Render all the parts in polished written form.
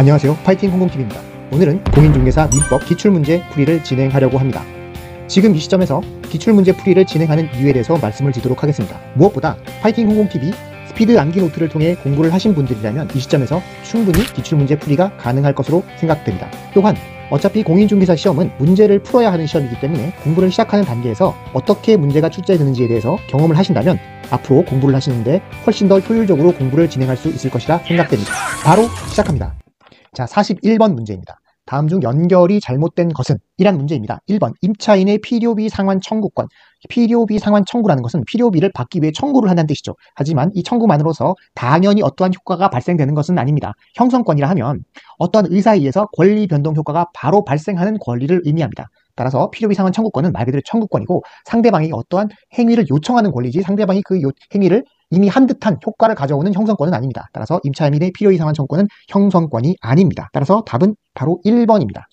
안녕하세요. 파이팅 홍콩TV입니다. 오늘은 공인중개사 민법 기출문제 풀이를 진행하려고 합니다. 지금 이 시점에서 기출문제 풀이를 진행하는 이유에 대해서 말씀을 드리도록 하겠습니다. 무엇보다 파이팅 홍콩TV 스피드 암기 노트를 통해 공부를 하신 분들이라면 이 시점에서 충분히 기출문제 풀이가 가능할 것으로 생각됩니다. 또한 어차피 공인중개사 시험은 문제를 풀어야 하는 시험이기 때문에 공부를 시작하는 단계에서 어떻게 문제가 출제되는지에 대해서 경험을 하신다면 앞으로 공부를 하시는데 훨씬 더 효율적으로 공부를 진행할 수 있을 것이라 생각됩니다. 바로 시작합니다. 자, 41번 문제입니다. 다음 중 연결이 잘못된 것은? 이란 문제입니다. 1번 임차인의 필요비 상환 청구권. 필요비 상환 청구라는 것은 필요비를 받기 위해 청구를 한다는 뜻이죠. 하지만 이 청구만으로서 당연히 어떠한 효과가 발생되는 것은 아닙니다. 형성권이라 하면 어떠한 의사에 의해서 권리 변동 효과가 바로 발생하는 권리를 의미합니다. 따라서 필요비 상환 청구권은 말 그대로 청구권이고 상대방이 어떠한 행위를 요청하는 권리지 상대방이 그 행위를 이미 한 듯한 효과를 가져오는 형성권은 아닙니다. 따라서 임차인의 필요비 상환 청구권은 형성권이 아닙니다. 따라서 답은 바로 1번입니다.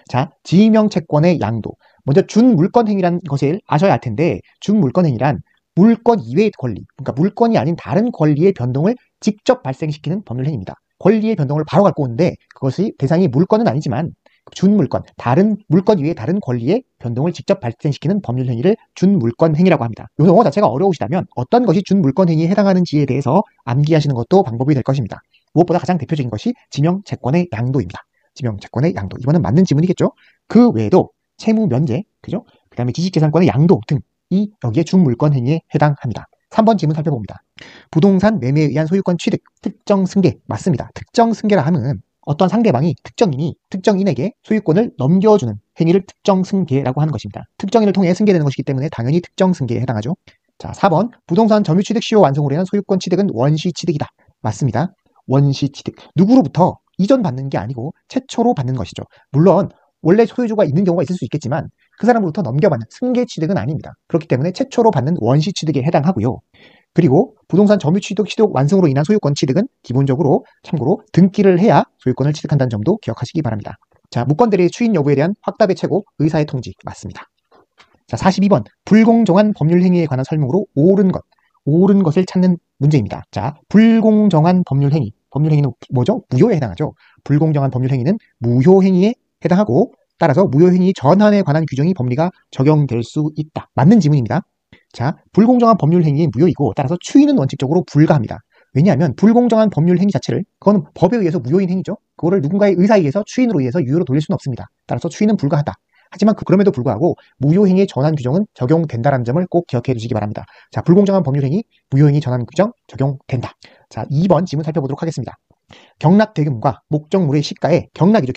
자, 지명채권의 양도. 먼저 준물권행위라는 것을 아셔야 할 텐데 준물권행위란 물권 이외의 권리, 그러니까 물권이 아닌 다른 권리의 변동을 직접 발생시키는 법률행위입니다. 권리의 변동을 바로 갖고 오는데 그것이 대상이 물권은 아니지만 준물권, 다른 물권 이외의 다른 권리의 변동을 직접 발생시키는 법률행위를 준물권행위라고 합니다. 이 용어 자체가 어려우시다면 어떤 것이 준물권행위에 해당하는지에 대해서 암기하시는 것도 방법이 될 것입니다. 무엇보다 가장 대표적인 것이 지명채권의 양도입니다. 지명채권의 양도. 이거는 맞는 지문이겠죠? 그 외에도 채무면제, 그죠? 그 다음에 지식재산권의 양도 등이 여기에 준물권행위에 해당합니다. 3번 질문 살펴봅니다. 부동산 매매에 의한 소유권 취득, 특정 승계. 맞습니다. 특정 승계라 하면 어떤 상대방이 특정인에게 소유권을 넘겨주는 행위를 특정 승계라고 하는 것입니다. 특정인을 통해 승계되는 것이기 때문에 당연히 특정 승계에 해당하죠. 자, 4번 부동산 점유 취득 시효 완성으로 인한 소유권 취득은 원시 취득이다. 맞습니다. 원시 취득. 누구로부터 이전받는 게 아니고 최초로 받는 것이죠. 물론 원래 소유주가 있는 경우가 있을 수 있겠지만 그 사람으로부터 넘겨받는 승계 취득은 아닙니다. 그렇기 때문에 최초로 받는 원시 취득에 해당하고요. 그리고 부동산 점유 취득 완성으로 인한 소유권 취득은 기본적으로 참고로 등기를 해야 소유권을 취득한다는 점도 기억하시기 바랍니다. 자, 무권대리의 추인 여부에 대한 확답의 최고 의사의 통지. 맞습니다. 자, 42번 불공정한 법률 행위에 관한 설명으로 옳은 것을 찾는 문제입니다. 자, 불공정한 법률 행위. 법률 행위는 뭐죠? 무효에 해당하죠. 불공정한 법률 행위는 무효 행위에 해당하고 따라서 무효 행위 전환에 관한 규정이 법리가 적용될 수 있다. 맞는 지문입니다. 자, 불공정한 법률 행위의 무효이고 따라서 추인은 원칙적으로 불가합니다. 왜냐하면 불공정한 법률 행위 자체를 그거는 법에 의해서 무효인 행위죠. 그거를 누군가의 의사에 의해서 추인으로 의해서 유효로 돌릴 수는 없습니다. 따라서 추인은 불가하다. 하지만 그럼에도 불구하고 무효 행위의 전환 규정은 적용된다는 점을 꼭 기억해 주시기 바랍니다. 자, 불공정한 법률 행위, 무효 행위 전환 규정 적용된다. 자, 2번 지문 살펴보도록 하겠습니다. 경락 대금과 목적물의 시가에 경락이죠.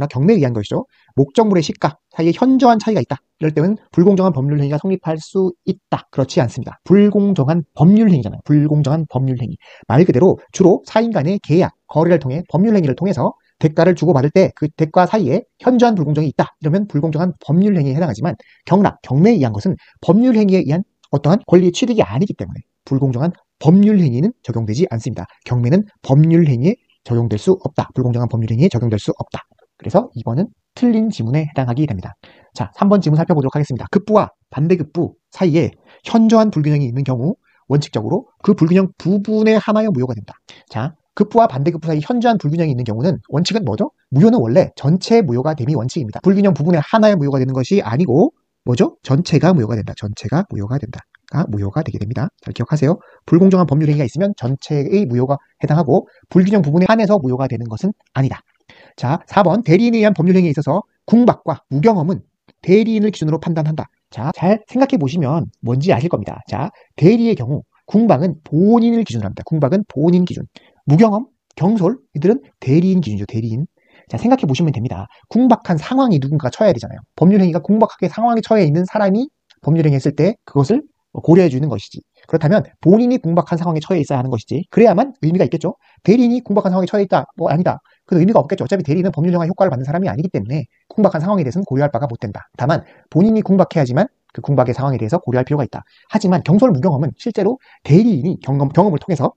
경매에 의한 것이죠. 목적물의 시가 사이에 현저한 차이가 있다. 이럴 때는 불공정한 법률 행위가 성립할 수 있다. 그렇지 않습니다. 불공정한 법률 행위잖아요. 불공정한 법률 행위. 말 그대로 주로 사인 간의 계약, 거래를 통해 법률 행위를 통해서 대가를 주고받을 때 그 대가 사이에 현저한 불공정이 있다. 이러면 불공정한 법률 행위에 해당하지만 경매에 의한 것은 법률 행위에 의한 어떠한 권리의 취득이 아니기 때문에 불공정한 법률 행위는 적용되지 않습니다. 경매는 법률 행위에 적용될 수 없다. 불공정한 법률 행위에 적용될 수 없다. 그래서 2번은 틀린 지문에 해당하게 됩니다. 자, 3번 지문 살펴보도록 하겠습니다. 급부와 반대급부 사이에 현저한 불균형이 있는 경우 원칙적으로 그 불균형 부분에 한하여 무효가 된다. 자, 급부와 반대급부 사이 현저한 불균형이 있는 경우는 원칙은 뭐죠? 무효는 원래 전체 무효가 됨이 원칙입니다. 불균형 부분에 하나의 무효가 되는 것이 아니고 뭐죠? 전체가 무효가 된다. 전체가 무효가 된다. 무효가 되게 됩니다. 잘 기억하세요. 불공정한 법률 행위가 있으면 전체의 무효가 해당하고 불균형 부분에 한해서 무효가 되는 것은 아니다. 자, 4번 대리인에 의한 법률 행위에 있어서 궁박과 무경험은 대리인을 기준으로 판단한다. 자, 잘 생각해 보시면 뭔지 아실 겁니다. 자, 대리의 경우 궁박은 본인을 기준으로 합니다. 궁박은 본인 기준. 무경험, 경솔 이들은 대리인 기준이죠. 대리인. 자, 생각해 보시면 됩니다. 궁박한 상황이 누군가가 처해야 되잖아요. 법률 행위가 궁박하게 상황에 처해 있는 사람이 법률 행위 했을 때 그것을 고려해 주는 것이지. 그렇다면 본인이 궁박한 상황에 처해 있어야 하는 것이지. 그래야만 의미가 있겠죠. 대리인이 궁박한 상황에 처해 있다. 아니다. 그건 의미가 없겠죠. 어차피 대리인은 법률형의 효과를 받는 사람이 아니기 때문에 궁박한 상황에 대해서는 고려할 바가 못 된다. 다만 본인이 궁박해야지만 그 궁박의 상황에 대해서 고려할 필요가 있다. 하지만 경솔 무경험은 실제로 대리인이 경험을 통해서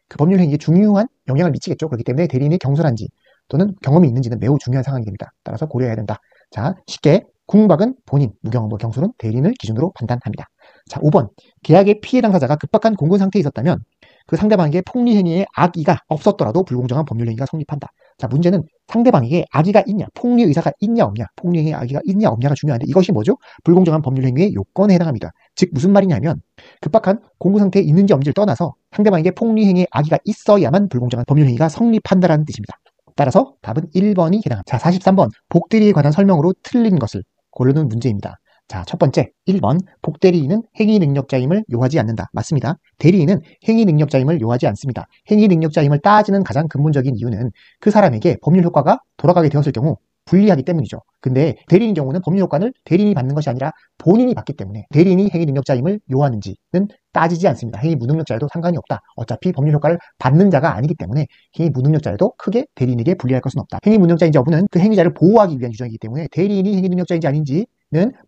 그 법률 행위에 중요한 영향을 미치겠죠. 그렇기 때문에 대리인이 경솔한지 또는 경험이 있는지는 매우 중요한 상황이 됩니다. 따라서 고려해야 된다. 자, 쉽게 궁박은 본인, 무경험, 경솔은 대리인을 기준으로 판단합니다. 자, 5번 계약의 피해 당사자가 급박한 공근 상태에 있었다면 그 상대방에게 폭리 행위의 악의가 없었더라도 불공정한 법률 행위가 성립한다. 자, 문제는 상대방에게 악의가 있냐, 폭리 의사가 있냐 없냐, 폭리행위에 악의가 있냐 없냐가 중요한데 이것이 뭐죠? 불공정한 법률 행위의 요건에 해당합니다. 즉 무슨 말이냐면 급박한 공고 상태에 있는지 없는지를 떠나서 상대방에게 폭리 행위에 악의가 있어야만 불공정한 법률 행위가 성립한다는 뜻입니다. 따라서 답은 1번이 해당합니다. 자, 43번 복대리에 관한 설명으로 틀린 것을 고르는 문제입니다. 자, 첫 번째 1번 복대리인은 행위 능력자임을 요하지 않는다. 맞습니다. 대리인은 행위 능력자임을 요하지 않습니다. 행위 능력자임을 따지는 가장 근본적인 이유는 그 사람에게 법률 효과가 돌아가게 되었을 경우 불리하기 때문이죠. 근데 대리인의 경우는 법률 효과를 대리인이 받는 것이 아니라 본인이 받기 때문에 대리인이 행위 능력자임을 요하는지는 따지지 않습니다. 행위 무능력자여도 상관이 없다. 어차피 법률 효과를 받는 자가 아니기 때문에 행위 무능력자여도 크게 대리인에게 불리할 것은 없다. 행위 무능력자인지 여부는 그 행위자를 보호하기 위한 규정이기 때문에 대리인이 행위 능력자인지 아닌지는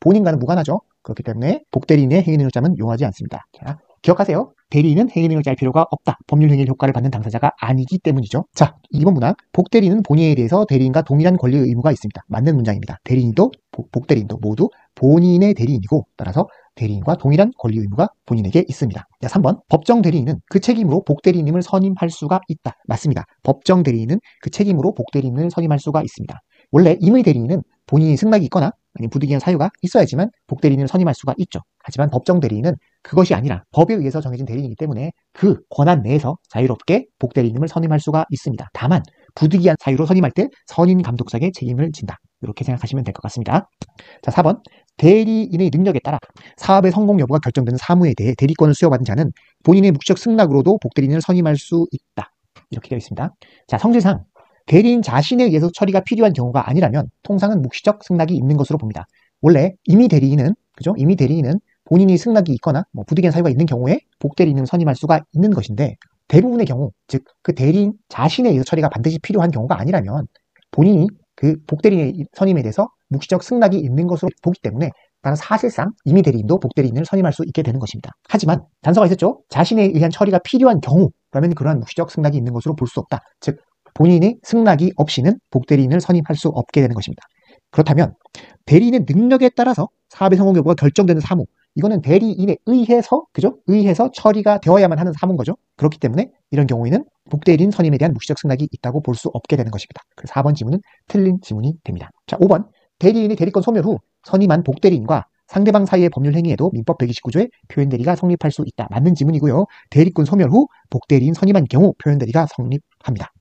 본인과는 무관하죠. 그렇기 때문에 복대리인의 행위 능력자는 요하지 않습니다. 자, 기억하세요. 대리인은 행위 능력자일 필요가 없다. 법률 행위 효과를 받는 당사자가 아니기 때문이죠. 자, 2번 문항. 복대리인은 본인에 대해서 대리인과 동일한 권리 의무가 있습니다. 맞는 문장입니다. 대리인도 복대리인도 모두 본인의 대리인이고 따라서 대리인과 동일한 권리 의무가 본인에게 있습니다. 자, 3번. 법정 대리인은 그 책임으로 복대리인임을 선임할 수가 있다. 맞습니다. 법정 대리인은 그 책임으로 복대리인을 선임할 수가 있습니다. 원래 임의 대리인은 본인이 승낙이 있거나 아니면 부득이한 사유가 있어야지만 복대리인을 선임할 수가 있죠. 하지만 법정 대리인은 그것이 아니라 법에 의해서 정해진 대리인이기 때문에 그 권한 내에서 자유롭게 복대리인을 선임할 수가 있습니다. 다만 부득이한 사유로 선임할 때 선임 감독상의 책임을 진다. 이렇게 생각하시면 될 것 같습니다. 자, 4번. 대리인의 능력에 따라 사업의 성공 여부가 결정되는 사무에 대해 대리권을 수여받은 자는 본인의 묵시적 승낙으로도 복대리인을 선임할 수 있다. 이렇게 되어 있습니다. 자, 성질상 대리인 자신에 의해서 처리가 필요한 경우가 아니라면 통상은 묵시적 승낙이 있는 것으로 봅니다. 원래 임의 대리인은 본인이 승낙이 있거나 부득이한 사유가 있는 경우에 복대리인을 선임할 수가 있는 것인데 대부분의 경우, 즉 그 대리인 자신에 의해서 처리가 반드시 필요한 경우가 아니라면 본인이 그 복대리인의 선임에 대해서 묵시적 승낙이 있는 것으로 보기 때문에 사실상 임의 대리인도 복대리인을 선임할 수 있게 되는 것입니다. 하지만 단서가 있었죠. 자신에 의한 처리가 필요한 경우라면 그러한 묵시적 승낙이 있는 것으로 볼 수 없다. 즉 본인의 승낙이 없이는 복대리인을 선임할 수 없게 되는 것입니다. 그렇다면 대리인의 능력에 따라서 사업의 성공 여부가 결정되는 사무, 이거는 대리인에 의해서 처리가 되어야만 하는 사무인 거죠. 그렇기 때문에 이런 경우에는 복대리인 선임에 대한 묵시적 승낙이 있다고 볼 수 없게 되는 것입니다. 그래서 4번 지문은 틀린 지문이 됩니다. 자, 5번. 대리인의 대리권 소멸 후 선임한 복대리인과 상대방 사이의 법률 행위에도 민법 129조의 표현대리가 성립할 수 있다. 맞는 지문이고요. 대리권 소멸 후 복대리인 선임한 경우 표현대리가 성립합니다.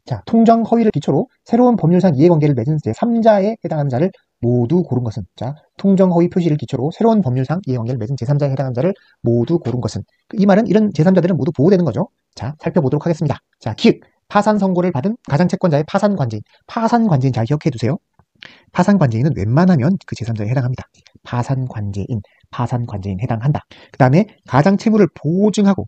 자, 통정 허위를 기초로 새로운 법률상 이해관계를 맺은 제3자에 해당하는 자를 모두 고른 것은, 자, 통정 허위 표시를 기초로 새로운 법률상 이해관계를 맺은 제3자에 해당하는 자를 모두 고른 것은, 이 말은 이런 제3자들은 모두 보호되는 거죠. 자, 살펴보도록 하겠습니다. 자, 기획, 파산 선고를 받은 가장 채권자의 파산관제인 잘 기억해 두세요. 파산관제인은 웬만하면 그 제3자에 해당합니다. 파산관제인 해당한다. 그 다음에 가장 채무를 보증하고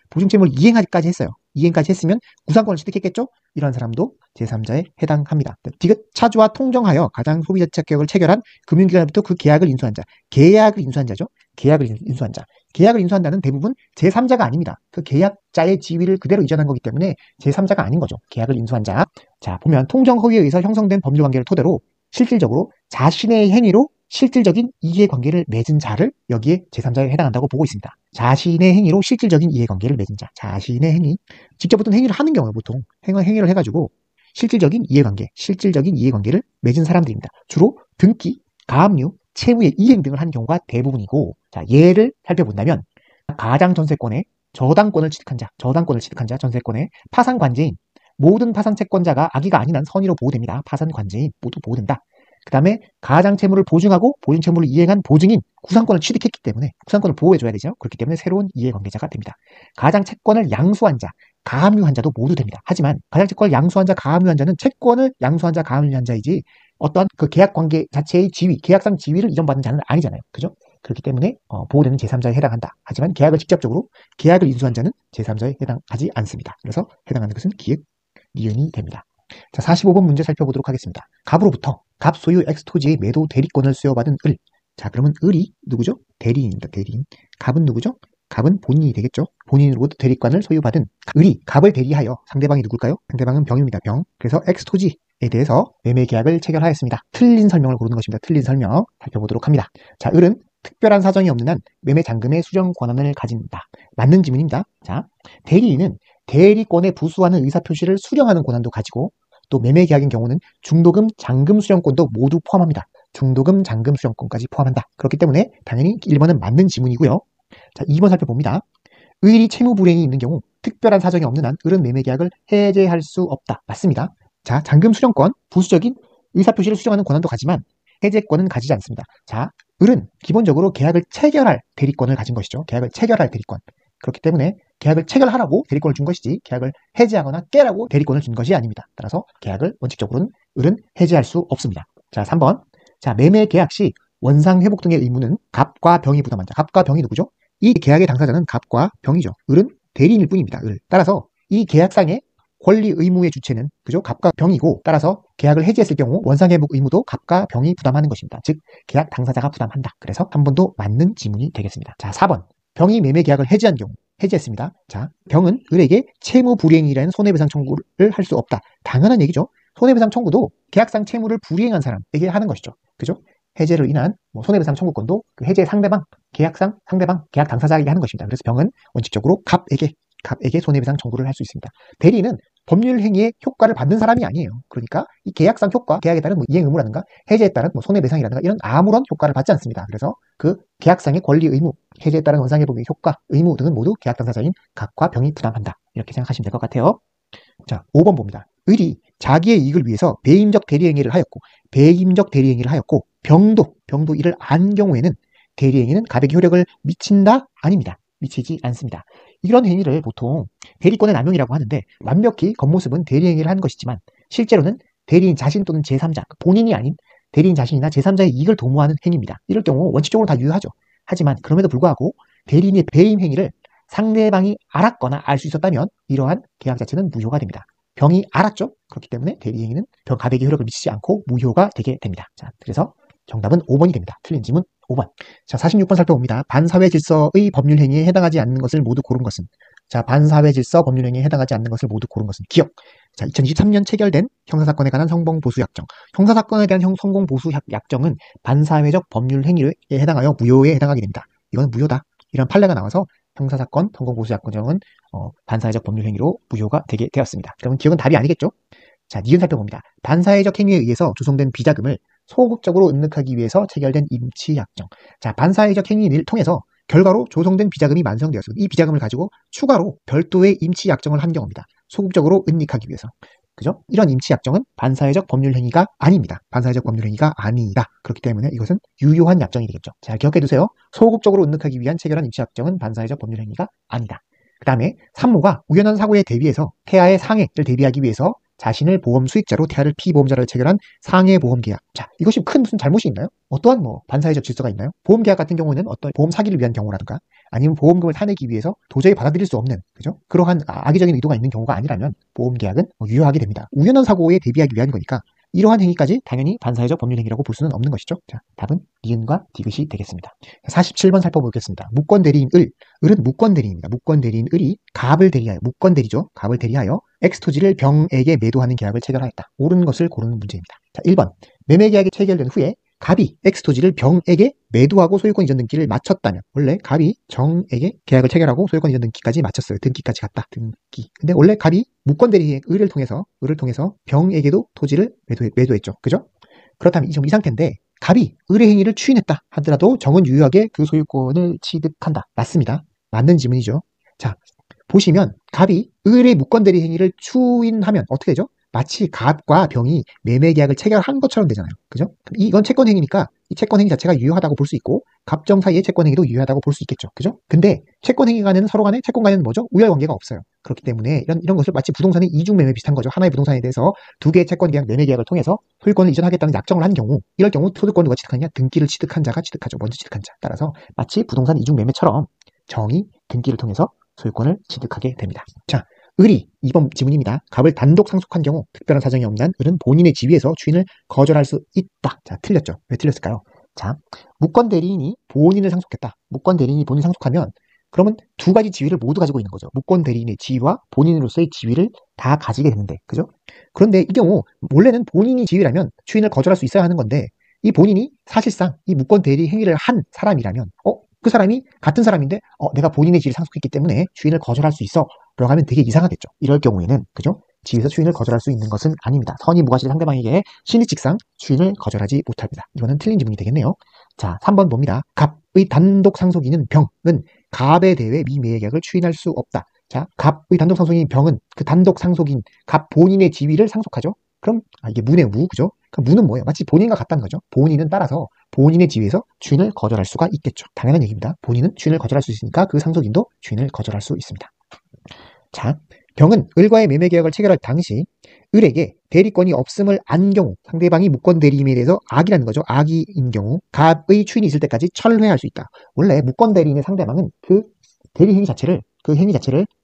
보증채무를 이행까지 했어요. 이행까지 했으면 구상권을 취득했겠죠? 이런 사람도 제3자에 해당합니다. 디귿 차주와 통정하여 가장 소비자 개혁을 체결한 금융기관부터 그 계약을 인수한 자. 계약을 인수한 자죠. 계약을 인수한다는 대부분 제3자가 아닙니다. 그 계약자의 지위를 그대로 이전한 거기 때문에 제3자가 아닌 거죠. 계약을 인수한 자. 자, 보면 통정 허위에 의해서 형성된 법률관계를 토대로 실질적으로 자신의 행위로 실질적인 이해관계를 맺은 자를 여기에 제3자에 해당한다고 보고 있습니다. 자신의 행위로 실질적인 이해관계를 맺은 자. 자신의 행위. 직접 어떤 행위를 하는 경우에 보통 행위를 해가지고 실질적인 이해관계를 맺은 사람들입니다. 주로 등기, 가압류, 채무의 이행 등을 한 경우가 대부분이고, 자, 예를 살펴본다면 가장 전세권에 저당권을 취득한 자, 전세권에 파산관제인, 모든 파산채권자가 악의가 아닌 한 선의로 보호됩니다. 파산관제인 모두 보호된다. 그 다음에 가장 채무를 보증하고 보증채무를 이행한 보증인, 구상권을 취득했기 때문에 구상권을 보호해줘야 되죠. 그렇기 때문에 새로운 이해관계자가 됩니다. 가장 채권을 양수한 자, 가압류한 자도 모두 됩니다. 하지만 가장 채권을 양수한 자, 가압류한 자는 채권을 양수한 자, 가압류한 자이지 어떠한 그 계약관계 자체의 지위, 계약상 지위를 이전받은 자는 아니잖아요. 그죠? 그렇기 때문에 보호되는 제3자에 해당한다. 하지만 계약을 인수한 자는 제3자에 해당하지 않습니다. 그래서 해당하는 것은 기획, 니은이 됩니다. 자, 45번 문제 살펴보도록 하겠습니다. 갑으로부터 갑 소유 X 토지의 매도 대리권을 수여받은 을. 자, 그러면 을이 누구죠? 대리인입니다. 대리인. 갑은 누구죠? 갑은 본인이 되겠죠. 본인으로부터 대리권을 소유받은 을이 갑을 대리하여, 상대방이 누굴까요? 상대방은 병입니다. 병. 그래서 X 토지에 대해서 매매 계약을 체결하였습니다. 틀린 설명을 고르는 것입니다. 틀린 설명 살펴보도록 합니다. 자, 을은 특별한 사정이 없는 한 매매 잔금의 수령 권한을 가진다. 맞는 지문입니다. 자, 대리인은 대리권에 부수하는 의사표시를 수령하는 권한도 가지고 또 매매 계약인 경우는 중도금, 잔금 수령권도 모두 포함합니다. 중도금, 잔금 수령권까지 포함한다. 그렇기 때문에 당연히 1번은 맞는 지문이고요. 자, 2번 살펴봅니다. 을이 채무 불이행이 있는 경우 특별한 사정이 없는 한 을은 매매 계약을 해제할 수 없다. 맞습니다. 자, 잔금 수령권, 부수적인 의사표시를 수정하는 권한도 가지만 해제권은 가지지 않습니다. 자, 을은 기본적으로 계약을 체결할 대리권을 가진 것이죠. 계약을 체결할 대리권. 그렇기 때문에 계약을 체결하라고 대리권을 준 것이지 계약을 해제하거나 깨라고 대리권을 준 것이 아닙니다. 따라서 계약을 원칙적으로는 을은 해제할 수 없습니다. 자, 3번. 자, 매매 계약 시 원상 회복 등의 의무는 갑과 병이 부담한 자. 갑과 병이 누구죠? 이 계약의 당사자는 갑과 병이죠. 을은 대리인일 뿐입니다. 을. 따라서 이 계약상의 권리 의무의 주체는 그죠? 갑과 병이고 따라서 계약을 해지했을 경우 원상회복 의무도 갑과 병이 부담하는 것입니다. 즉 계약 당사자가 부담한다. 그래서 한 번도 맞는 지문이 되겠습니다. 자, 4번. 병이 매매 계약을 해지한 경우 해지했습니다. 자, 병은 을에게 채무 불이행이라는 손해배상 청구를 할 수 없다. 당연한 얘기죠. 손해배상 청구도 계약상 채무를 불이행한 사람에게 하는 것이죠. 그죠? 해제로 인한 손해배상 청구권도 그 해제 상대방, 계약상 상대방, 계약 당사자에게 하는 것입니다. 그래서 병은 원칙적으로 갑에게 손해배상 청구를 할 수 있습니다. 대리는 법률 행위의 효과를 받는 사람이 아니에요. 그러니까 이 계약상 효과, 계약에 따른 이행 의무라든가 해제에 따른 손해배상이라든가 이런 아무런 효과를 받지 않습니다. 그래서 그 계약상의 권리 의무, 해제에 따른 원상회복의 효과, 의무 등은 모두 계약 당사자인 갑과 병이 부담한다. 이렇게 생각하시면 될 것 같아요. 자, 5번 봅니다. 을이 자기의 이익을 위해서 배임적 대리행위를 하였고 병도 이를 안 경우에는 대리행위는 갑에게 효력을 미친다? 아닙니다. 미치지 않습니다. 이런 행위를 보통 대리권의 남용이라고 하는데 완벽히 겉모습은 대리행위를 한 것이지만 실제로는 대리인 자신 또는 제3자, 본인이 아닌 대리인 자신이나 제3자의 이익을 도모하는 행위입니다. 이럴 경우 원칙적으로 다 유효하죠. 하지만 그럼에도 불구하고 대리인의 배임 행위를 상대방이 알았거나 알 수 있었다면 이러한 계약 자체는 무효가 됩니다. 병이 알았죠? 그렇기 때문에 대리행위는 갑에게 효력을 미치지 않고 무효가 되게 됩니다. 자, 그래서 정답은 5번이 됩니다. 틀린 질문 5번. 자, 46번 살펴봅니다. 반사회 질서의 법률 행위에 해당하지 않는 것을 모두 고른 것은? 자, 반사회 질서 법률 행위에 해당하지 않는 것을 모두 고른 것은? 기억. 자, 2023년 체결된 형사사건에 관한 성공보수약정. 형사사건에 대한 성공보수약정은 반사회적 법률 행위에 해당하여 무효에 해당하게 됩니다. 이건 무효다. 이런 판례가 나와서 형사사건 성공보수약정은 반사회적 법률 행위로 무효가 되게 되었습니다. 그러면 기억은 답이 아니겠죠? 자, 니은 살펴봅니다. 반사회적 행위에 의해서 조성된 비자금을 소극적으로 은닉하기 위해서 체결된 임치약정. 자, 반사회적 행위를 통해서 결과로 조성된 비자금이 완성되었습니다. 이 비자금을 가지고 추가로 별도의 임치약정을 한 경우입니다. 소극적으로 은닉하기 위해서. 그죠? 이런 임치약정은 반사회적 법률 행위가 아닙니다. 반사회적 법률 행위가 아니다. 그렇기 때문에 이것은 유효한 약정이 되겠죠. 잘 기억해두세요. 소극적으로 은닉하기 위한 체결한 임치약정은 반사회적 법률 행위가 아니다. 그 다음에 산모가 우연한 사고에 대비해서 태아의 상해를 대비하기 위해서 자신을 보험 수익자로 태아를 피보험자로 체결한 상해보험계약. 자, 이것이 큰 무슨 잘못이 있나요? 어떠한 반사회적 질서가 있나요? 보험계약 같은 경우는 어떤 보험 사기를 위한 경우라든가 아니면 보험금을 타내기 위해서 도저히 받아들일 수 없는 그죠? 그러한 악의적인 의도가 있는 경우가 아니라면 보험계약은 유효하게 됩니다. 우연한 사고에 대비하기 위한 거니까 이러한 행위까지 당연히 반사회적 법률 행위라고 볼 수는 없는 것이죠. 자, 답은 니은과 디귿이 되겠습니다. 47번 살펴보겠습니다. 무권 대리인 을. 을은 무권 대리인입니다. 무권 대리인 을이 갑을 대리하여, 무권 대리죠. 갑을 대리하여 X토지를 병에게 매도하는 계약을 체결하였다. 옳은 것을 고르는 문제입니다. 자, 1번. 매매 계약이 체결된 후에 갑이 X토지를 병에게 매도하고 소유권 이전 등기를 마쳤다면, 원래 갑이 정에게 계약을 체결하고 소유권 이전 등기까지 마쳤어요. 등기까지 갔다. 등기. 근데 원래 갑이 무권 대리인 을을 통해서 병에게도 토지를 매도했죠. 그죠? 그렇다면 이 상태인데 갑이 을의 행위를 추인했다 하더라도 정은 유효하게 그 소유권을 취득한다. 맞습니다. 맞는 지문이죠. 자, 보시면 갑이 을의 무권 대리 행위를 추인하면 어떻게 되죠? 마치 갑과 병이 매매 계약을 체결한 것처럼 되잖아요. 그죠? 이건 채권 행위니까 이 채권 행위 자체가 유효하다고 볼 수 있고 갑정 사이의 채권 행위도 유효하다고 볼 수 있겠죠. 그죠? 근데 채권 행위 간에는 서로 간에 채권 간에는 뭐죠? 우열 관계가 없어요. 그렇기 때문에 이런 것을 마치 부동산의 이중 매매 비슷한 거죠. 하나의 부동산에 대해서 두 개의 채권 계약, 매매 계약을 통해서 소유권을 이전하겠다는 약정을 한 경우, 이럴 경우 소유권 누가 취득하느냐? 등기를 취득한 자가 취득하죠. 먼저 취득한 자. 따라서 마치 부동산 이중 매매처럼 정이 등기를 통해서 소유권을 취득하게 됩니다. 자, 을이 2번 지문입니다. 갑을 단독 상속한 경우 특별한 사정이 없는 한 을은 본인의 지위에서 추인을 거절할 수 있다. 자, 틀렸죠. 왜 틀렸을까요? 자, 무권 대리인이 본인을 상속했다. 무권 대리인이 본인을 상속하면 그러면 두 가지 지위를 모두 가지고 있는 거죠. 무권 대리인의 지위와 본인으로서의 지위를 다 가지게 되는데, 그죠? 그런데 이 경우 원래는 본인이 지위라면 추인을 거절할 수 있어야 하는 건데 이 본인이 사실상 이 무권 대리 행위를 한 사람이라면 그 사람이 같은 사람인데 내가 본인의 지위를 상속했기 때문에 추인을 거절할 수 있어 들어가면 되게 이상하겠죠. 이럴 경우에는 그죠? 지위에서 추인을 거절할 수 있는 것은 아닙니다. 선이 무과실 상대방에게 신의칙상 추인을 거절하지 못합니다. 이거는 틀린 지문이 되겠네요. 자, 3번 봅니다. 갑의 단독 상속인은 병은 갑에 대해 미매의 계약을 추인할 수 없다. 자, 갑의 단독 상속인 병은 그 단독 상속인 갑 본인의 지위를 상속하죠. 그럼 이게 무네 무, 그죠? 그럼 무는 뭐예요? 마치 본인과 같다는 거죠. 본인은 따라서 본인의 지위에서 추인을 거절할 수가 있겠죠. 당연한 얘기입니다. 본인은 추인을 거절할 수 있으니까 그 상속인도 추인을 거절할 수 있습니다. 자, 병은 을과의 매매 계약을 체결할 당시 을에게 대리권이 없음을 안 경우, 상대방이 무권 대리인에 대해서 악이라는 거죠. 악인 경우 갑의 추인이 있을 때까지 철회할 수 있다. 원래 무권 대리인의 상대방은 그 대리 행위 자체를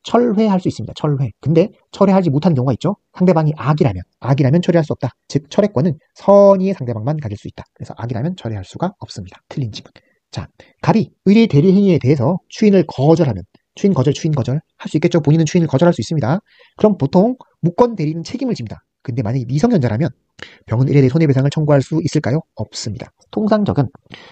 철회할 수 있습니다. 철회. 근데 철회하지 못하는 경우가 있죠. 상대방이 악이라면 철회할 수 없다. 즉 철회권은 선의의 상대방만 가질 수 있다. 그래서 악이라면 철회할 수가 없습니다. 틀린 지문. 자, 갑이 을의 대리 행위에 대해서 추인을 거절하면 추인 거절 할 수 있겠죠. 본인은 추인을 거절할 수 있습니다. 그럼 보통 무권 대리인은 책임을 집니다. 근데 만약에 미성년자라면 병은 을에 대해 손해배상을 청구할 수 있을까요? 없습니다. 통상적은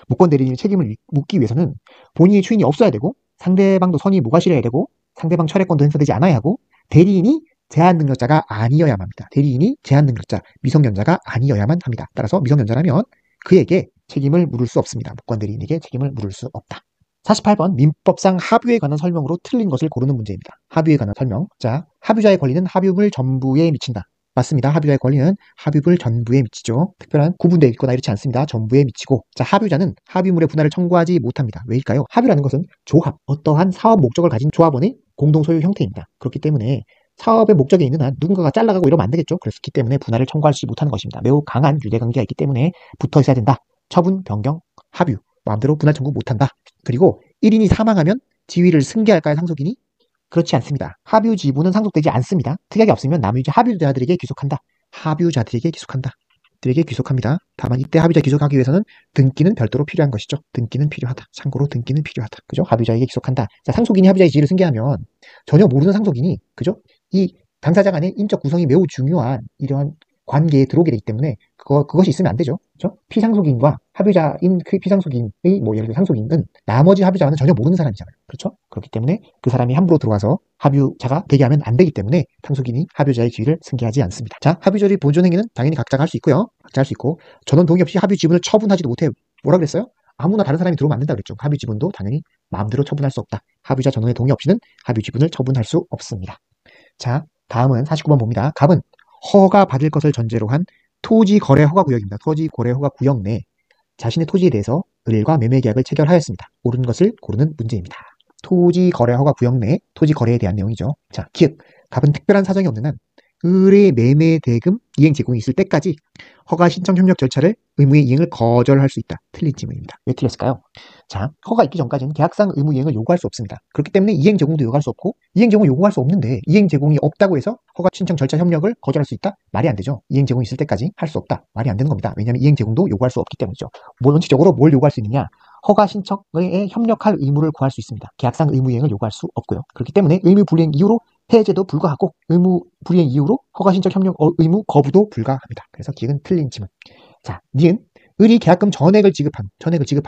무권 대리인의 책임을 묻기 위해서는 본인의 추인이 없어야 되고 상대방도 선이 무과실해야 되고 상대방 철회권도 행사되지 않아야 하고 대리인이 제한 능력자가 아니어야만 합니다. 대리인이 제한 능력자, 미성년자가 아니어야만 합니다. 따라서 미성년자라면 그에게 책임을 물을 수 없습니다. 무권 대리인에게 책임을 물을 수 없다. 48번 민법상 합유에 관한 설명으로 틀린 것을 고르는 문제입니다. 합유에 관한 설명. 자, 합유자의 권리는 합유물 전부에 미친다. 맞습니다. 합유자의 권리는 합유물 전부에 미치죠. 특별한 구분되어 있거나 이렇지 않습니다. 전부에 미치고, 자, 합유자는 합유물의 분할을 청구하지 못합니다. 왜일까요? 합유라는 것은 조합, 어떠한 사업 목적을 가진 조합원의 공동 소유 형태입니다. 그렇기 때문에 사업의 목적에 있는 한 누군가가 잘라가고 이러면 안 되겠죠. 그렇기 때문에 분할을 청구하지 못하는 것입니다. 매우 강한 유대관계가 있기 때문에 붙어 있어야 된다. 처분, 변경, 합유, 마음대로 분할 청구 못한다. 그리고 1인이 사망하면 지위를 승계할까요? 상속인이? 그렇지 않습니다. 합유 지분은 상속되지 않습니다. 특약이 없으면 남유지 합유자들에게 귀속한다. 합유자들에게 귀속한다. 들에게 귀속합니다. 다만 이때 합유자 귀속하기 위해서는 등기는 별도로 필요한 것이죠. 등기는 필요하다. 참고로 등기는 필요하다. 그죠? 합유자에게 귀속한다. 자, 상속인이 합유자의 지위를 승계하면 전혀 모르는 상속인이, 그죠? 이 당사자 간의 인적 구성이 매우 중요한 이러한 관계에 들어오게 되기 때문에 그것이 있으면 안 되죠. 그렇죠? 피상속인과 합유자인 그 피상속인의 예를 들어 상속인은 나머지 합유자와는 전혀 모르는 사람이잖아요. 그렇죠? 그렇기 때문에 그 사람이 함부로 들어와서 합유자가 되게 하면 안 되기 때문에 상속인이 합유자의 지위를 승계하지 않습니다. 자, 합유자의 보존 행위는 당연히 각자가 할 수 있고요. 각자 할 수 있고 전원 동의 없이 합유 지분을 처분하지도 못해요. 뭐라 그랬어요? 아무나 다른 사람이 들어오면 안 된다 그랬죠. 합유 지분도 당연히 마음대로 처분할 수 없다. 합유자 전원의 동의 없이는 합유 지분을 처분할 수 없습니다. 자, 다음은 49번 봅니다. 갑은 허가 받을 것을 전제로 한 토지 거래 허가 구역입니다. 토지 거래 허가 구역 내 자신의 토지에 대해서 을과 매매 계약을 체결하였습니다. 옳은 것을 고르는 문제입니다. 토지 거래 허가 구역 내 토지 거래에 대한 내용이죠. 자, 기획. 갑은 특별한 사정이 없는 한 을의 매매 대금 이행 제공이 있을 때까지 허가 신청 협력 절차를 의무의 이행을 거절할 수 있다. 틀린 질문입니다. 왜 틀렸을까요? 자, 허가 있기 전까지는 계약상 의무 이행을 요구할 수 없습니다. 그렇기 때문에 이행 제공도 요구할 수 없고 이행 제공을 요구할 수 없는데 이행 제공이 없다고 해서 허가 신청 절차 협력을 거절할 수 있다? 말이 안 되죠. 이행 제공이 있을 때까지 할 수 없다. 말이 안 되는 겁니다. 왜냐하면 이행 제공도 요구할 수 없기 때문이죠. 원칙적으로 뭘 요구할 수 있느냐? 허가 신청에 협력할 의무를 구할 수 있습니다. 계약상 의무 이행을 요구할 수 없고요. 그렇기 때문에 의무 불이행 이유로 해제도 불가하고 의무 불이행 이유로 허가 신청 협력 의무 거부도 불가합니다. 그래서 기획은 틀린 지문. 자, 니은 을이 계약금 전액을 지급한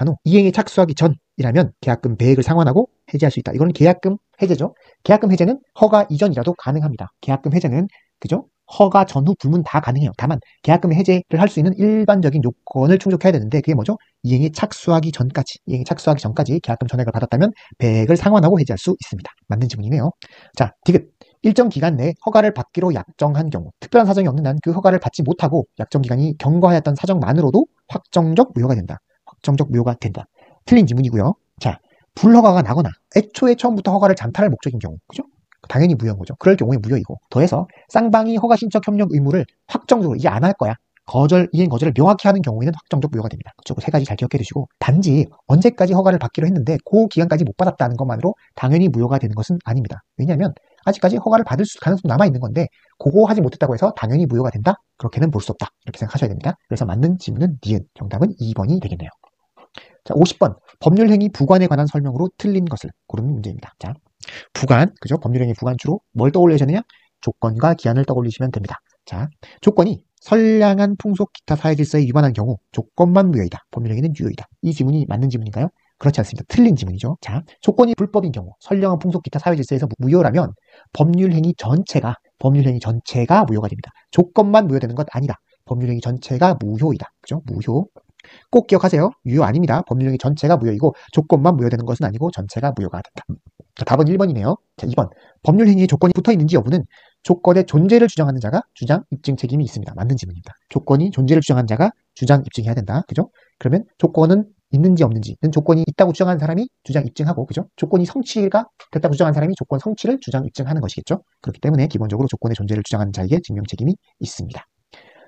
후 이행에 착수하기 전이라면 계약금 배액을 상환하고 해제할 수 있다. 이거는 계약금 해제죠. 계약금 해제는 허가 이전이라도 가능합니다. 계약금 해제는 그죠? 허가 전후 불문 다 가능해요. 다만 계약금 해제를 할 수 있는 일반적인 요건을 충족해야 되는데 그게 뭐죠? 이행에 착수하기 전까지 계약금 전액을 받았다면 배액을 상환하고 해제할 수 있습니다. 맞는 지문이네요. 자, 디귿. 일정 기간 내에 허가를 받기로 약정한 경우 특별한 사정이 없는 한 그 허가를 받지 못하고 약정 기간이 경과하였던 사정만으로도 확정적 무효가 된다. 틀린 지문이고요. 자, 불허가가 나거나 애초에 처음부터 허가를 잠탈할 목적인 경우, 그죠? 당연히 무효인 거죠. 그럴 경우에 무효이고 더해서 쌍방이 허가 신청 협력 의무를 확정적으로 이제 안 할 거야. 이행 거절을 명확히 하는 경우에는 확정적 무효가 됩니다. 그쪽 세 가지 잘 기억해 두시고 단지 언제까지 허가를 받기로 했는데 그 기간까지 못 받았다는 것만으로 당연히 무효가 되는 것은 아닙니다. 왜냐하면 아직까지 허가를 받을 가능성이 남아있는 건데 그거 하지 못했다고 해서 당연히 무효가 된다? 그렇게는 볼 수 없다. 이렇게 생각하셔야 됩니다. 그래서 맞는 질문은 니은, 정답은 2번이 되겠네요. 자, 50번 법률행위 부관에 관한 설명으로 틀린 것을 고르는 문제입니다. 자, 부관, 그죠? 법률행위 부관 주로 뭘 떠올리셔야 되느냐? 조건과 기한을 떠올리시면 됩니다. 자, 조건이 선량한 풍속 기타 사회질서에 위반한 경우 조건만 무효이다. 법률행위는 유효이다. 이 지문이 맞는 지문인가요? 그렇지 않습니다. 틀린 지문이죠. 자, 조건이 불법인 경우 선량한 풍속 기타 사회질서에서 무효라면 법률행위 전체가 무효가 됩니다. 조건만 무효되는 것 아니다. 법률행위 전체가 무효이다. 그죠? 무효. 꼭 기억하세요. 유효 아닙니다. 법률행위 전체가 무효이고 조건만 무효되는 것은 아니고 전체가 무효가 된다. 자, 답은 1번이네요. 자, 2번. 법률행위에 조건이 붙어있는지 여부는 조건의 존재를 주장하는 자가 주장 입증 책임이 있습니다. 맞는 질문입니다. 조건이 존재를 주장하는 자가 주장 입증해야 된다. 그죠? 그러면 조건은 있는지 없는지는 조건이 있다고 주장하는 사람이 주장 입증하고, 그죠? 조건이 성취가 됐다고 주장하는 사람이 조건 성취를 주장 입증하는 것이겠죠? 그렇기 때문에 기본적으로 조건의 존재를 주장하는 자에게 증명 책임이 있습니다.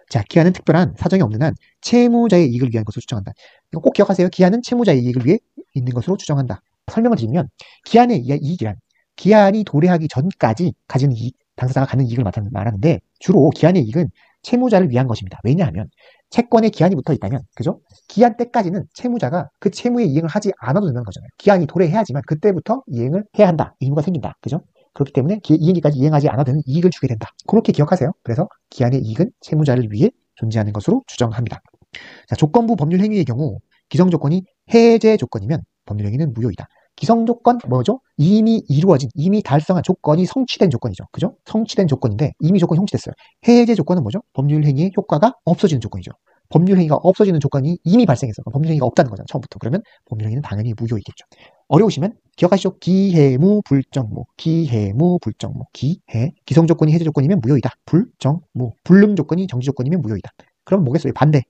자, 기한은 특별한 사정이 없는 한 채무자의 이익을 위한 것으로 주장한다. 이거 꼭 기억하세요. 기한은 채무자의 이익을 위해 있는 것으로 주장한다. 설명을 드리면 기한의 이익이란 기한이 도래하기 전까지 가지는 이익, 당사자가 갖는 이익을 말하는데 주로 기한의 이익은 채무자를 위한 것입니다. 왜냐하면 채권에 기한이 붙어 있다면, 그죠? 기한 때까지는 채무자가 그 채무의 이행을 하지 않아도 되는 거잖아요. 기한이 도래해야지만 그때부터 이행을 해야 한다. 의무가 생긴다. 그죠? 그렇기 때문에 이행기까지 이행하지 않아도 되는 이익을 주게 된다. 그렇게 기억하세요. 그래서 기한의 이익은 채무자를 위해 존재하는 것으로 추정합니다. 자, 조건부 법률 행위의 경우 기성조건이 해제 조건이면 법률 행위는 무효이다. 기성조건 뭐죠? 이미 이루어진, 이미 달성한 조건이 성취된 조건이죠. 그죠? 성취된 조건인데 이미 조건이 성취됐어요. 해제 조건은 뭐죠? 법률 행위의 효과가 없어지는 조건이죠. 법률 행위가 없어지는 조건이 이미 발생했어요. 법률 행위가 없다는 거잖아요. 처음부터. 그러면 법률 행위는 당연히 무효이겠죠. 어려우시면 기억하시죠? 기해무 불정무, 기해무 불정무, 기해 기성조건이 해제 조건이면 무효이다. 불정무, 불능 조건이 정지 조건이면 무효이다. 그럼 뭐겠어요? 반대,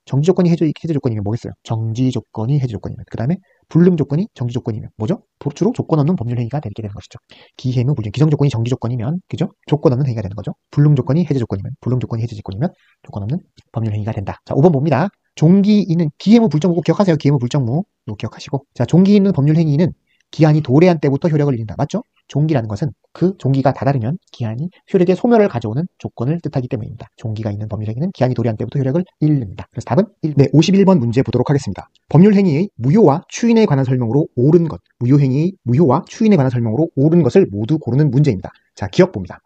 정지 조건이 해제 조건이면 뭐겠어요? 정지 조건이 해제 조건이면. 그 다음에 불능 조건이 정지 조건이면 뭐죠? 주로 조건 없는 법률 행위가 되게 되는 것이죠. 기해무 불정, 기성 조건이 정지 조건이면, 그죠? 조건 없는 행위가 되는 거죠. 불능 조건이 해제 조건이면, 불능 조건이 해제 조건이면 조건 없는 법률 행위가 된다. 자, 5번 봅니다. 종기 있는 기해무 불정무 꼭 기억하세요. 기해무 불정무 이거 기억하시고. 자, 종기 있는 법률 행위는 기한이 도래한 때부터 효력을 잃는다. 맞죠? 종기라는 것은 그 종기가 다다르면 기한이 효력의 소멸을 가져오는 조건을 뜻하기 때문입니다. 종기가 있는 법률 행위는 기한이 도래한 때부터 효력을 잃는다. 그래서 답은 1. 네, 51번 문제 보도록 하겠습니다. 법률 행위의 무효와 추인에 관한 설명으로 옳은 것, 무효 행위의 무효와 추인에 관한 설명으로 옳은 것을 모두 고르는 문제입니다. 자, 기억 봅니다.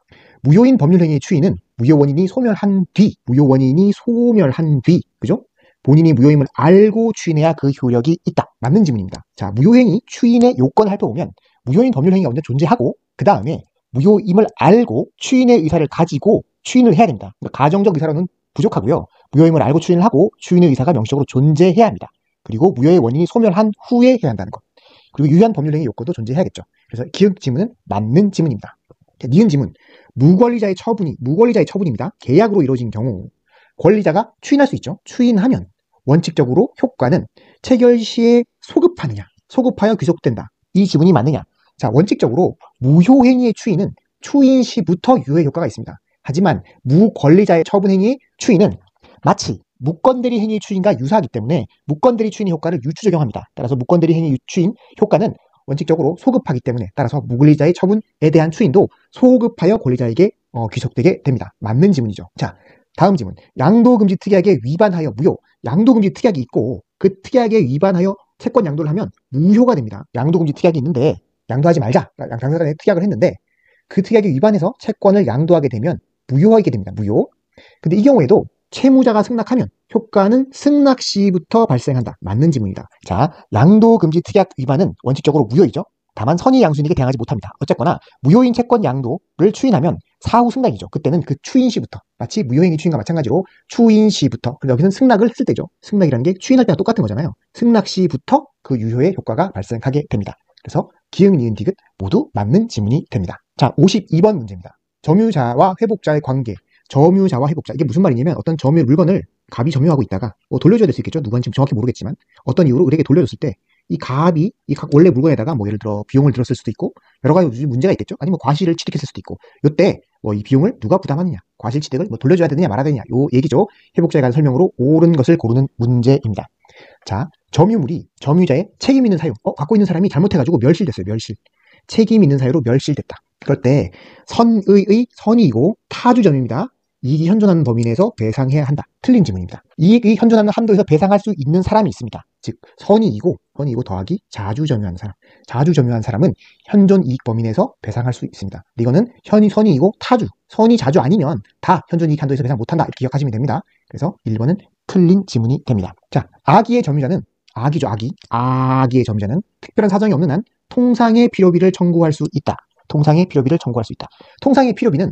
무효인 법률 행위의 추인은 무효 원인이 소멸한 뒤, 그죠? 본인이 무효임을 알고 추인해야 그 효력이 있다. 맞는 질문입니다. 자, 무효행위 추인의 요건을 살펴보면 무효인 법률행위가 먼저 존재하고 그 다음에 무효임을 알고 추인의 의사를 가지고 추인을 해야 됩니다. 그러니까 가정적 의사로는 부족하고요. 무효임을 알고 추인을 하고 추인의 의사가 명시적으로 존재해야 합니다. 그리고 무효의 원인이 소멸한 후에 해야 한다는 것. 그리고 유효한 법률행위 요건도 존재해야겠죠. 그래서 기억 지문은 맞는 지문입니다. 니은 지문. 무권리자의 처분입니다. 계약으로 이루어진 경우 권리자가 추인할 수 있죠. 추인하면 원칙적으로 효과는 체결 시에 소급하여 귀속된다. 이 지문이 맞느냐? 자, 원칙적으로 무효행위의 추인은 추인 시부터 유효의 효과가 있습니다. 하지만 무권리자의 처분 행위의 추인은 마치 무권대리 행위의 추인과 유사하기 때문에 무권대리 추인의 효과를 유추 적용합니다. 따라서 무권대리 행위 추인 효과는 원칙적으로 소급하기 때문에 따라서 무권리자의 처분에 대한 추인도 소급하여 권리자에게 귀속되게 됩니다. 맞는 지문이죠. 자, 다음 지문. 양도금지 특약에 위반하여 무효. 양도금지 특약이 있고 그 특약에 위반하여 채권 양도를 하면 무효가 됩니다. 양도금지 특약이 있는데 양도하지 말자. 당사자가 특약을 했는데 그 특약에 위반해서 채권을 양도하게 되면 무효하게 됩니다. 무효. 근데 이 경우에도 채무자가 승낙하면 효과는 승낙 시부터 발생한다. 맞는 지문입니다. 자, 양도금지 특약 위반은 원칙적으로 무효이죠. 다만 선의 양수인에게 대항하지 못합니다. 어쨌거나 무효인 채권 양도를 추인하면 사후 승낙이죠. 그때는 그 추인 시부터, 마치 무효행위 추인과 마찬가지로 추인 시부터, 근데 여기서는 승낙을 했을 때죠. 승낙이라는 게 추인할 때랑 똑같은 거잖아요. 승낙 시부터 그 유효의 효과가 발생하게 됩니다. 그래서 기응, 니은, 디귿 모두 맞는 지문이 됩니다. 자, 52번 문제입니다. 점유자와 회복자의 관계. 점유자와 회복자. 이게 무슨 말이냐면 어떤 점유 물건을 갑이 점유하고 있다가 돌려줘야 될 수 있겠죠. 누구한지 정확히 모르겠지만 어떤 이유로 우리에게 돌려줬을 때 이 갑이 원래 물건에다가 예를 들어 비용을 들었을 수도 있고 여러 가지 문제가 있겠죠. 아니면 과실을 취득했을 수도 있고 요때 이 비용을 누가 부담하느냐, 과실 취득을 돌려줘야 되느냐 말아야 되느냐 요 얘기죠. 회복자에 관한 설명으로 옳은 것을 고르는 문제입니다. 자, 점유물이 점유자의 책임 있는 사유, 갖고 있는 사람이 잘못해가지고 멸실됐어요. 멸실. 책임 있는 사유로 멸실됐다. 그럴 때 선이이고 타주 점유입니다. 이익이 현존하는 범위 내에서 배상해야 한다. 틀린 지문입니다. 이익이 현존하는 한도에서 배상할 수 있는 사람이 있습니다. 즉 선이이고 더하기 자주 점유한 사람. 자주 점유한 사람은 현존 이익 범위 내에서 배상할 수 있습니다. 이거는 선이이고 타주. 선이 자주 아니면 다 현존 이익 한도에서 배상 못한다. 이렇게 기억하시면 됩니다. 그래서 1번은 틀린 지문이 됩니다. 자, 악의의 점유자는 악이죠. 악의의 점유자는 특별한 사정이 없는 한 통상의 필요비를 청구할 수 있다. 통상의 필요비를 청구할 수 있다. 통상의 필요비는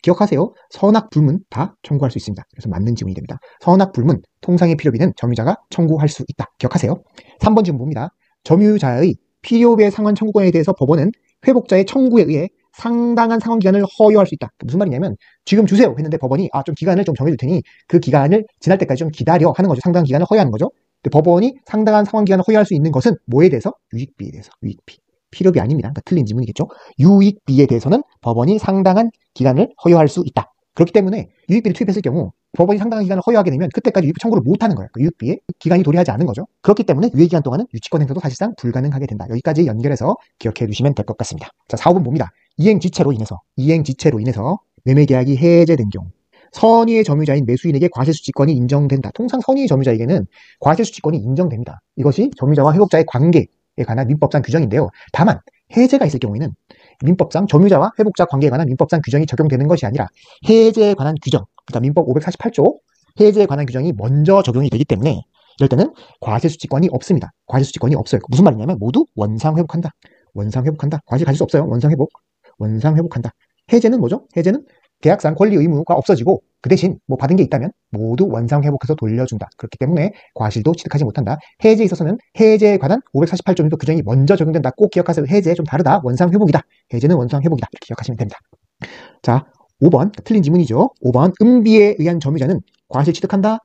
기억하세요. 선악불문 다 청구할 수 있습니다. 그래서 맞는 지문이 됩니다. 선악불문, 통상의 필요비는 점유자가 청구할 수 있다. 기억하세요. 3번 지문 봅니다. 점유자의 필요비의 상환 청구권에 대해서 법원은 회복자의 청구에 의해 상당한 상환기간을 허용할 수 있다. 무슨 말이냐면 지금 주세요 했는데 법원이 좀 기간을 좀 정해줄 테니 그 기간을 지날 때까지 좀 기다려 하는 거죠. 상당한 기간을 허용하는 거죠. 근데 법원이 상당한 상환기간을 허용할 수 있는 것은 뭐에 대해서? 유익비에 대해서. 유익비. 필요비 아닙니다. 그러니까 틀린 지문이겠죠. 유익비에 대해서는 법원이 상당한 기간을 허용할 수 있다. 그렇기 때문에 유익비를 투입했을 경우 법원이 상당한 기간을 허용하게 되면 그때까지 유익비 청구를 못하는 거예요. 그 유익비에 기간이 도래하지 않은 거죠. 그렇기 때문에 유예기간 동안은 유치권 행사도 사실상 불가능하게 된다. 여기까지 연결해서 기억해 두시면 될 것 같습니다. 자, 4번 봅니다. 이행지체로 인해서 매매계약이 해제된 경우 선의의 점유자인 매수인에게 과실수취권이 인정된다. 통상 선의의 점유자에게는 과실수취권이 인정됩니다. 이것이 점유자와 회복자의 관계에 관한 민법상 규정인데요. 다만 해제가 있을 경우에는 민법상 점유자와 회복자 관계에 관한 민법상 규정이 적용되는 것이 아니라 해제에 관한 규정, 그러니까 민법 548조 해제에 관한 규정이 먼저 적용이 되기 때문에 이럴 때는 과실수취권이 없습니다. 과실수취권이 없어요. 무슨 말이냐면 모두 원상회복한다. 과실 가질 수 없어요. 원상회복한다. 해제는 뭐죠? 해제는 계약상 권리 의무가 없어지고 그 대신 뭐 받은 게 있다면 모두 원상회복해서 돌려준다. 그렇기 때문에 과실도 취득하지 못한다. 해제에 있어서는 해제에 관한 548조민법 규정이 먼저 적용된다. 꼭 기억하세요. 해제 좀 다르다. 원상회복이다. 해제는 원상회복이다. 이렇게 기억하시면 됩니다. 자, 5번 틀린 지문이죠. 5번 음비에 의한 점유자는 과실 취득한다?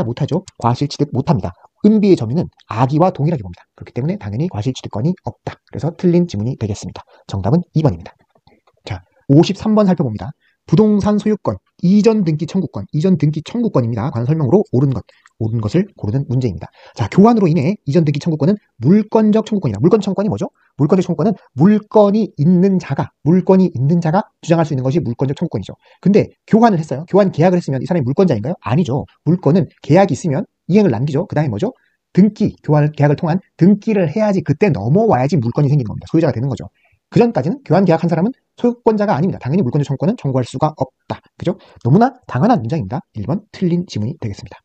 못하죠. 과실 취득 못합니다. 음비의 점유는 악의와 동일하게 봅니다. 그렇기 때문에 당연히 과실 취득권이 없다. 그래서 틀린 지문이 되겠습니다. 정답은 2번입니다. 자, 53번 살펴봅니다. 부동산 소유권, 이전 등기 청구권입니다. 관한 설명으로 옳은 것을 고르는 문제입니다. 자, 교환으로 인해 이전 등기 청구권은 물권적 청구권이다. 물권적 청구권이 뭐죠? 물권적 청구권은 물건이 있는 자가 주장할 수 있는 것이 물권적 청구권이죠. 근데 교환을 했어요. 교환 계약을 했으면 이 사람이 물권자인가요? 아니죠. 물권은 계약이 있으면 이행을 남기죠. 그 다음에 뭐죠? 등기, 교환 계약을 통한 등기를 해야지 그때 넘어와야지 물건이 생기는 겁니다. 소유자가 되는 거죠. 그 전까지는 교환 계약한 사람은 소유권자가 아닙니다. 당연히 물권적 청구권은 청구할 수가 없다. 그죠? 너무나 당연한 문장입니다. 1번 틀린 지문이 되겠습니다.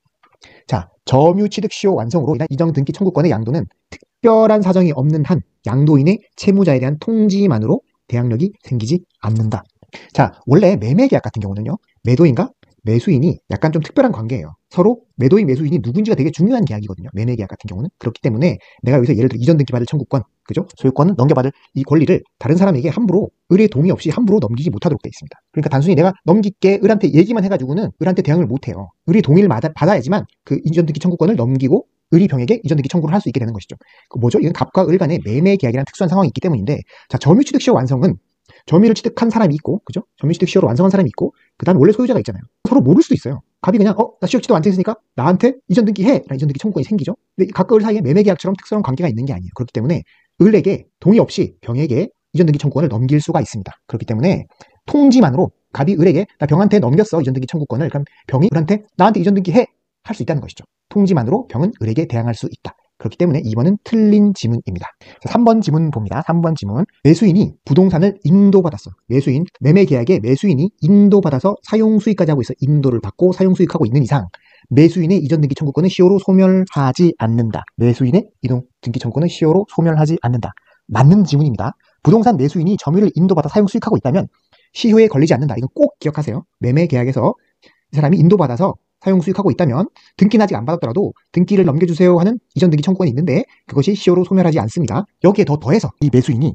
자, 점유 취득 시효 완성으로 인한 이전 등기 청구권의 양도는 특별한 사정이 없는 한 양도인의 채무자에 대한 통지만으로 대항력이 생기지 않는다. 자, 원래 매매 계약 같은 경우는요. 매도인과 매수인이 약간 좀 특별한 관계예요. 서로 매도인, 매수인이 누군지가 되게 중요한 계약이거든요. 매매 계약 같은 경우는. 그렇기 때문에 내가 여기서 예를 들어 이전 등기 받을 청구권, 그죠? 소유권은 넘겨받을 이 권리를 다른 사람에게 함부로 을의 동의 없이 함부로 넘기지 못하도록 되어 있습니다. 그러니까 단순히 내가 넘길게 을한테 얘기만 해가지고는 을한테 대항을 못해요. 을의 동의를 받아야지만 그 이전 등기 청구권을 넘기고 을이 병에게 이전 등기 청구를 할 수 있게 되는 것이죠. 뭐죠? 이건 갑과 을 간의 매매 계약이라는 특수한 상황이 있기 때문인데, 자, 점유 취득 시효 완성은 점유를 취득한 사람이 있고, 그죠? 점유 취득 시효로 완성한 사람이 있고, 그 다음 원래 소유자가 있잖아요. 서로 모를 수도 있어요. 갑이 그냥 나 시효 취득 완성했으니까 나한테 이전 등기해 라는 이전 등기 청구권이 생기죠. 근데 갑과 을 사이에 매매 계약처럼 특수한 관계가 있는 게 아니에요. 그렇기 때문에 을에게 동의 없이 병에게 이전 등기 청구권을 넘길 수가 있습니다. 그렇기 때문에 통지만으로 갑이 을에게 나 병한테 넘겼어 이전 등기 청구권을, 그럼 병이 을한테 나한테 이전 등기해 할 수 있다는 것이죠. 통지만으로 병은 을에게 대항할 수 있다. 그렇기 때문에 2번은 틀린 지문입니다. 자, 3번 지문 봅니다. 3번 지문. 매수인이 부동산을 인도받았어. 매매 계약에 매수인이 인도받아서 사용수익까지 하고 있어. 인도를 받고 사용수익하고 있는 이상 매수인의 이전 등기 청구권은 시효로 소멸하지 않는다. 매수인의 이동 등기 청구권은 시효로 소멸하지 않는다. 맞는 지문입니다. 부동산 매수인이 점유를 인도받아 사용수익하고 있다면 시효에 걸리지 않는다. 이건 꼭 기억하세요. 매매 계약에서 이 사람이 인도받아서 사용수익하고 있다면 등기는 아직 안 받았더라도 등기를 넘겨주세요 하는 이전 등기 청구권이 있는데 그것이 시효로 소멸하지 않습니다. 여기에 더해서 이 매수인이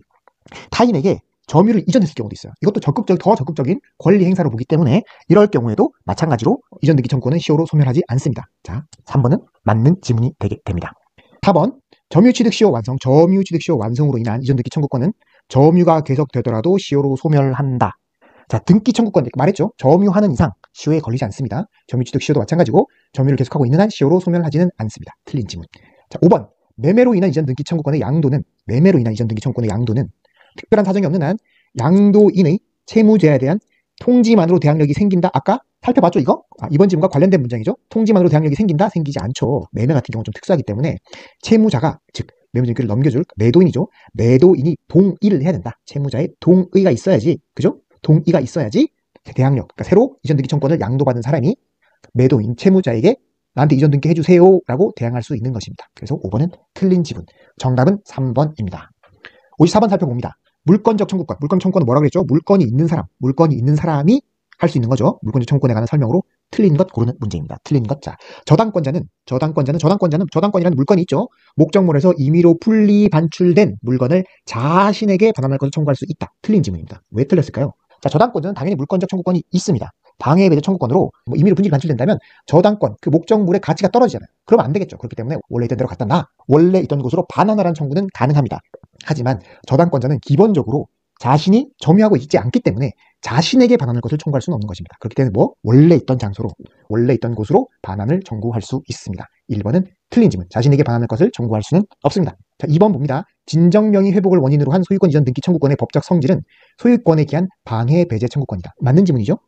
타인에게 점유를 이전했을 경우도 있어요. 이것도 더 적극적인 권리 행사로 보기 때문에 이럴 경우에도 마찬가지로 이전 등기 청구권은 시효로 소멸하지 않습니다. 자, 3번은 맞는 지문이 되게 됩니다. 4번 점유 취득 시효 완성으로 인한 이전 등기 청구권은 점유가 계속되더라도 시효로 소멸한다. 자, 등기 청구권 말했죠. 점유하는 이상 시효에 걸리지 않습니다. 점유 취득 시효도 마찬가지고 점유를 계속하고 있는 한 시효로 소멸하지는 않습니다. 틀린 지문. 자, 5번 매매로 인한 이전 등기 청구권의 양도는 특별한 사정이 없는 한 양도인의 채무자에 대한 통지만으로 대항력이 생긴다. 아까 살펴봤죠, 이거? 이번 지문과 관련된 문장이죠. 통지만으로 대항력이 생긴다? 생기지 않죠. 매매 같은 경우는 좀 특수하기 때문에 채무자가, 즉 매매등기를 넘겨줄 매도인이죠. 매도인이 동의를 해야 된다. 채무자의 동의가 있어야지, 그죠? 동의가 있어야지 대항력, 그러니까 새로 이전 등기 청구권을 양도받은 사람이 매도인 채무자에게 나한테 이전 등기 해주세요 라고 대항할 수 있는 것입니다. 그래서 5번은 틀린 지문. 정답은 3번입니다. 54번 살펴봅니다. 물권적 청구권. 물권 청구권은 뭐라고 그랬죠? 물건이 있는 사람이 할 수 있는 거죠. 물권적 청구권에 관한 설명으로 틀린 것 고르는 문제입니다. 틀린 것. 자, 저당권이라는 물건이 있죠. 목적물에서 임의로 분리 반출된 물건을 자신에게 반환할 것을 청구할 수 있다. 틀린 지문입니다. 왜 틀렸을까요? 자, 저당권자는 당연히 물권적 청구권이 있습니다. 방해 배제 청구권으로 임의로 분리 반출된다면 저당권, 그 목적물의 가치가 떨어지잖아요. 그러면 안 되겠죠. 그렇기 때문에 원래 있던 대로 갖다 놔. 원래 있던 곳으로 반환하라는 청구는 가능합니다. 하지만 저당권자는 기본적으로 자신이 점유하고 있지 않기 때문에 자신에게 반환할 것을 청구할 수는 없는 것입니다. 그렇기 때문에 원래 있던 장소로, 원래 있던 곳으로 반환을 청구할 수 있습니다. 1번은 틀린 지문. 자신에게 반환할 것을 청구할 수는 없습니다. 자, 2번 봅니다. 진정명의 회복을 원인으로 한 소유권 이전 등기 청구권의 법적 성질은 소유권에 기한 방해 배제 청구권이다. 맞는 지문이죠?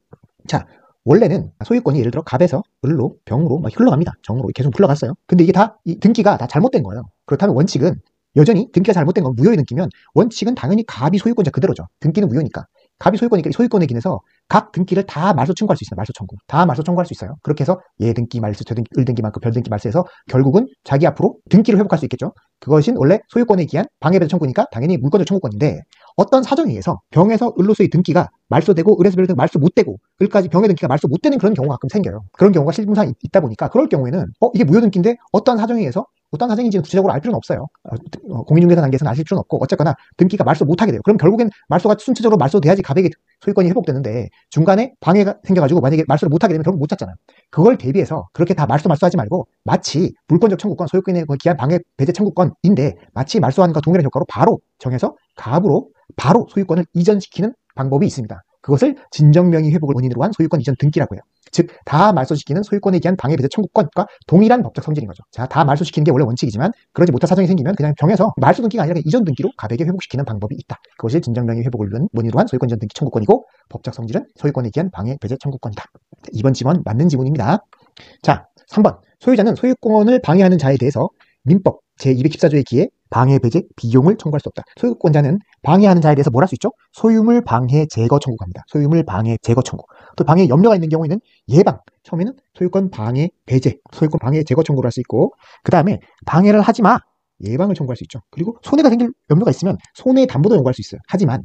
자, 원래는 소유권이 예를 들어 갑에서 을로, 병으로 막 흘러갑니다. 정으로 계속 흘러갔어요. 근데 이게 이 등기가 다 잘못된 거예요. 그렇다면 원칙은 여전히 등기가 잘못된 건 무효의 등기면 원칙은 당연히 갑이 소유권자 그대로죠. 등기는 무효니까. 갑이 소유권이니까 소유권에 기해서 각 등기를 다 말소 청구할 수 있어요. 말소 청구. 다 말소 청구할 수 있어요. 그렇게 해서 얘 등기 말소, 저 등기, 을 등기만큼 별 등기 말소해서 결국은 자기 앞으로 등기를 회복할 수 있겠죠. 그것이 원래 소유권에 기한 방해배제 청구니까 당연히 물권적 청구권인데 어떤 사정에 의해서 병에서 을로서의 등기가 말소되고 을에서 별등 말소 못되고 을까지 병의 등기가 말소 못되는 그런 경우가 가끔 생겨요. 그런 경우가 실무상 있다 보니까 그럴 경우에는 이게 무효 등기인데 어떤 사정에 의해서 어떤 사정인지는 구체적으로 알 필요는 없어요. 공인중개사 단계에서는 아실 필요는 없고 어쨌거나 등기가 말소 못하게 돼요. 그럼 결국엔 말소가 순차적으로 말소돼야지 갑에게 소유권이 회복되는데 중간에 방해가 생겨가지고 만약에 말소를 못하게 되면 결국 못 잡잖아요. 그걸 대비해서 그렇게 다 말소하지 말고 마치 물권적 청구권, 소유권에 기한 방해 배제 청구권인데 마치 말소한 것과 동일한 효과로 바로 정해서 갑으로 바로 소유권을 이전시키는 방법이 있습니다. 그것을 진정명의 회복을 원인으로 한 소유권 이전 등기라고 해요. 즉, 다 말소시키는 소유권에 기한 방해 배제 청구권과 동일한 법적 성질인 거죠. 자, 다 말소시키는 게 원래 원칙이지만 그러지 못할 사정이 생기면 그냥 병에서 말소 등기가 아니라 이전 등기로 갑에게 회복시키는 방법이 있다. 그것이 진정명의 회복을 원인으로 한 소유권 이전 등기 청구권이고 법적 성질은 소유권에 기한 방해 배제 청구권이다. 2번 지문 맞는 지문입니다. 자, 3번. 소유자는 소유권을 방해하는 자에 대해서 민법 제214조에 기해 방해 배제 비용을 청구할 수 없다. 소유권자는 방해하는 자에 대해서 뭘 할 수 있죠? 소유물 방해 제거 청구합니다. 소유물 방해 제거 청구. 또 방해 염려가 있는 경우에는 예방. 처음에는 소유권 방해 배제, 소유권 방해 제거 청구를 할 수 있고 그 다음에 방해를 하지 마. 예방을 청구할 수 있죠. 그리고 손해가 생길 염려가 있으면 손해 담보도 요구할 수 있어요. 하지만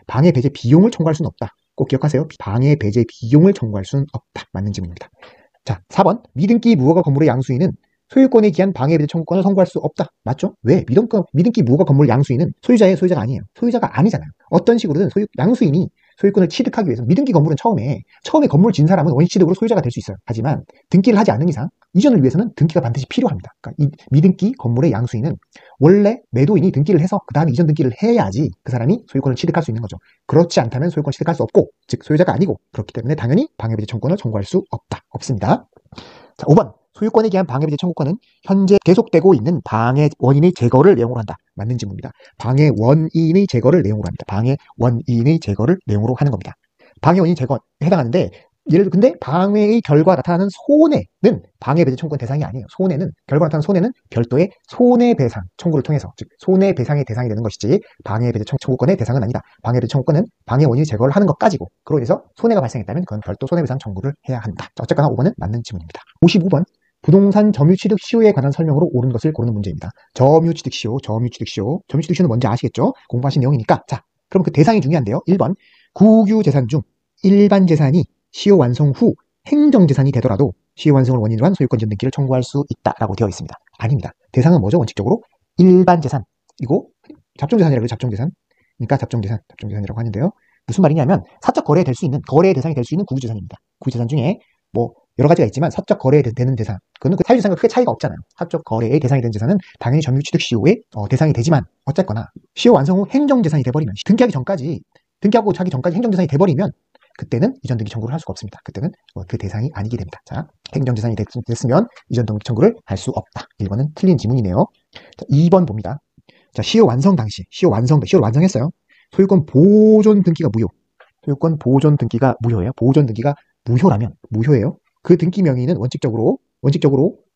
방해 배제 비용을 청구할 수는 없다. 꼭 기억하세요. 방해 배제 비용을 청구할 수는 없다. 맞는 질문입니다. 자, 4번. 미등기 무허가 건물의 양수인은 소유권에 기한 방해배제 청구권을 선고할 수 없다. 맞죠? 왜? 미등기 무허가 건물 양수인은 소유자가 아니에요. 소유자가 아니잖아요. 어떤 식으로든 양수인이 소유권을 취득하기 위해서 미등기 건물은 처음에 건물을 진 사람은 원시취득으로 소유자가 될 수 있어요. 하지만 등기를 하지 않는 이상 이전을 위해서는 등기가 반드시 필요합니다. 그러니까 이 미등기 건물의 양수인은 원래 매도인이 등기를 해서 그 다음에 이전 등기를 해야지 그 사람이 소유권을 취득할 수 있는 거죠. 그렇지 않다면 소유권 취득할 수 없고 즉 소유자가 아니고 그렇기 때문에 당연히 방해배제 청구권을 청구할 수 없습니다. 자, 5번. 소유권에 기한 방해배제 청구권은 현재 계속되고 있는 방해 원인의 제거를 내용으로 한다. 맞는 질문입니다. 방해 원인의 제거를 내용으로 합니다. 방해 원인의 제거를 내용으로 하는 겁니다. 방해 원인 제거에 해당하는데 근데 방해의 결과 나타나는 손해는 방해배제 청구권 대상이 아니에요. 결과 나타나는 손해는 별도의 손해배상 청구를 통해서 즉 손해배상의 대상이 되는 것이지 방해배제 청구권의 대상은 아니다. 방해배제 청구권은 방해 원인의 제거를 하는 것까지고 그로 인해서 손해가 발생했다면 그건 별도 손해배상 청구를 해야 한다. 자, 어쨌거나 5번은 맞는 질문입니다. 55번. 부동산 점유취득 시효에 관한 설명으로 옳은 것을 고르는 문제입니다. 점유취득 시효는 뭔지 아시겠죠? 공부하신 내용이니까. 자, 그럼 그 대상이 중요한데요. 1번. 국유재산 중 일반 재산이 시효 완성 후 행정재산이 되더라도 시효 완성을 원인으로 한 소유권 이전 등기를 청구할 수 있다라고 되어 있습니다. 아닙니다. 대상은 뭐죠? 원칙적으로 일반 재산이고 잡종재산이라고 해요. 잡종재산. 그러니까 잡종재산이라고 하는데요. 무슨 말이냐면 사적 거래의 대상이 될 수 있는 국유재산입니다. 국유재산 중에 뭐 여러 가지가 있지만 사적 거래에 되는 재산, 그거는 그 사유재산과 크게 차이가 없잖아요. 사적 거래의 대상이 되는 재산은 당연히 점유취득 시효의 대상이 되지만 어쨌거나 시효 완성 후 행정재산이 돼버리면 등기하고 자기 전까지 행정재산이 돼버리면 그때는 이전 등기 청구를 할 수가 없습니다. 그때는 그 대상이 아니게 됩니다. 자, 행정재산이 됐으면 이전 등기 청구를 할 수 없다. 1번은 틀린 지문이네요. 자, 2번 봅니다. 자, 시효 완성했어요. 소유권 보존 등기가 무효예요. 보존 등기가 무효예요. 그 등기 명의는 원칙적으로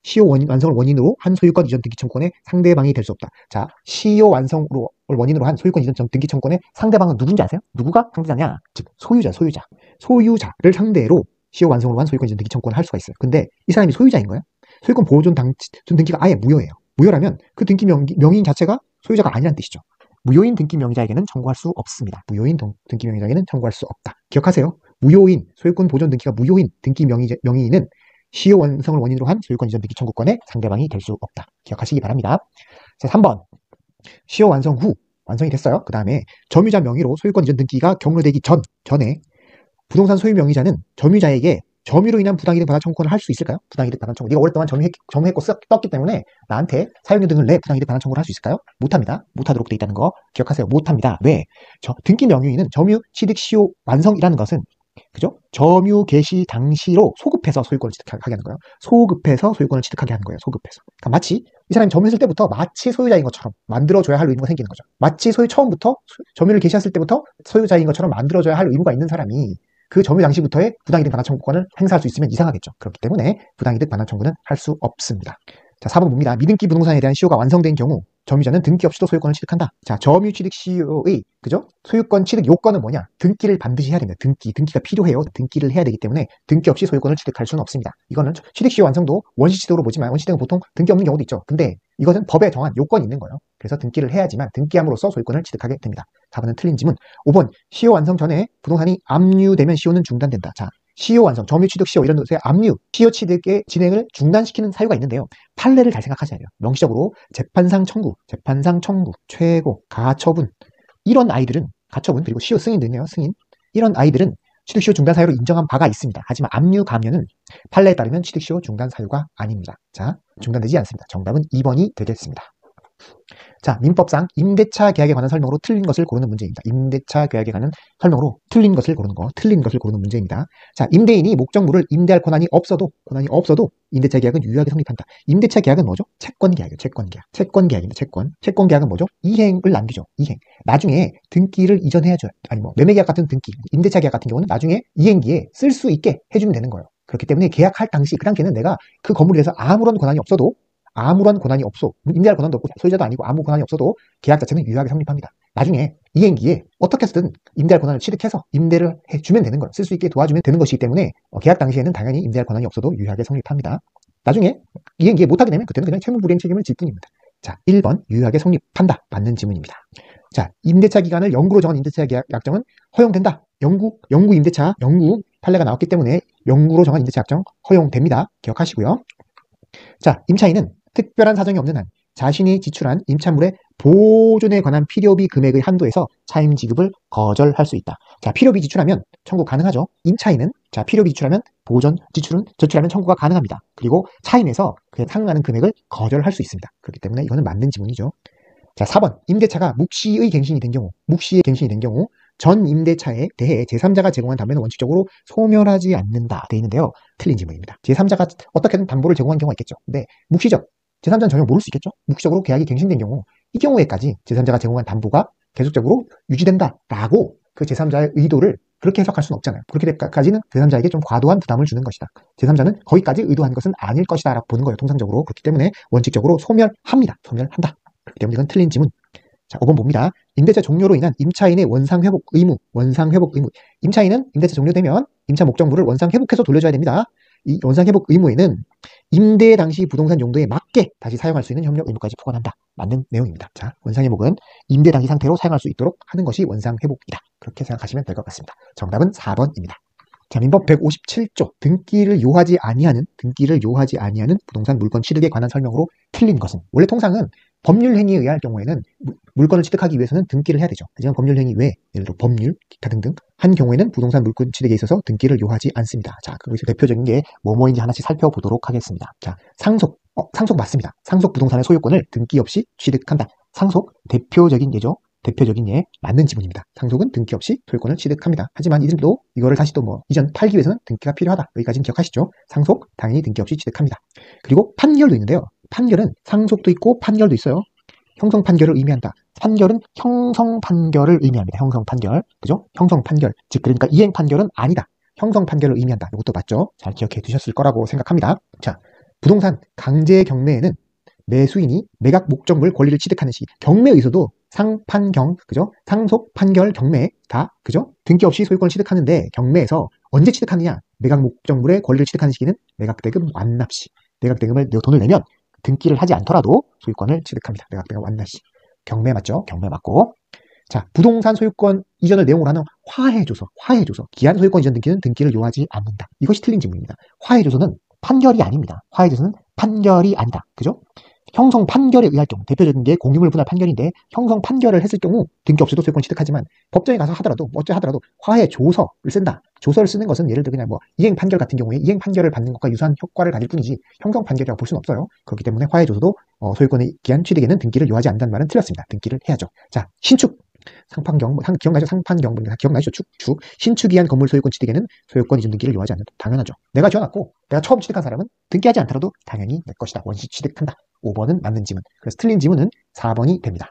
시효 완성을 원인으로 한 소유권 이전 등기 청구권의 상대방이 될 수 없다. 자, 시효 완성을 원인으로 한 소유권 이전 등기 청구권의 상대방은 누군지 아세요? 누구가 상대자냐? 즉 소유자를 상대로 시효 완성으로 한 소유권 이전 등기 청구권을 할 수가 있어요. 근데 이 사람이 소유자인 거야? 소유권 보존 등기가 아예 무효예요. 무효라면 그 등기 명의인 자체가 소유자가 아니라는 뜻이죠. 무효인 등기 명의자에게는 청구할 수 없습니다. 무효인 등기 명의자에게는 청구할 수 없다. 기억하세요. 무효인, 소유권 보존 등기가 무효인 등기 명의인은 시효 완성을 원인으로 한 소유권 이전 등기 청구권의 상대방이 될 수 없다. 기억하시기 바랍니다. 자, 3번. 시효 완성 후, 완성이 됐어요. 그 다음에 점유자 명의로 소유권 이전 등기가 경로되기 전에 부동산 소유 명의자는 점유자에게 점유로 인한 부당이득 반환 청구권을 할 수 있을까요? 부당이득 반환 청구. 네가 오랫동안 점유했고 떴기 때문에 나한테 사용료 등을 내 부당이득 반환 청구를 할 수 있을까요? 못합니다. 못하도록 돼 있다는 거 기억하세요. 못합니다. 왜? 등기 명의인은 점유 취득 시효 완성이라는 것은 그죠? 점유 개시 당시로 소급해서 소유권을 취득하게 하는 거예요. 소급해서 소유권을 취득하게 하는 거예요. 소급해서. 그러니까 마치 이 사람이 점유했을 때부터 마치 소유자인 것처럼 만들어줘야 할 의무가 생기는 거죠. 마치 처음부터 점유를 개시했을 때부터 소유자인 것처럼 만들어줘야 할 의무가 있는 사람이 그 점유 당시부터의 부당이득 반환 청구권을 행사할 수 있으면 이상하겠죠. 그렇기 때문에 부당이득 반환 청구는 할 수 없습니다. 자, 4번 봅니다. 미등기 부동산에 대한 시효가 완성된 경우 점유자는 등기 없이도 소유권을 취득한다. 자, 점유 취득 시효의 그죠? 소유권 취득 요건은 뭐냐? 등기를 반드시 해야 됩니다. 등기가 필요해요. 등기를 해야 되기 때문에 등기 없이 소유권을 취득할 수는 없습니다. 이거는 취득 시효 완성도 원시시효로 보지만 원시시효는 보통 등기 없는 경우도 있죠. 근데 이것은 법에 정한 요건이 있는 거예요. 그래서 등기를 해야지만 등기함으로써 소유권을 취득하게 됩니다. 4번은 틀린 지문. 5번 시효 완성 전에 부동산이 압류되면 시효는 중단된다. 자, 시효 완성, 점유 취득 시효 이런 것에 압류, 시효 취득의 진행을 중단시키는 사유가 있는데요. 판례를 잘 생각하셔야 돼요. 명시적으로 재판상 청구, 최고, 가처분 이런 아이들은 가처분 그리고 시효 승인도 있네요. 승인 이런 아이들은 취득시효 중단 사유로 인정한 바가 있습니다. 하지만 압류 감면은 판례에 따르면 취득시효 중단 사유가 아닙니다. 자, 중단되지 않습니다. 정답은 2번이 되겠습니다. 자, 민법상 임대차 계약에 관한 설명으로 틀린 것을 고르는 문제입니다. 임대차 계약에 관한 설명으로 틀린 것을 고르는 문제입니다. 자, 임대인이 목적물을 임대할 권한이 없어도 임대차 계약은 유효하게 성립한다. 임대차 계약은 뭐죠? 채권 계약이에요. 채권 계약입니다. 채권 계약은 뭐죠? 이행을 남기죠. 이행. 나중에 등기를 이전해야죠. 매매 계약 같은 등기, 임대차 계약 같은 경우는 나중에 이행기에 쓸 수 있게 해주면 되는 거예요. 그렇기 때문에 계약할 당시 그 당시에는 내가 그 건물에 대해서 아무런 권한이 없어. 임대할 권한도 없고 소유자도 아니고 아무 권한이 없어도 계약 자체는 유효하게 성립합니다. 나중에 이행기에 어떻게 해서든 임대할 권한을 취득해서 임대를 해주면 되는 거예요. 쓸 수 있게 도와주면 되는 것이기 때문에 계약 당시에는 당연히 임대할 권한이 없어도 유효하게 성립합니다. 나중에 이행기에 못하게 되면 그때는 그냥 채무불이행 책임을 질 뿐입니다. 자, 1번 유효하게 성립한다. 맞는 지문입니다. 자, 임대차 기간을 영구로 정한 임대차 계약 약정은 허용된다. 영구 판례가 나왔기 때문에 영구로 정한 임대차 약정 허용됩니다. 기억하시고요. 자, 임차인은 특별한 사정이 없는 한 자신이 지출한 임차물의 보존에 관한 필요비 금액의 한도에서 차임 지급을 거절할 수 있다. 자, 필요비 지출하면 청구 가능하죠. 임차인은 필요비 지출하면 저출하면 청구가 가능합니다. 그리고 차임에서 그에 상응하는 금액을 거절할 수 있습니다. 그렇기 때문에 이거는 맞는 지문이죠. 자, 4번 임대차가 묵시의 갱신이 된 경우 전 임대차에 대해 제3자가 제공한 담보는 원칙적으로 소멸하지 않는다 돼 있는데요. 틀린 지문입니다. 제3자가 어떻게든 담보를 제공한 경우가 있겠죠. 근데 묵시적 제3자는 전혀 모를 수 있겠죠. 묵시적으로 계약이 갱신된 경우 이 경우에까지 제3자가 제공한 담보가 계속적으로 유지된다라고 그 제3자의 의도를 그렇게 해석할 수는 없잖아요. 그렇게 될까지는 제3자에게 좀 과도한 부담을 주는 것이다. 제3자는 거기까지 의도한 것은 아닐 것이다 라고 보는 거예요. 통상적으로. 그렇기 때문에 원칙적으로 소멸한다. 그렇기 때문에 이건 틀린 지문. 자, 5번 봅니다. 임대차 종료로 인한 임차인의 원상회복 의무. 임차인은 임대차 종료되면 임차 목적물을 원상회복해서 돌려줘야 됩니다. 이 원상회복 의무에는 임대 당시 부동산 용도에 맞게 다시 사용할 수 있는 협력 의무까지 포함한다. 맞는 내용입니다. 자, 원상회복은 임대 당시 상태로 사용할 수 있도록 하는 것이 원상회복이다. 그렇게 생각하시면 될 것 같습니다. 정답은 4번입니다. 자, 민법 157조 등기를 요하지 아니하는 부동산 물건 취득에 관한 설명으로 틀린 것은 원래 통상은 법률 행위에 의할 경우에는 물건을 취득하기 위해서는 등기를 해야 되죠. 하지만 법률 행위 외에 예를 들어 법률, 기타 등등 한 경우에는 부동산 물건 취득에 있어서 등기를 요하지 않습니다. 자, 거기서 대표적인 게 뭐뭐인지 하나씩 살펴보도록 하겠습니다. 자, 상속 맞습니다. 상속 부동산의 소유권을 등기 없이 취득한다. 상속 대표적인 예 맞는 지문입니다. 상속은 등기 없이 소유권을 취득합니다. 하지만 이들도 이거를 다시 또 이전 팔기 위해서는 등기가 필요하다. 여기까지는 기억하시죠? 상속 당연히 등기 없이 취득합니다. 그리고 판결도 있는데요. 판결은 상속도 있고 판결도 있어요. 형성 판결을 의미한다. 판결은 형성 판결을 의미합니다. 형성 판결. 그죠? 형성 판결. 즉 그러니까 이행 판결은 아니다. 형성 판결을 의미한다. 이것도 맞죠? 잘 기억해 두셨을 거라고 생각합니다. 자, 부동산 강제 경매에는 매수인이 매각 목적물 권리를 취득하는 시기. 경매에서도 상판경, 그죠? 상속, 판결, 경매 다, 그죠? 등기 없이 소유권을 취득하는데 경매에서 언제 취득하느냐? 매각 목적물의 권리를 취득하는 시기는 매각대금 완납 시. 매각대금을 돈을 내면 등기를 하지 않더라도 소유권을 취득합니다. 매각대금 완납 시. 경매 맞죠? 경매 맞고. 자, 부동산 소유권 이전을 내용으로 하는 화해조서. 기한 소유권 이전 등기는 등기를 요하지 않는다. 이것이 틀린 질문입니다. 화해조서는 판결이 아닙니다. 화해조서는 판결이 아니다. 그죠? 형성 판결에 의할 경우, 대표적인 게 공유물 분할 판결인데, 형성 판결을 했을 경우 등기 없이도 소유권 취득하지만 법정에 가서 하더라도 어째 하더라도 화해 조서를 쓴다. 조서를 쓰는 것은 예를 들어 그냥 뭐 이행 판결 같은 경우에 이행 판결을 받는 것과 유사한 효과를 가질 뿐이지 형성 판결이라고 볼 수는 없어요. 그렇기 때문에 화해 조서도 소유권의 기한 취득에는 등기를 요하지 않는다는 말은 틀렸습니다. 등기를 해야죠. 자, 신축. 상판경, 기억나죠? 상판경분, 기억나죠? 축. 신축이한 건물 소유권 취득에는 소유권 이전 등기를 요하지 않는다. 당연하죠. 내가 지어놨고, 내가 처음 취득한 사람은 등기하지 않더라도 당연히 내 것이다. 원시 취득한다. 5번은 맞는 지문. 그래서 틀린 지문은 4번이 됩니다.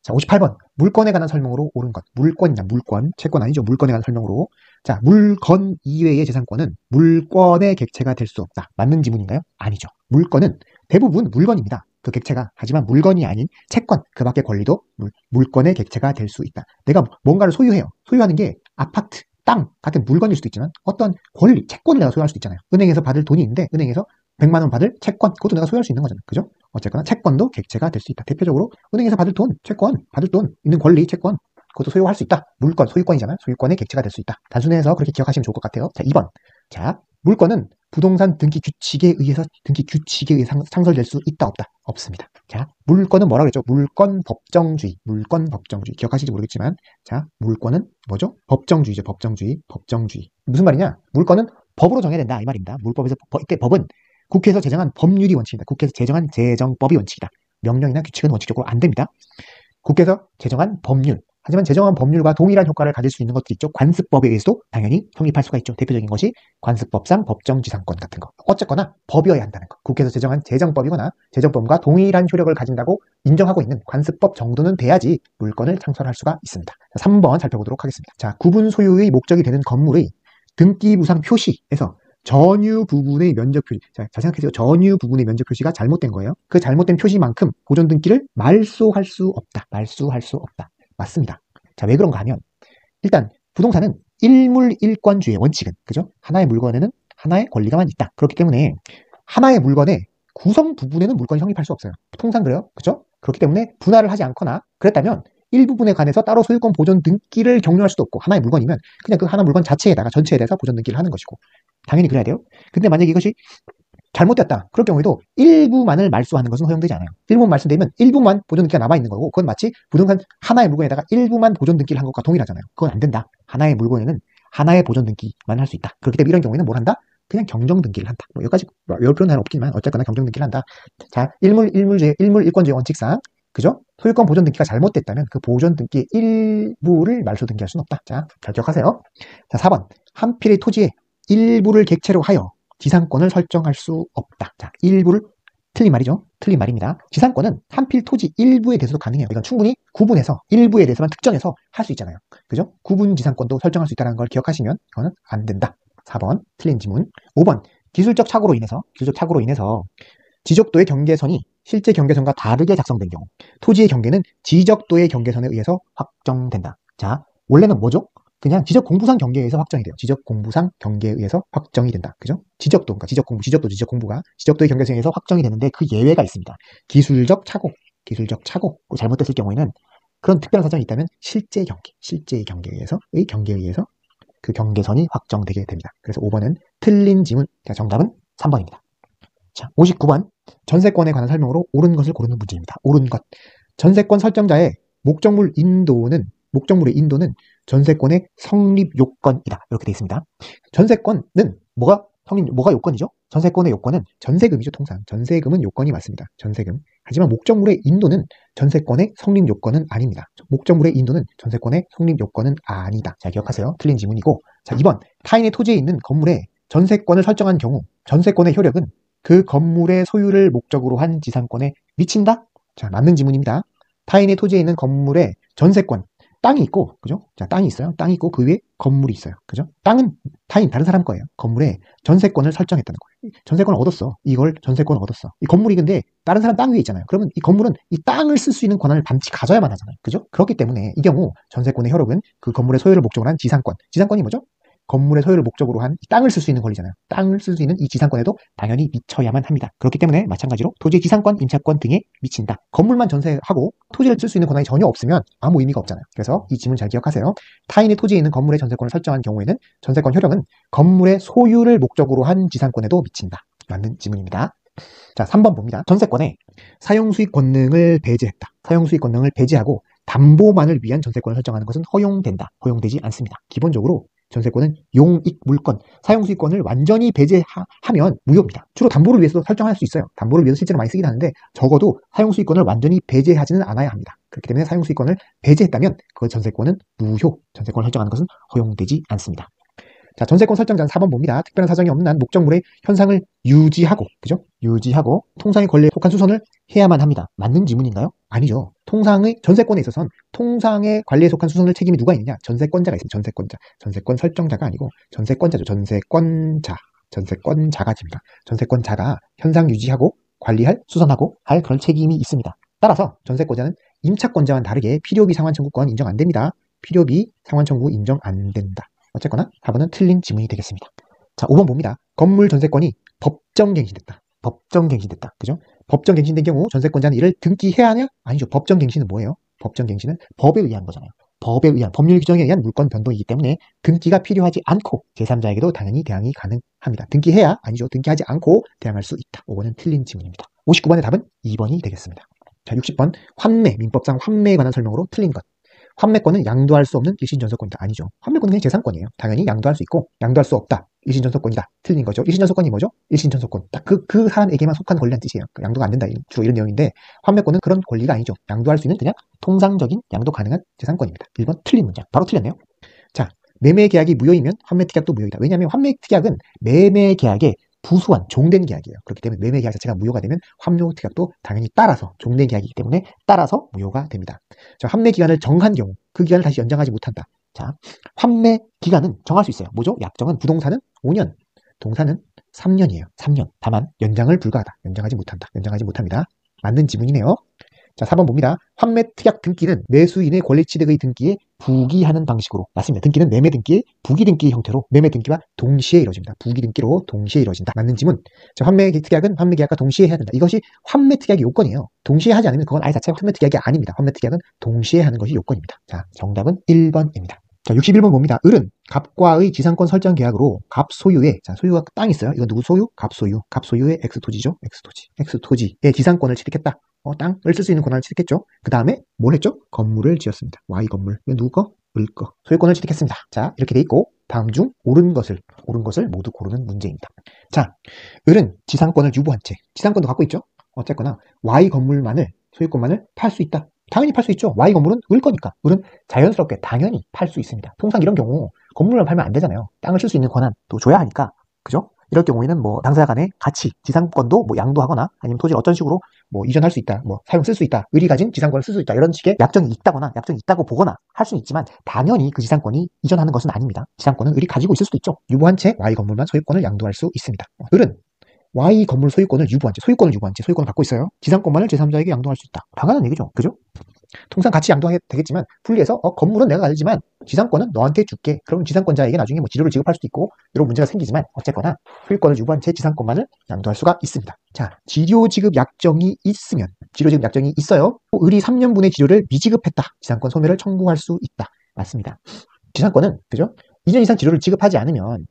자, 58번. 물건에 관한 설명으로 옳은 것. 물건이냐, 물건. 채권 아니죠. 물건에 관한 설명으로. 자, 물건 이외의 재산권은 물건의 객체가 될 수 없다. 맞는 지문인가요? 아니죠. 물건은 대부분 물건입니다. 그 객체가. 하지만 물건이 아닌 채권, 그 밖의 권리도 물건의 객체가 될 수 있다. 내가 뭔가를 소유해요. 소유하는 게 아파트, 땅 같은 물건일 수도 있지만 어떤 권리, 채권을 내가 소유할 수도 있잖아요. 은행에서 받을 돈이 있는데 은행에서 100만 원 받을 채권, 그것도 내가 소유할 수 있는 거잖아요. 그죠? 어쨌거나 채권도 객체가 될 수 있다. 대표적으로 은행에서 받을 돈, 채권, 받을 돈, 있는 권리, 채권, 그것도 소유할 수 있다. 물건, 소유권이잖아요. 소유권의 객체가 될 수 있다. 단순해서 그렇게 기억하시면 좋을 것 같아요. 자, 2번. 자, 물건은 부동산 등기 규칙에 의해서 상설될 수 있다, 없다? 없습니다. 자, 물건은 뭐라고 그랬죠? 물건 법정주의. 기억하실지 모르겠지만, 자, 물건은 뭐죠? 법정주의죠. 법정주의. 무슨 말이냐? 물건은 법으로 정해야 된다, 이 말입니다. 물법에서, 이때 법은 국회에서 제정한 법률이 원칙이다. 국회에서 제정한 재정법이 원칙이다. 명령이나 규칙은 원칙적으로 안 됩니다. 국회에서 제정한 법률. 하지만 제정한 법률과 동일한 효과를 가질 수 있는 것들이 있죠. 관습법에 의해서도 당연히 성립할 수가 있죠. 대표적인 것이 관습법상 법정지상권 같은 거. 어쨌거나 법이어야 한다는 거. 국회에서 제정한 재정법이거나 재정법과 동일한 효력을 가진다고 인정하고 있는 관습법 정도는 돼야지 물건을 창설할 수가 있습니다. 자, 3번 살펴보도록 하겠습니다. 자, 구분 소유의 목적이 되는 건물의 등기부상 표시에서 전유 부분의 면적 표시. 자, 잘 생각해주세요. 전유 부분의 면적 표시가 잘못된 거예요. 그 잘못된 표시만큼 보존 등기를 말소할 수 없다. 맞습니다. 자, 왜 그런가 하면 일단 부동산은 일물일권주의 원칙은, 그죠? 하나의 물건에는 하나의 권리가만 있다. 그렇기 때문에 하나의 물건의 구성 부분에는 물건이 성립할 수 없어요. 통상 그래요. 그죠? 그렇기 때문에 분할을 하지 않거나 그랬다면 일부분에 관해서 따로 소유권 보존 등기를 격려할 수도 없고, 하나의 물건이면 그냥 그 하나 물건 자체에다가 전체에 대해서 보존 등기를 하는 것이고, 당연히 그래야 돼요. 근데 만약에 이것이 잘못됐다. 그럴 경우에도 일부만을 말소하는 것은 허용되지 않아요. 일부만 말소되면 일부만 보존 등기가 남아있는 거고, 그건 마치 부동산 하나의 물건에다가 일부만 보존 등기를 한 것과 동일하잖아요. 그건 안 된다. 하나의 물건에는 하나의 보존 등기만 할 수 있다. 그렇기 때문에 이런 경우에는 뭘 한다? 그냥 경정 등기를 한다. 뭐 여기까지 외울 필요는 없지만 어쨌거나 경정 등기를 한다. 자, 일물일권주의 원칙상, 그죠? 소유권 보존 등기가 잘못됐다면 그 보존 등기의 일부를 말소 등기할 수는 없다. 자, 잘 기억하세요. 자, 4번. 한 필의 토지의 일부를 객체로 하여 지상권을 설정할 수 없다. 자, 일부를, 틀린 말이죠. 틀린 말입니다. 지상권은 한 필 토지 일부에 대해서도 가능해요. 이건 충분히 구분해서 일부에 대해서만 특정해서 할 수 있잖아요. 그죠? 구분 지상권도 설정할 수 있다는 걸 기억하시면 이거는 안 된다. 4번 틀린 지문. 5번 기술적 착오로 인해서 지적도의 경계선이 실제 경계선과 다르게 작성된 경우 토지의 경계는 지적도의 경계선에 의해서 확정된다. 자, 원래는 뭐죠? 그냥 지적 공부상 경계에 의해서 확정이 돼요. 지적 공부상 경계에 의해서 확정이 된다. 그죠? 지적도, 그러니까 지적 공부가 지적도의 경계선에 의해서 확정이 되는데 그 예외가 있습니다. 기술적 착오, 잘못됐을 경우에는 그런 특별한 사정이 있다면 실제의 경계에 의해서 그 경계선이 확정되게 됩니다. 그래서 5번은 틀린 지문. 자, 정답은 3번입니다. 자, 59번. 전세권에 관한 설명으로 옳은 것을 고르는 문제입니다. 옳은 것. 전세권 설정자의 목적물의 인도는 전세권의 성립 요건이다. 이렇게 되어 있습니다. 전세권은 뭐가 요건이죠? 전세권의 요건은 전세금이죠. 통상 전세금은 요건이 맞습니다. 전세금. 하지만 목적물의 인도는 전세권의 성립 요건은 아닙니다. 목적물의 인도는 전세권의 성립 요건은 아니다. 자, 기억하세요. 틀린 지문이고. 자, 2번. 타인의 토지에 있는 건물에 전세권을 설정한 경우 전세권의 효력은 그 건물의 소유를 목적으로 한 지상권에 미친다? 자, 맞는 지문입니다. 타인의 토지에 있는 건물에 전세권, 땅이 있고, 그죠? 자, 땅이 있어요. 땅이 있고 그 위에 건물이 있어요. 그죠? 땅은 다른 사람 거예요. 건물에 전세권을 설정했다는 거예요. 전세권을 얻었어. 전세권을 얻었어. 이 건물이 근데 다른 사람 땅 위에 있잖아요. 그러면 이 건물은 이 땅을 쓸 수 있는 권한을 반드시 가져야만 하잖아요. 그죠? 그렇기 때문에 이 경우 전세권의 효력은 그 건물의 소유를 목적으로 한 지상권이 뭐죠? 건물의 소유를 목적으로 한 땅을 쓸 수 있는 권리잖아요. 땅을 쓸 수 있는 이 지상권에도 당연히 미쳐야만 합니다. 그렇기 때문에 마찬가지로 토지의 지상권, 임차권 등에 미친다. 건물만 전세하고 토지를 쓸 수 있는 권한이 전혀 없으면 아무 의미가 없잖아요. 그래서 이 지문 잘 기억하세요. 타인의 토지에 있는 건물의 전세권을 설정한 경우에는 전세권 효력은 건물의 소유를 목적으로 한 지상권에도 미친다. 맞는 지문입니다. 자, 3번 봅니다. 전세권에 사용수익 권능을 배제했다. 사용수익 권능을 배제하고 담보만을 위한 전세권을 설정하는 것은 허용된다. 허용되지 않습니다. 기본적으로 전세권은 용익 물권, 사용수익권을 완전히 배제하면 무효입니다. 주로 담보를 위해서도 설정할 수 있어요. 담보를 위해서 실제로 많이 쓰긴 하는데 적어도 사용수익권을 완전히 배제하지는 않아야 합니다. 그렇기 때문에 사용수익권을 배제했다면 그 전세권은 무효, 전세권을 설정하는 것은 허용되지 않습니다. 자, 전세권 설정자는 4번 봅니다. 특별한 사정이 없는 한 목적물의 현상을 유지하고, 그죠? 유지하고 통상의 권리에 속한 수선을 해야만 합니다. 맞는 지문인가요? 아니죠. 통상의 전세권에 있어서는 통상의 관리에 속한 수선을 책임이 누가 있느냐? 전세권자가 있습니다. 전세권자. 전세권 설정자가 아니고 전세권자죠. 전세권자. 전세권자가 됩니다. 전세권자가 현상 유지하고 관리할, 수선하고 할 그런 책임이 있습니다. 따라서 전세권자는 임차권자와는 다르게 필요비 상환 청구권 인정 안 됩니다. 필요비 상환 청구 인정 안 된다. 어쨌거나 4번은 틀린 지문이 되겠습니다. 자, 5번 봅니다. 건물 전세권이 법정갱신됐다. 법정갱신됐다. 그죠? 법정갱신된 경우 전세권자는 이를 등기해야 하냐? 아니죠. 법정갱신은 뭐예요? 법정갱신은 법에 의한 거잖아요. 법에 의한, 법률 규정에 의한 물권 변동이기 때문에 등기가 필요하지 않고 제3자에게도 당연히 대항이 가능합니다. 등기해야? 아니죠. 등기하지 않고 대항할 수 있다. 5번은 틀린 지문입니다. 59번의 답은 2번이 되겠습니다. 자, 60번 환매, 민법상 환매에 관한 설명으로 틀린 것. 환매권은 양도할 수 없는 일신전세권이다. 아니죠. 환매권은 그냥 재산권이에요. 당연히 양도할 수 있고 양도할 수 없다. 일신전세권이다. 틀린 거죠. 일신전세권이 뭐죠? 일신전세권. 딱 그 사람에게만 속한 권리란 뜻이에요. 양도가 안 된다. 주로 이런 내용인데 환매권은 그런 권리가 아니죠. 양도할 수 있는 그냥 통상적인 양도 가능한 재산권입니다. 1번 틀린 문장. 바로 틀렸네요. 자, 매매 계약이 무효이면 환매 특약도 무효이다. 왜냐하면 환매 특약은 매매 계약의 부수한 종된 계약이에요. 그렇기 때문에 매매 계약 자체가 무효가 되면 환매 특약도 당연히 따라서 종된 계약이기 때문에 따라서 무효가 됩니다. 자, 환매 기간을 정한 경우 그 기간을 다시 연장하지 못한다. 자, 환매 기간은 정할 수 있어요. 뭐죠? 약정은 부동산은 5년, 동산은 3년이에요. 3년. 다만 연장을 불가하다. 연장하지 못한다. 연장하지 못합니다. 맞는 지문이네요. 자, 4번 봅니다. 환매 특약 등기는 매수인의 권리 취득의 등기에 부기하는 방식으로. 맞습니다. 등기는 매매 등기의 부기 등기 형태로 매매 등기와 동시에 이루어집니다. 부기 등기로 동시에 이루어진다. 맞는 지문. 자, 환매 특약은 환매 계약과 동시에 해야 된다. 이것이 환매 특약의 요건이에요. 동시에 하지 않으면 그건 아예 자체가 환매 특약이 아닙니다. 환매 특약은 동시에 하는 것이 요건입니다. 자, 정답은 1번입니다. 자, 61번 봅니다. 을은 갑과의 지상권 설정 계약으로 갑 소유의, 자, 소유가 땅 있어요. 이건 누구 소유? 갑 소유. 갑 소유의 X토지죠. X토지의 지상권을 취득했다. 땅을 쓸 수 있는 권한을 취득했죠. 그 다음에 뭘 했죠? 건물을 지었습니다. Y 건물. 이건 누구 거? 을 거. 소유권을 취득했습니다. 자, 이렇게 돼 있고 다음 중 옳은 것을 모두 고르는 문제입니다. 자, 을은 지상권을 유보한 채 지상권도 갖고 있죠. 어쨌거나 Y 건물만을 소유권만을 팔 수 있다. 당연히 팔 수 있죠. Y 건물은 을 거니까. 을은 자연스럽게 당연히 팔 수 있습니다. 통상 이런 경우 건물만 팔면 안 되잖아요. 땅을 쓸 수 있는 권한도 줘야 하니까. 그죠? 이럴 경우에는 뭐 당사자 간에 같이 지상권도 뭐 양도하거나 아니면 토지를 어떤 식으로 뭐 이전할 수 있다, 뭐 사용 쓸 수 있다, 을이 가진 지상권을 쓸 수 있다, 이런 식의 약정이 있다거나 약정이 있다고 보거나 할 수는 있지만 당연히 그 지상권이 이전하는 것은 아닙니다. 지상권은 을이 가지고 있을 수도 있죠. 유보한 채 Y 건물만 소유권을 양도할 수 있습니다. 을은 Y 건물 소유권을 유보한 채 소유권을 갖고 있어요. 지상권만을 제3자에게 양도할 수 있다. 당연한 얘기죠. 그죠? 통상 같이 양도하게 되겠지만 분리해서 건물은 내가 가지지만 지상권은 너한테 줄게. 그러면 지상권자에게 나중에 뭐 지료를 지급할 수도 있고 이런 문제가 생기지만 어쨌거나 소유권을 유보한 채 지상권만을 양도할 수가 있습니다. 자, 지료 지급 약정이 있으면 지료 지급 약정이 있어요. 을이 3년분의 지료를 미지급했다. 지상권 소멸을 청구할 수 있다. 맞습니다. 지상권은 그죠? 2년 이상 지료를 지급하지 않으면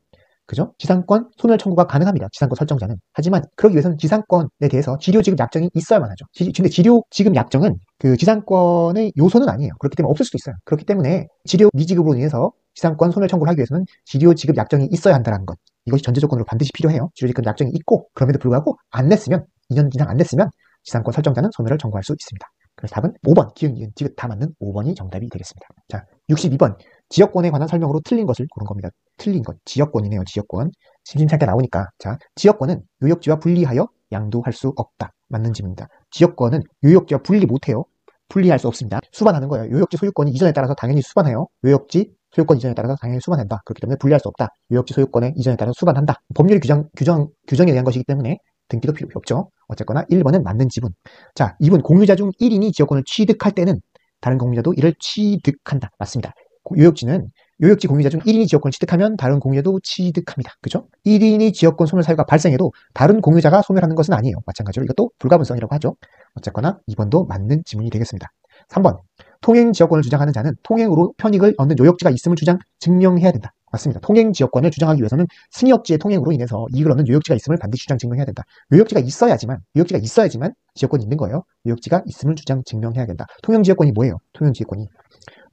그죠? 지상권 소멸 청구가 가능합니다. 지상권 설정자는. 하지만 그러기 위해서는 지상권에 대해서 지료 지급 약정이 있어야만 하죠. 근데 지료 지급 약정은 그 지상권의 요소는 아니에요. 그렇기 때문에 없을 수도 있어요. 그렇기 때문에 지료 미지급으로 인해서 지상권 소멸 청구를 하기 위해서는 지료 지급 약정이 있어야 한다는 것. 이것이 전제 조건으로 반드시 필요해요. 지료 지급 약정이 있고 그럼에도 불구하고 안 냈으면 2년 이상 안 냈으면 지상권 설정자는 소멸을 청구할 수 있습니다. 그래서 답은 5번, 기흥, 이은, 디귿 다 맞는 5번이 정답이 되겠습니다. 자, 62번. 지역권에 관한 설명으로 틀린 것을 고른 겁니다. 틀린 것. 지역권이네요. 지역권. 심심찮게 나오니까. 자, 지역권은 요역지와 분리하여 양도할 수 없다. 맞는 지문입니다. 지역권은 요역지와 분리 못해요. 분리할 수 없습니다. 수반하는 거예요. 요역지 소유권이 이전에 따라서 당연히 수반해요. 요역지 소유권 이전에 따라서 당연히 수반한다. 그렇기 때문에 분리할 수 없다. 요역지 소유권의 이전에 따라서 수반한다. 법률 규정에 의한 것이기 때문에 등기도 필요 없죠. 어쨌거나 1번은 맞는 지문. 자, 2번 공유자 중 1인이 지역권을 취득할 때는 다른 공유자도 이를 취득한다. 맞습니다. 요역지는 요역지 공유자 중 1인이 지역권을 취득하면 다른 공유자도 취득합니다. 그죠? 1인이 지역권 소멸 사유가 발생해도 다른 공유자가 소멸하는 것은 아니에요. 마찬가지로 이것도 불가분성이라고 하죠. 어쨌거나 2번도 맞는 지문이 되겠습니다. 3번. 통행 지역권을 주장하는 자는 통행으로 편익을 얻는 요역지가 있음을 증명해야 된다. 맞습니다. 통행 지역권을 주장하기 위해서는 승역지의 통행으로 인해서 이익을 얻는 요역지가 있음을 반드시 증명해야 된다. 요역지가 있어야지만 지역권이 있는 거예요. 요역지가 있음을 증명해야 된다. 통행 지역권이 뭐예요? 통행 지역권이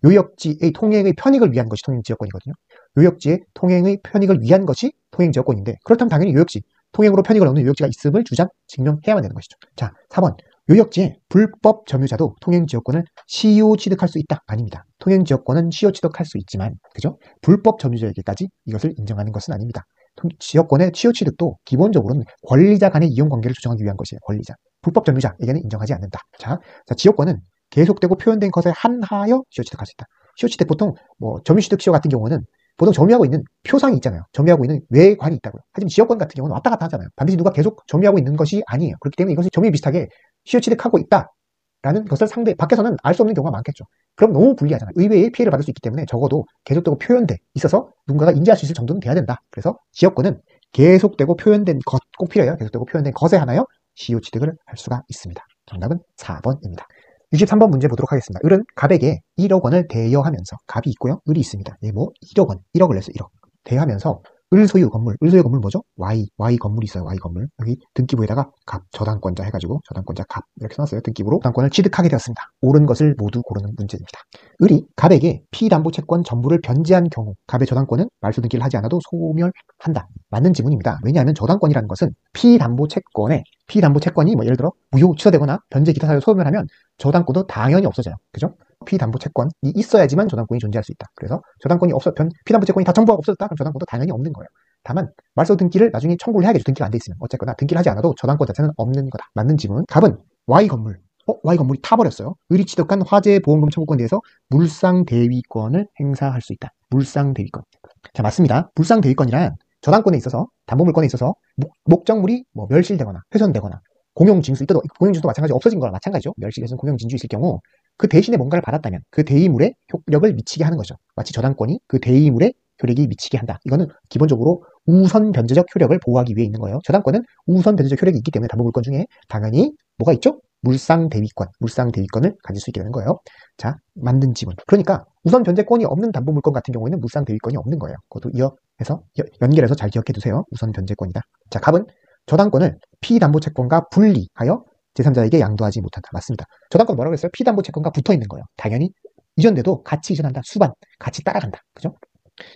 요역지의 통행의 편익을 위한 것이 통행 지역권이거든요. 요역지의 통행의 편익을 위한 것이 통행 지역권인데, 그렇다면 당연히 요역지, 통행으로 편익을 얻는 요역지가 있음을 증명해야만 되는 것이죠. 자, 4번. 요역지의 불법 점유자도 통행 지역권을 시효 취득할 수 있다. 아닙니다. 통행 지역권은 시효 취득할 수 있지만, 그죠? 불법 점유자에게까지 이것을 인정하는 것은 아닙니다. 지역권의 시효 취득도 기본적으로는 권리자 간의 이용 관계를 조정하기 위한 것이에요. 권리자. 불법 점유자에게는 인정하지 않는다. 자, 지역권은 계속되고 표현된 것에 한하여 시효 취득할 수 있다. 시효 취득 보통 점유취득 시효 같은 경우는 보통 점유하고 있는 표상이 있잖아요. 점유하고 있는 외관이 있다고요. 하지만 지역권 같은 경우는 왔다 갔다 하잖아요. 반드시 누가 계속 점유하고 있는 것이 아니에요. 그렇기 때문에 이것이 점유 비슷하게 시효 취득하고 있다라는 것을 밖에서는 알 수 없는 경우가 많겠죠. 그럼 너무 불리하잖아요. 의외의 피해를 받을 수 있기 때문에 적어도 계속되고 표현돼 있어서 누군가가 인지할 수 있을 정도는 돼야 된다. 그래서 지역권은 계속되고 표현된 것, 꼭 필요해요. 계속되고 표현된 것에 한하여 시효 취득을 할 수가 있습니다. 정답은 4번입니다. 63번 문제 보도록 하겠습니다. 을은 갑에게 1억 원을 대여하면서, 갑이 있고요. 을이 있습니다. 1억 원, 1억을 냈어요. 1억. 대여하면서 을 소유 건물 뭐죠? Y 건물이 있어요. Y 건물. 여기 등기부에다가 갑, 저당권자 해가지고 저당권자 갑 이렇게 써놨어요. 등기부로 저당권을 취득하게 되었습니다. 옳은 것을 모두 고르는 문제입니다. 을이 갑에게 피담보 채권 전부를 변제한 경우 갑의 저당권은 말소 등기를 하지 않아도 소멸한다. 맞는 지문입니다. 왜냐하면 저당권이라는 것은 피담보 채권이 예를 들어 무효 취소되거나 변제 기타 사유로 소멸하면 저당권도 당연히 없어져요. 그죠? 피담보 채권이 있어야지만 저당권이 존재할 수 있다. 그래서 저당권이 피담보 채권이 다 정부하고 없어졌다. 그럼 저당권도 당연히 없는 거예요. 다만 말소 등기를 나중에 청구를 해야겠죠. 등기가 안 돼 있으면. 어쨌거나 등기를 하지 않아도 저당권 자체는 없는 거다. 맞는 지문. 갑은 Y 건물. Y 건물이 타버렸어요. 을이 취득한 화재보험금 청구권에 대해서 물상대위권을 행사할 수 있다. 물상대위권. 자, 맞습니다. 물상대위권이란 저당권에 있어서, 담보물권에 있어서 목적물이 멸실되거나 훼손되거나 공용징수, 공용징수도 마찬가지 없어진 거랑 마찬가지죠. 멸실에서는 공용징수 있을 경우 그 대신에 뭔가를 받았다면 그 대의물에 효력을 미치게 하는 거죠. 마치 저당권이 그 대의물에 효력이 미치게 한다. 이거는 기본적으로 우선 변제적 효력을 보호하기 위해 있는 거예요. 저당권은 우선 변제적 효력이 있기 때문에 담보물권 중에 당연히 뭐가 있죠? 물상대위권을 가질 수 있게 되는 거예요. 자, 만든 지문. 그러니까 우선 변제권이 없는 담보물권 같은 경우에는 물상대위권이 없는 거예요. 그것도 연결해서 잘 기억해 두세요. 우선 변제권이다. 자, 갑은 저당권을 피담보채권과 분리하여 제3자에게 양도하지 못한다. 맞습니다. 저당권 뭐라고 했어요? 피담보채권과 붙어 있는 거예요. 당연히 이전돼도 같이 이전한다. 수반, 같이 따라간다. 그죠?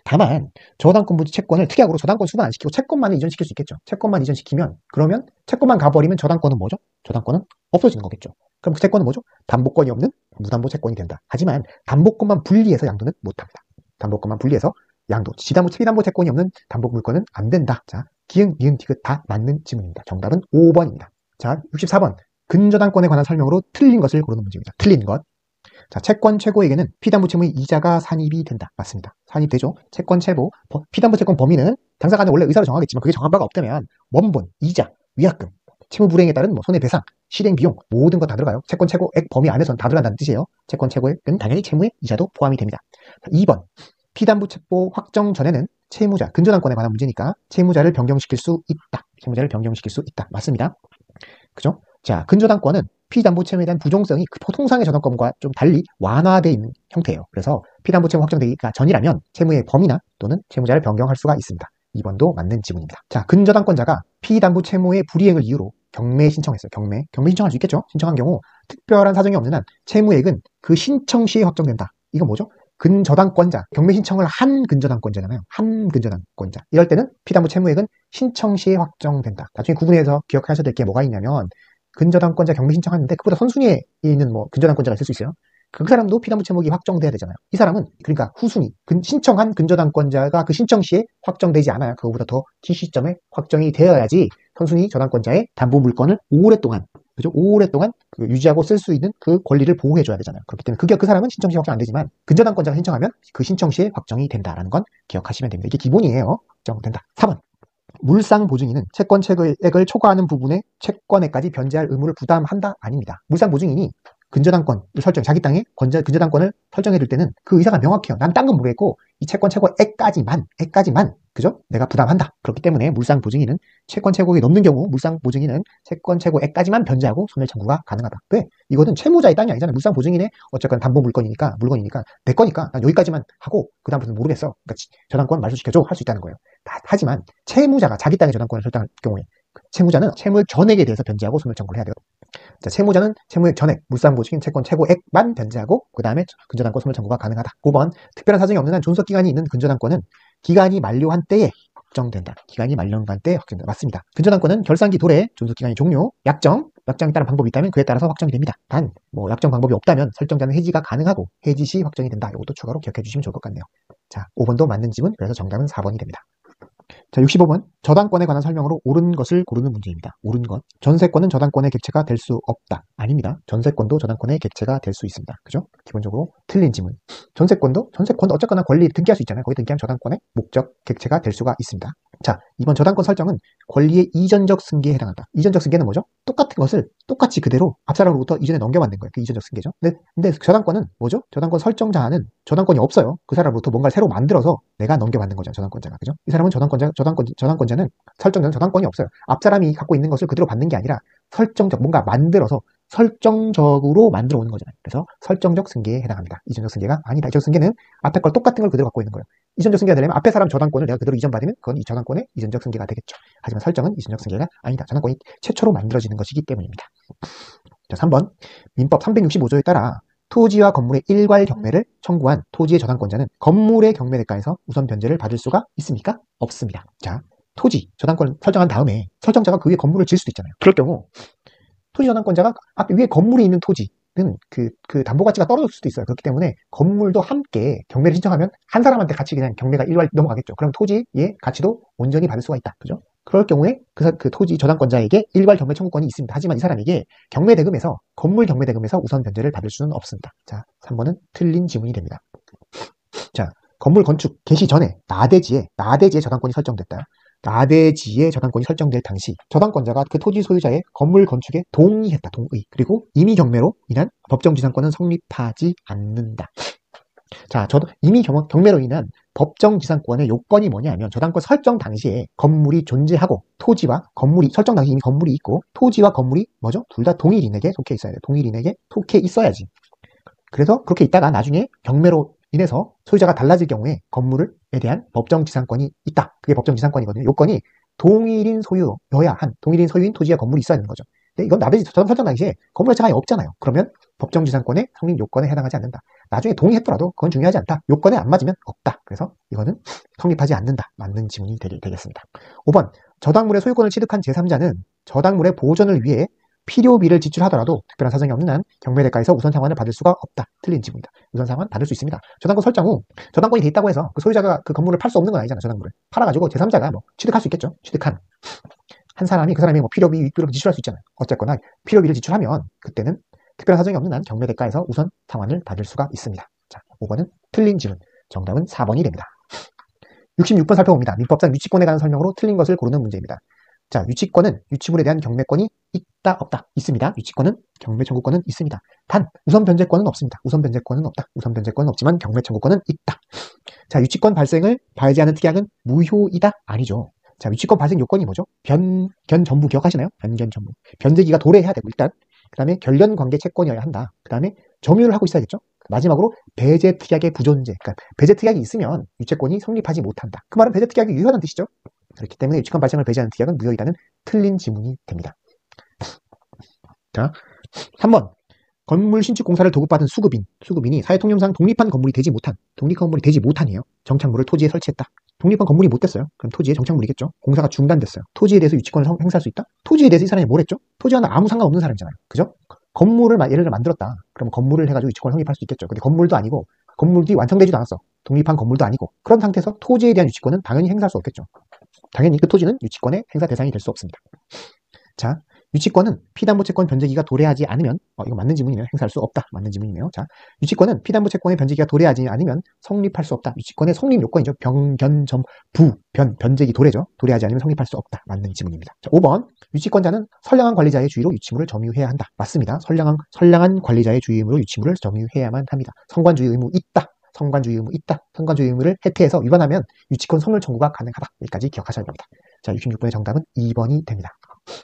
다만 저당권 채권을 특약으로 저당권 수반 안 시키고 채권만 이전시킬 수 있겠죠. 채권만 이전시키면, 그러면 채권만 가버리면 저당권은 뭐죠? 저당권은 없어지는 거겠죠. 그럼 그 채권은 뭐죠? 담보권이 없는 무담보 채권이 된다. 하지만 담보권만 분리해서 양도는 못합니다. 담보권만 분리해서 양도, 피담보 채권이 없는 담보물권은 안 된다. 자, 기흥, 미은, 디귿 다 맞는 지문입니다. 정답은 5번입니다. 자, 64번. 근저당권에 관한 설명으로 틀린 것을 고르는 문제입니다. 틀린 것. 자, 채권 최고에게는 피담보 채무의 이자가 산입이 된다. 맞습니다. 산입되죠. 채권 최고, 피담보 채권 범위는 당사간은 원래 의사로 정하겠지만 그게 정한 바가 없다면 원본, 이자, 위약금, 채무 불이행에 따른 손해배상, 실행 비용 모든 거 다 들어가요. 채권 최고액 범위 안에서는 다 들어간다는 뜻이에요. 채권 최고액은 당연히 채무의 이자도 포함이 됩니다. 2번. 피담보 채무 확정 전에는 채무자, 근저당권에 관한 문제니까 채무자를 변경시킬 수 있다. 맞습니다. 그죠? 자, 근저당권은 피담보 채무에 대한 부종성이 통상의 저당권과 좀 달리 완화되어 있는 형태예요. 그래서 피담보 채무 확정되기가 전이라면 채무의 범위나 또는 채무자를 변경할 수가 있습니다. 2번도 맞는 지문입니다. 자, 근저당권자가 피담보 채무의 불이행을 이유로 경매 신청했어요. 경매 신청할 수 있겠죠? 신청한 경우 특별한 사정이 없는 한 채무액은 그 신청 시에 확정된다. 이건 뭐죠? 근저당권자, 경매 신청을 한 근저당권자잖아요. 한 근저당권자. 이럴 때는 피담보 채무액은 신청 시에 확정된다. 나중에 구분해서 기억하셔야 될 게 뭐가 있냐면, 근저당권자 경매 신청하는데 그보다 선순위에 있는 근저당권자가 있을 수 있어요. 그 사람도 피담보 채무액이 확정돼야 되잖아요. 이 사람은 그러니까 후순위, 신청한 근저당권자가 그 신청 시에 확정되지 않아요. 그거보다 더 시점에 확정이 되어야지 선순위 저당권자의 담보 물건을 오랫동안 유지하고 쓸 수 있는 그 권리를 보호해줘야 되잖아요. 그렇기 때문에 그 사람은 신청 시에 확정 안 되지만 근저당권자가 신청하면 그 신청 시에 확정이 된다라는 건 기억하시면 됩니다. 이게 기본이에요. 확정된다. 3번. 물상보증인은 채권 채액을 초과하는 부분에 채권액까지 변제할 의무를 부담한다? 아닙니다. 물상보증인이 근저당권을 자기 땅에 근저당권을 설정해 둘 때는 그 의사가 명확해요. 난 딴 건 모르겠고 이 채권 최고액까지만 그죠? 내가 부담한다. 그렇기 때문에 물상 보증인은 채권 최고액이 넘는 경우 물상 보증인은 채권 최고액까지만 변제하고 소멸 청구가 가능하다. 왜? 이거는 채무자의 땅이 아니잖아요. 물상 보증인의 어쨌건 담보 물건이니까 내 거니까 난 여기까지만 하고 그다음부터는 모르겠어. 그러니까 저당권 말소시켜줘 할 수 있다는 거예요. 하지만 채무자가 자기 땅에 저당권을 설정할 경우에 채무자는 채무액 전액에 대해서 변제하고 소멸 청구를 해야 돼요. 자, 채무자는 채무액 전액, 물상보증인 채권 최고액만 변제하고 그 다음에 근저당권 소멸 청구가 가능하다. 5번, 특별한 사정이 없는 한 존속기간이 있는 근저당권은 기간이 만료한 때에 확정된다. 기간이 만료한 때에 확정된다. 맞습니다. 근저당권은 결산기 도래, 존속기간이 종료, 약정에 따른 방법이 있다면 그에 따라서 확정이 됩니다. 단, 약정 방법이 없다면 설정자는 해지가 가능하고 해지 시 확정이 된다. 이것도 추가로 기억해 주시면 좋을 것 같네요. 자, 5번도 맞는 지문, 그래서 정답은 4번이 됩니다. 자, 65번. 저당권에 관한 설명으로 옳은 것을 고르는 문제입니다. 옳은 것. 전세권은 저당권의 객체가 될 수 없다. 아닙니다. 전세권도 저당권의 객체가 될 수 있습니다. 그죠? 기본적으로 틀린 지문. 전세권도 어쨌거나 권리 등기할 수 있잖아요. 거기 등기하면 저당권의 목적 객체가 될 수가 있습니다. 자, 이번 저당권 설정은 권리의 이전적 승계에 해당한다. 이전적 승계는 뭐죠? 똑같은 것을 똑같이 그대로 앞사람으로부터 이전에 넘겨받는 거예요. 그 이전적 승계죠. 근데 저당권은 뭐죠? 저당권 설정자는 저당권이 없어요. 그 사람으로부터 뭔가를 새로 만들어서 내가 넘겨받는 거죠. 저당권자가. 그죠? 이 사람은 저당권자는 설정자는 저당권이 없어요. 앞사람이 갖고 있는 것을 그대로 받는 게 아니라 뭔가 만들어서 설정적으로 만들어 오는 거잖아요. 그래서 설정적 승계에 해당합니다. 이전적 승계가 아니다. 이전적 승계는 앞에 걸 똑같은 걸 그대로 갖고 있는 거예요. 이전적 승계가 되려면 앞에 사람 저당권을 내가 그대로 이전받으면 그건 이 저당권의 이전적 승계가 되겠죠. 하지만 설정은 이전적 승계가 아니다. 저당권이 최초로 만들어지는 것이기 때문입니다. 자, 3번. 민법 365조에 따라 토지와 건물의 일괄 경매를 청구한 토지의 저당권자는 건물의 경매 대가에서 우선 변제를 받을 수가 있습니까? 없습니다. 자, 토지 저당권 설정한 다음에 설정자가 그 위에 건물을 지을 수도 있잖아요. 그럴 경우 토지 저당권자가 앞에 위에 건물이 있는 토지는 그 담보 가치가 떨어질 수도 있어요. 그렇기 때문에 건물도 함께 경매를 신청하면 한 사람한테 같이 그냥 경매가 일괄 넘어가겠죠. 그럼 토지의 가치도 온전히 받을 수가 있다. 그죠? 그럴 경우에 그 토지 저당권자에게 일괄 경매 청구권이 있습니다. 하지만 이 사람에게 건물 경매 대금에서 우선 변제를 받을 수는 없습니다. 자, 3번은 틀린 지문이 됩니다. 자, 건물 건축 개시 전에 나대지에 저당권이 설정됐다. 나대지에 저당권이 설정될 당시 저당권자가 그 토지 소유자의 건물 건축에 동의했다. 동의. 그리고 임의 경매로 인한 법정지상권은 성립하지 않는다. 자, 임의 경매로 인한 법정지상권의 요건이 뭐냐면 저당권 설정 당시에 건물이 존재하고 토지와 건물이 설정 당시 이미 건물이 있고 토지와 건물이 뭐죠? 둘 다 동일인에게 속해 있어야 돼요. 동일인에게 속해 있어야지. 그래서 그렇게 있다가 나중에 경매로 인해서 소유자가 달라질 경우에 건물에 대한 법정지상권이 있다. 그게 법정지상권이거든요. 요건이 동일인 소유인 토지와 건물이 있어야 되는 거죠. 근데 이건 나대지 설정 당시에 건물 자체가 없잖아요. 그러면 법정지상권의 성립 요건에 해당하지 않는다. 나중에 동의했더라도 그건 중요하지 않다. 요건에 안 맞으면 없다. 그래서 이거는 성립하지 않는다. 맞는 지문이 되겠습니다. 5번. 저당물의 소유권을 취득한 제3자는 저당물의 보존을 위해 필요비를 지출하더라도 특별한 사정이 없는 한 경매대가에서 우선 상환을 받을 수가 없다. 틀린 지문이다. 우선 상환 받을 수 있습니다. 저당권 설정 후 저당권이 돼 있다고 해서 그 소유자가 그 건물을 팔 수 없는 건 아니잖아요. 저당물을 팔아가지고 제3자가 취득할 수 있겠죠. 취득한 한 사람이 그 사람이 필요비, 윗비를 지출할 수 있잖아요. 어쨌거나 필요비를 지출하면 그때는 특별한 사정이 없는 한 경매대가에서 우선 상환을 받을 수가 있습니다. 자, 5번은 틀린 지문. 정답은 4번이 됩니다. 66번 살펴봅니다. 민법상 유치권에 관한 설명으로 틀린 것을 고르는 문제입니다. 자, 유치권은 유치물에 대한 경매권이 있다, 없다? 있습니다. 유치권은 경매 청구권은 있습니다. 단, 우선 변제권은 없습니다. 우선 변제권은 없다. 우선 변제권은 없지만 경매 청구권은 있다. 자, 유치권 발생을 발제하는 특약은 무효이다? 아니죠. 자, 유치권 발생 요건이 뭐죠? 변견 전부 기억하시나요? 변견 전부. 변제기가 도래해야 되고, 일단. 그 다음에 결련관계 채권이어야 한다. 그 다음에 점유를 하고 있어야겠죠? 마지막으로 배제 특약의 부존재. 그러니까 배제 특약이 있으면 유채권이 성립하지 못한다. 그 말은 배제 특약이 유효하다는 뜻이죠. 그렇기 때문에 유치권 발생을 배제하는 특약은 무효이다는 틀린 지문이 됩니다. 자, 3번. 건물 신축 공사를 도급받은 수급인이 사회통념상 독립한 건물이 되지 못한이에요. 정착물을 토지에 설치했다. 독립한 건물이 못 됐어요. 그럼 토지에 정착물이겠죠. 공사가 중단됐어요. 토지에 대해서 유치권을 행사할 수 있다? 토지에 대해서 이 사람이 뭘 했죠? 토지와는 아무 상관없는 사람이잖아요. 그죠? 건물을 예를 들어 만들었다. 그럼 건물을 해가지고 유치권을 성립할 수 있겠죠. 근데 건물도 아니고 건물이 완성되지도 않았어. 독립한 건물도 아니고 그런 상태에서 토지에 대한 유치권은 당연히 행사할 수 없겠죠. 당연히 그 토지는 유치권의 행사 대상이 될 수 없습니다. 자, 유치권은 피담보채권 변제기가 도래하지 않으면 이거 맞는 지문이네요. 행사할 수 없다. 맞는 지문이네요. 자, 유치권은 피담보채권의 변제기가 도래하지 않으면 성립할 수 없다. 유치권의 성립 요건이죠. 변제기 도래죠. 도래하지 않으면 성립할 수 없다. 맞는 지문입니다. 자, 5번 유치권자는 선량한 관리자의 주의로 유치물을 점유해야 한다. 맞습니다. 선량한 관리자의 주의로 유치물을 점유해야만 합니다. 성관주의 의무 있다. 성관주의 의무 있다. 성관주의 의무를 해태해서 위반하면 유치권 소멸 청구가 가능하다. 여기까지 기억하셔야 합니다. 자, 66번의 정답은 2번이 됩니다.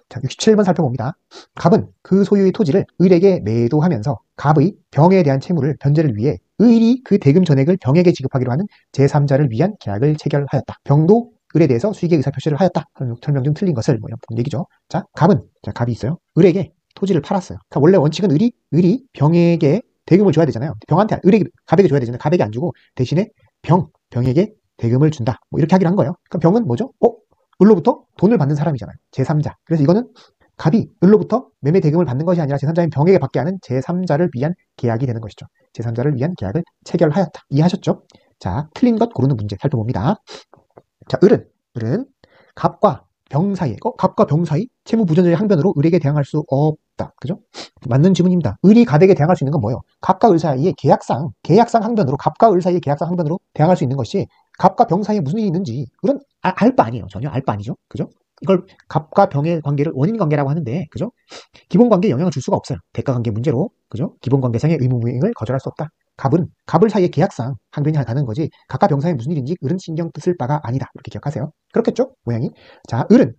자, 67번 살펴봅니다. 갑은 그 소유의 토지를 을에게 매도하면서 갑의 병에 대한 채무를 변제를 위해 을이 그 대금 전액을 병에게 지급하기로 하는 제3자를 위한 계약을 체결하였다. 병도 을에 대해서 수익의 의사표시를 하였다. 설명 중 틀린 것을 이런 얘기죠. 자, 갑이 있어요. 을에게 토지를 팔았어요. 그러니까 원래 원칙은 을이 병에게 대금을 줘야 되잖아요. 갑에게 줘야 되잖아요. 갑에게 안 주고 대신에 병에게 대금을 준다. 이렇게 하기로 한 거예요. 그럼 병은 뭐죠? 을로부터 돈을 받는 사람이잖아요. 제3자. 그래서 이거는 갑이 을로부터 매매 대금을 받는 것이 아니라 제3자인 병에게 받게 하는 제3자를 위한 계약이 되는 것이죠. 제3자를 위한 계약을 체결하였다. 이해하셨죠? 자, 틀린 것 고르는 문제 살펴봅니다. 자, 을은 갑과 병 사이 채무 부전자의 항변으로 을에게 대항할 수 없다. 그죠? 맞는 지문입니다. 을이 갑에게 대항할 수 있는 건 뭐예요? 갑과 을 사이의 계약상 항변으로 갑과 을 사이의 계약상 항변으로 대항할 수 있는 것이 갑과 병 사이에 무슨 일이 있는지 을은 알 바 아니에요. 전혀 알 바 아니죠. 그죠? 이걸 갑과 병의 관계를 원인 관계라고 하는데, 그죠? 기본 관계에 영향을 줄 수가 없어요. 대가 관계 문제로, 그죠? 기본 관계상의 의무무행을 거절할 수 없다. 갑을 사이의 계약상 항변이 가는 거지, 갑과 병 사이에 무슨 일인지 을은 신경 쓸 바가 아니다. 이렇게 기억하세요. 그렇겠죠? 모양이. 자, 을은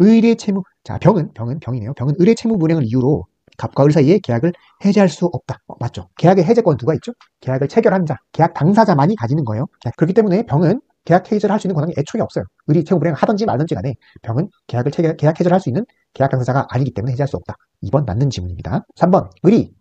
을의 채무, 자, 병은 병이네요. 병은 을의 채무 불이행을 이유로 갑과 을 사이의 계약을 해제할 수 없다. 맞죠? 계약의 해제권 누가 있죠? 계약을 체결한 자, 계약 당사자만이 가지는 거예요. 그렇기 때문에 병은 계약 해제를 할 수 있는 권한이 애초에 없어요. 을이 채무 불이행을 하든지 말든지 간에 병은 계약 해제를 할 수 있는 계약 당사자가 아니기 때문에 해제할 수 없다. 2번 맞는 지문입니다. 3번 을이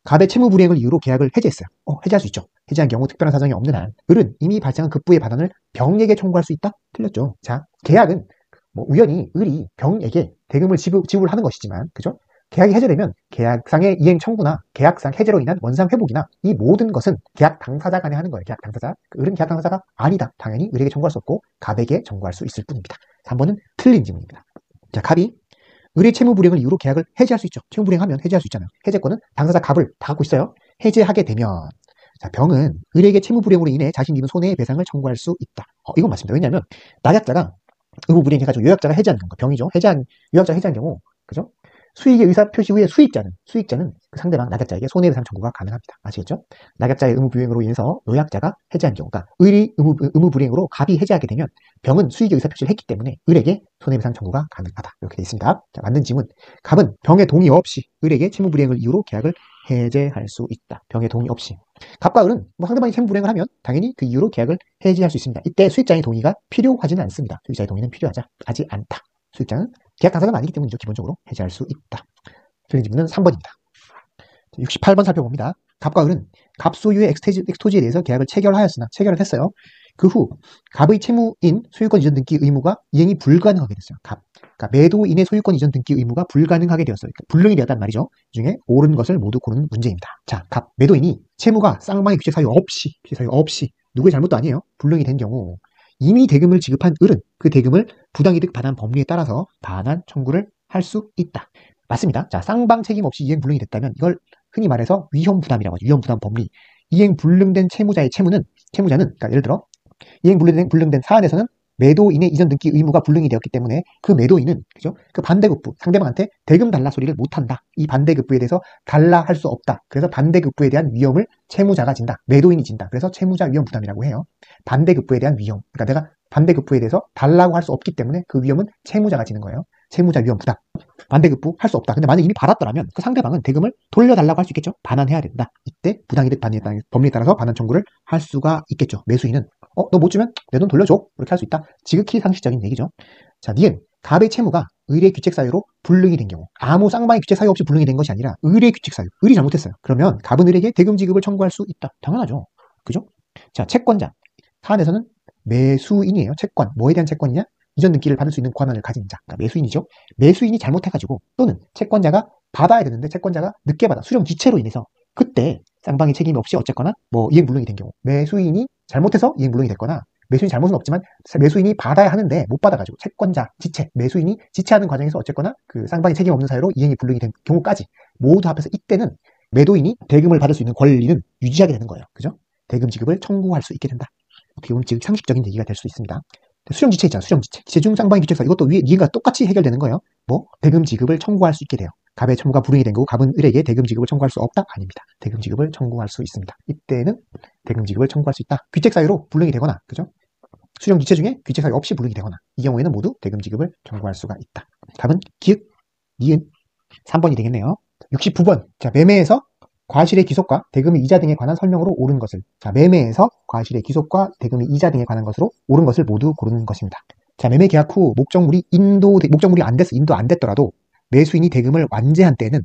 갑의 채무 불이행을 이유로 계약을 해제했어요. 해제할 수 있죠. 해제한 경우 특별한 사정이 없는 한 을은 이미 발생한 급부의 반환을 병에게 청구할 수 있다? 틀렸죠. 자, 계약은 우연히 을이 병에게 대금을 지불하는 것이지만, 그죠? 계약이 해제되면 계약상의 이행 청구나 계약상 해제로 인한 원상 회복이나 이 모든 것은 계약 당사자 간에 하는 거예요. 계약 당사자. 을은 계약 당사자가 아니다. 당연히 을에게 청구할 수 없고 갑에게 청구할 수 있을 뿐입니다. 3번은 틀린 지문입니다. 자, 갑이 을의 채무 불이행을 이유로 계약을 해제할 수 있죠. 채무 불이행하면 해제할 수 있잖아요. 해제권은 당사자 갑을 다 갖고 있어요. 해제하게 되면, 자, 병은 을에게 채무 불이행으로 인해 자신이 입은 손해배상을 청구할 수 있다. 이건 맞습니다. 왜냐하면 낙약자가 의무 불이행해가지고 요약자가 해제하는 건가, 병이죠. 요약자가 해제한 경우, 그죠? 수익의 의사 표시 후에 수익자는 그 상대방 낙약자에게 손해배상 청구가 가능합니다. 아시겠죠? 낙약자의 의무 불이행으로 인해서 요약자가 해제한 경우, 그러니까 을이 의무 불이행으로 갑이 해제하게 되면 병은 수익의 의사 표시를 했기 때문에 을에게 손해배상 청구가 가능하다. 이렇게 되어 있습니다. 자, 맞는 지문. 갑은 병의 동의 없이 을에게 채무 불이행을 이유로 계약을 해제할 수 있다. 병의 동의 없이. 갑과 을은 상대방이 채무 불이행을 하면 당연히 그 이유로 계약을 해제할 수 있습니다. 이때 수익자의 동의가 필요하지는 않습니다. 수익자의 동의는 필요하지 않다. 수익자는 계약 당사자는 아니기 때문이죠. 기본적으로 해제할 수 있다. 틀린 질문은 3번입니다. 68번 살펴봅니다. 갑과 을은 갑 소유의 엑스토지에 대해서 계약을 체결을 했어요. 그 후 갑의 채무인 소유권 이전 등기 의무가 이행이 불가능하게 됐어요. 그러니까 매도인의 소유권 이전 등기 의무가 불가능하게 되었어요. 그러니까 불능이 되었단 말이죠. 이 중에 옳은 것을 모두 고르는 문제입니다. 자, 매도인이 채무가 쌍방의 귀책 사유 없이 누구의 잘못도 아니에요. 불능이 된 경우 이미 대금을 지급한 을은 그 대금을 부당이득 반환 법리에 따라서 반환 청구를 할 수 있다. 맞습니다. 자, 쌍방 책임 없이 이행 불능이 됐다면 이걸 흔히 말해서 위험 부담이라고 하죠. 위험 부담 법리. 이행 불능된 채무자는 그러니까 예를 들어 이행 불능된 사안에서는 매도인의 이전 등기 의무가 불능이 되었기 때문에 그 매도인은, 그죠? 그 반대급부, 상대방한테 대금 달라 소리를 못한다. 이 반대급부에 대해서 달라 할 수 없다. 그래서 반대급부에 대한 위험을 채무자가 진다. 매도인이 진다. 그래서 채무자 위험 부담이라고 해요. 반대급부에 대한 위험. 그러니까 내가 반대급부에 대해서 달라고 할 수 없기 때문에 그 위험은 채무자가 지는 거예요. 채무자 위험 부담. 반대급부 할 수 없다. 근데 만약 이미 받았더라면 그 상대방은 대금을 돌려달라고 할 수 있겠죠. 반환해야 된다. 이때 부당이득 법리에 따라서 반환 청구를 할 수가 있겠죠. 매수인은 너 못 주면 내 돈 돌려줘. 이렇게 할 수 있다. 지극히 상식적인 얘기죠. 자, 니은 갑의 채무가 을의 귀책 사유로 불능이 된 경우, 아무 쌍방의 귀책 사유 없이 불능이 된 것이 아니라 을의 귀책 사유, 을이 잘못했어요. 그러면 갑은 을에게 대금 지급을 청구할 수 있다. 당연하죠. 그죠? 자, 채권자. 사안에서는 매수인이에요. 채권. 뭐에 대한 채권이냐? 이전 등기를 받을 수 있는 권한을 가진 자. 그러니까 매수인이죠. 매수인이 잘못해가지고 또는 채권자가 받아야 되는데 채권자가 늦게 받아. 수령 지체로 인해서 그때 쌍방의 책임이 없이 어쨌거나 이행 불능이 된 경우, 매수인이 잘못해서 이행 불능이 됐거나 매수인이 잘못은 없지만 매수인이 받아야 하는데 못 받아가지고 채권자, 지체, 매수인이 지체하는 과정에서 어쨌거나 그 쌍방이 책임 없는 사유로 이행이 불능이 된 경우까지 모두 합해서 이때는 매도인이 대금을 받을 수 있는 권리는 유지하게 되는 거예요. 그죠? 대금 지급을 청구할 수 있게 된다. 어떻게 보면 즉 상식적인 얘기가 될 수 있습니다. 수령지체 있잖아. 수령지체. 지체중 쌍방의 규칙상 이것도 위에 이해가 똑같이 해결되는 거예요. 뭐 대금 지급을 청구할 수 있게 돼요. 갑의 청구가 불응이 된 거고 갑은 을에게 대금 지급을 청구할 수 없다? 아닙니다. 대금 지급을 청구할 수 있습니다. 이때는 대금 지급을 청구할 수 있다. 귀책 사유로 불능이 되거나, 그죠? 수령 지체 중에 귀책 사유 없이 불능이 되거나, 이 경우에는 모두 대금 지급을 청구할 수가 있다. 답은 기읍, 니은, 3번이 되겠네요. 69번. 자, 매매에서 과실의 귀속과 대금의 이자 등에 관한 설명으로 옳은 것을. 자, 매매에서 과실의 귀속과 대금의 이자 등에 관한 것으로 옳은 것을 모두 고르는 것입니다. 자, 매매 계약 후 목적물이 안 돼서 인도 안 됐더라도 매수인이 대금을 완제한 때는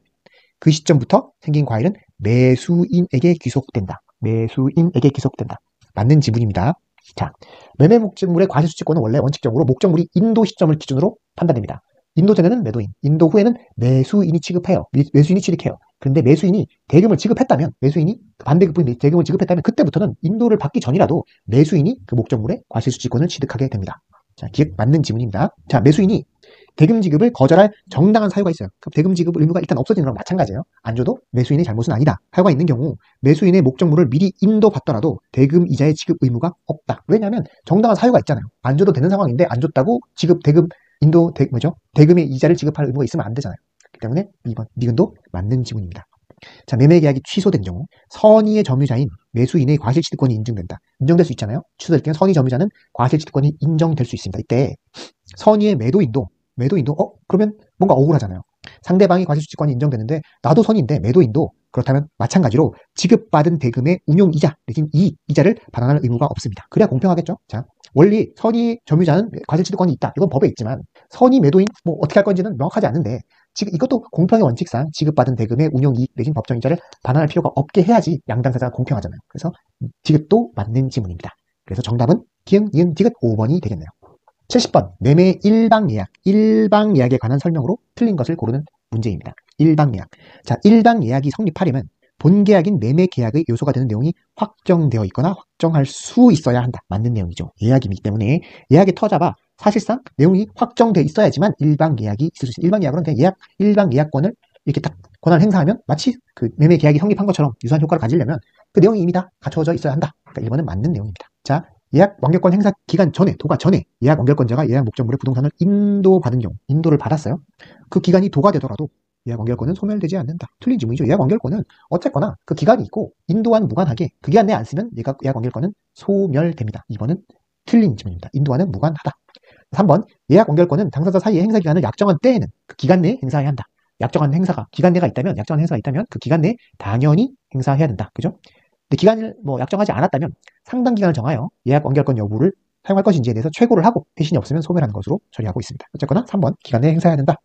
그 시점부터 생긴 과실은 매수인에게 귀속된다. 매수인에게 귀속된다. 맞는 지문입니다. 자, 매매 목적물의 과실 수취권은 원래 원칙적으로 목적물이 인도 시점을 기준으로 판단됩니다. 인도 전에는 매도인, 인도 후에는 매수인이 취급해요. 매수인이 취득해요. 그런데 매수인이 대금을 지급했다면, 매수인이 반대급부인 대금을 지급했다면 그때부터는 인도를 받기 전이라도 매수인이 그 목적물의 과실 수취권을 취득하게 됩니다. 자, 기억 맞는 지문입니다. 자, 매수인이 대금 지급을 거절할 정당한 사유가 있어요. 그럼 대금 지급 의무가 일단 없어지는 거랑 마찬가지예요. 안 줘도 매수인의 잘못은 아니다. 사유가 있는 경우 매수인의 목적물을 미리 인도받더라도 대금 이자의 지급 의무가 없다. 왜냐하면 정당한 사유가 있잖아요. 안 줘도 되는 상황인데 안 줬다고 대금의 이자를 지급할 의무가 있으면 안 되잖아요. 그렇기 때문에 2번 니은도 맞는 지문입니다. 자, 매매 계약이 취소된 경우 선의의 점유자인 매수인의 과실취득권이 인정된다. 인정될 수 있잖아요. 취소될 경우 선의 점유자는 과실취득권이 인정될 수 있습니다. 이때 선의의 매도인도 그러면 뭔가 억울하잖아요. 상대방이 과실취득권이 인정되는데 나도 선의인데 매도인도 그렇다면 마찬가지로 지급받은 대금의 운용이자 내진 이자를 반환할 의무가 없습니다. 그래야 공평하겠죠. 자, 원리 선의 점유자는 과실취득권이 있다. 이건 법에 있지만 선의 매도인 뭐 어떻게 할 건지는 명확하지 않은데 지금 이것도 공평의 원칙상 지급받은 대금의 운용이익 내진 법정이자를 반환할 필요가 없게 해야지 양당사자가 공평하잖아요. 그래서 지급도 맞는 지문입니다. 그래서 정답은 기응, 니은, 디귿 5번이 되겠네요. 70번 매매 일방예약, 일방예약에 관한 설명으로 틀린 것을 고르는 문제입니다. 일방예약. 자, 일방예약이 성립하려면 본계약인 매매계약의 요소가 되는 내용이 확정되어 있거나 확정할 수 있어야 한다. 맞는 내용이죠. 예약이기 때문에 예약의 터잡아 사실상 내용이 확정되어 있어야지만 일방예약이 있을 수 있습니다. 일방예약으로는 그냥 일방예약권을 이렇게 딱 권한을 행사하면 마치 그 매매계약이 성립한 것처럼 유사한 효과를 가지려면 그 내용이 이미 다 갖춰져 있어야 한다. 그러니까 1번은 맞는 내용입니다. 자, 예약 완결권 행사 기간 전에, 도가 전에 예약 완결권자가 예약 목적물의 부동산을 인도받은 경우, 인도를 받았어요. 그 기간이 도가 되더라도 예약 완결권은 소멸되지 않는다. 틀린 지문이죠. 예약 완결권은 어쨌거나 그 기간이 있고 인도와는 무관하게 그 기간 내에 안 쓰면 예약 완결권은 소멸됩니다. 2번은 틀린 지문입니다. 인도와는 무관하다. 3번 약정한 완결권은 당사자 사이의 행사 기간을 약정한 때에는 그 기간 내에 행사해야 한다. 약정한 행사가 기간 내가 있다면, 약정한 행사가 있다면 그 기간 내에 당연히 행사해야 된다. 그죠? 근데 기간을 약정하지 않았다면 상당 기간을 정하여 예약 완결권 여부를 사용할 것인지에 대해서 최고를 하고 회신이 없으면 소멸하는 것으로 처리하고 있습니다. 어쨌거나 3번 기간 내에 행사해야 된다.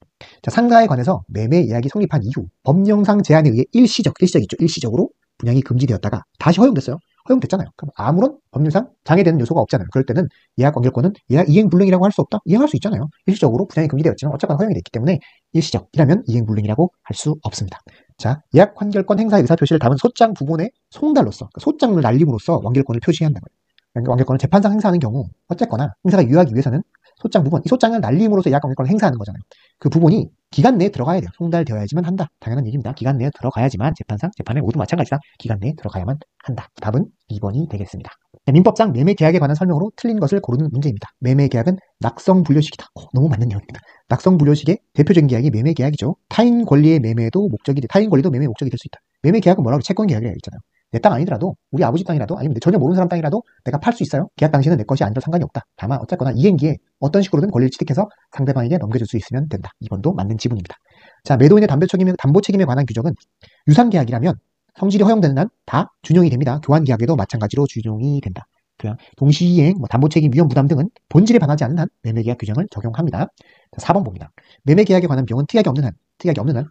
자, 상가에 관해서 매매 예약이 성립한 이후 법령상 제한에 의해 일시적으로 분양이 금지되었다가 다시 허용됐어요. 허용됐잖아요. 그럼 아무런 법률상 장애되는 요소가 없잖아요. 그럴 때는 예약 완결권은 예약 이행 불능이라고 할 수 없다? 이행할 수 있잖아요. 일시적으로 분양이 금지되었지만 어쨌거나 허용이 됐기 때문에 일시적이라면 이행 불능이라고 할 수 없습니다. 자, 예약 완결권 행사의 의사표시를 담은 소장 부분의 송달로서, 소장을 날림으로써 완결권을 표시한다는 거예요. 완결권을 재판상 행사하는 경우 어쨌거나 행사가 유효하기 위해서는 소장 부분, 이 소장을 날림으로써 예약 완결권을 행사하는 거잖아요. 그 부분이 기간 내에 들어가야 돼요. 송달되어야지만 한다. 당연한 얘기입니다. 기간 내에 들어가야지만 재판에 모두 마찬가지다. 기간 내에 들어가야만 한다. 답은 2번이 되겠습니다. 민법상 매매계약에 관한 설명으로 틀린 것을 고르는 문제입니다. 매매계약은 낙성불료식이다. 너무 맞는 내용입니다. 낙성불료식의 대표적인 계약이 매매계약이죠. 타인 권리의 매매도 타인 권리도 매매의 목적이 될 수 있다. 매매계약은 뭐라고? 채권계약이라고 했잖아요. 내 땅 아니더라도, 우리 아버지 땅이라도, 아니면 전혀 모르는 사람 땅이라도 내가 팔 수 있어요. 계약 당시에는 내 것이 아니라 상관이 없다. 다만 어쨌거나 이행기에 어떤 식으로든 권리를 취득해서 상대방에게 넘겨줄 수 있으면 된다. 이번도 맞는 지문입니다. 자, 매도인의 담보 책임에 관한 규정은 유상계약이라면 성질이 허용되는 한 다 준용이 됩니다. 교환계약에도 마찬가지로 준용이 된다. 그냥 동시이행, 담보책임, 위험 부담 등은 본질에 반하지 않는 한 매매계약 규정을 적용합니다. 자, 4번 봅니다. 매매계약에 관한 비용은 특약이 없는 한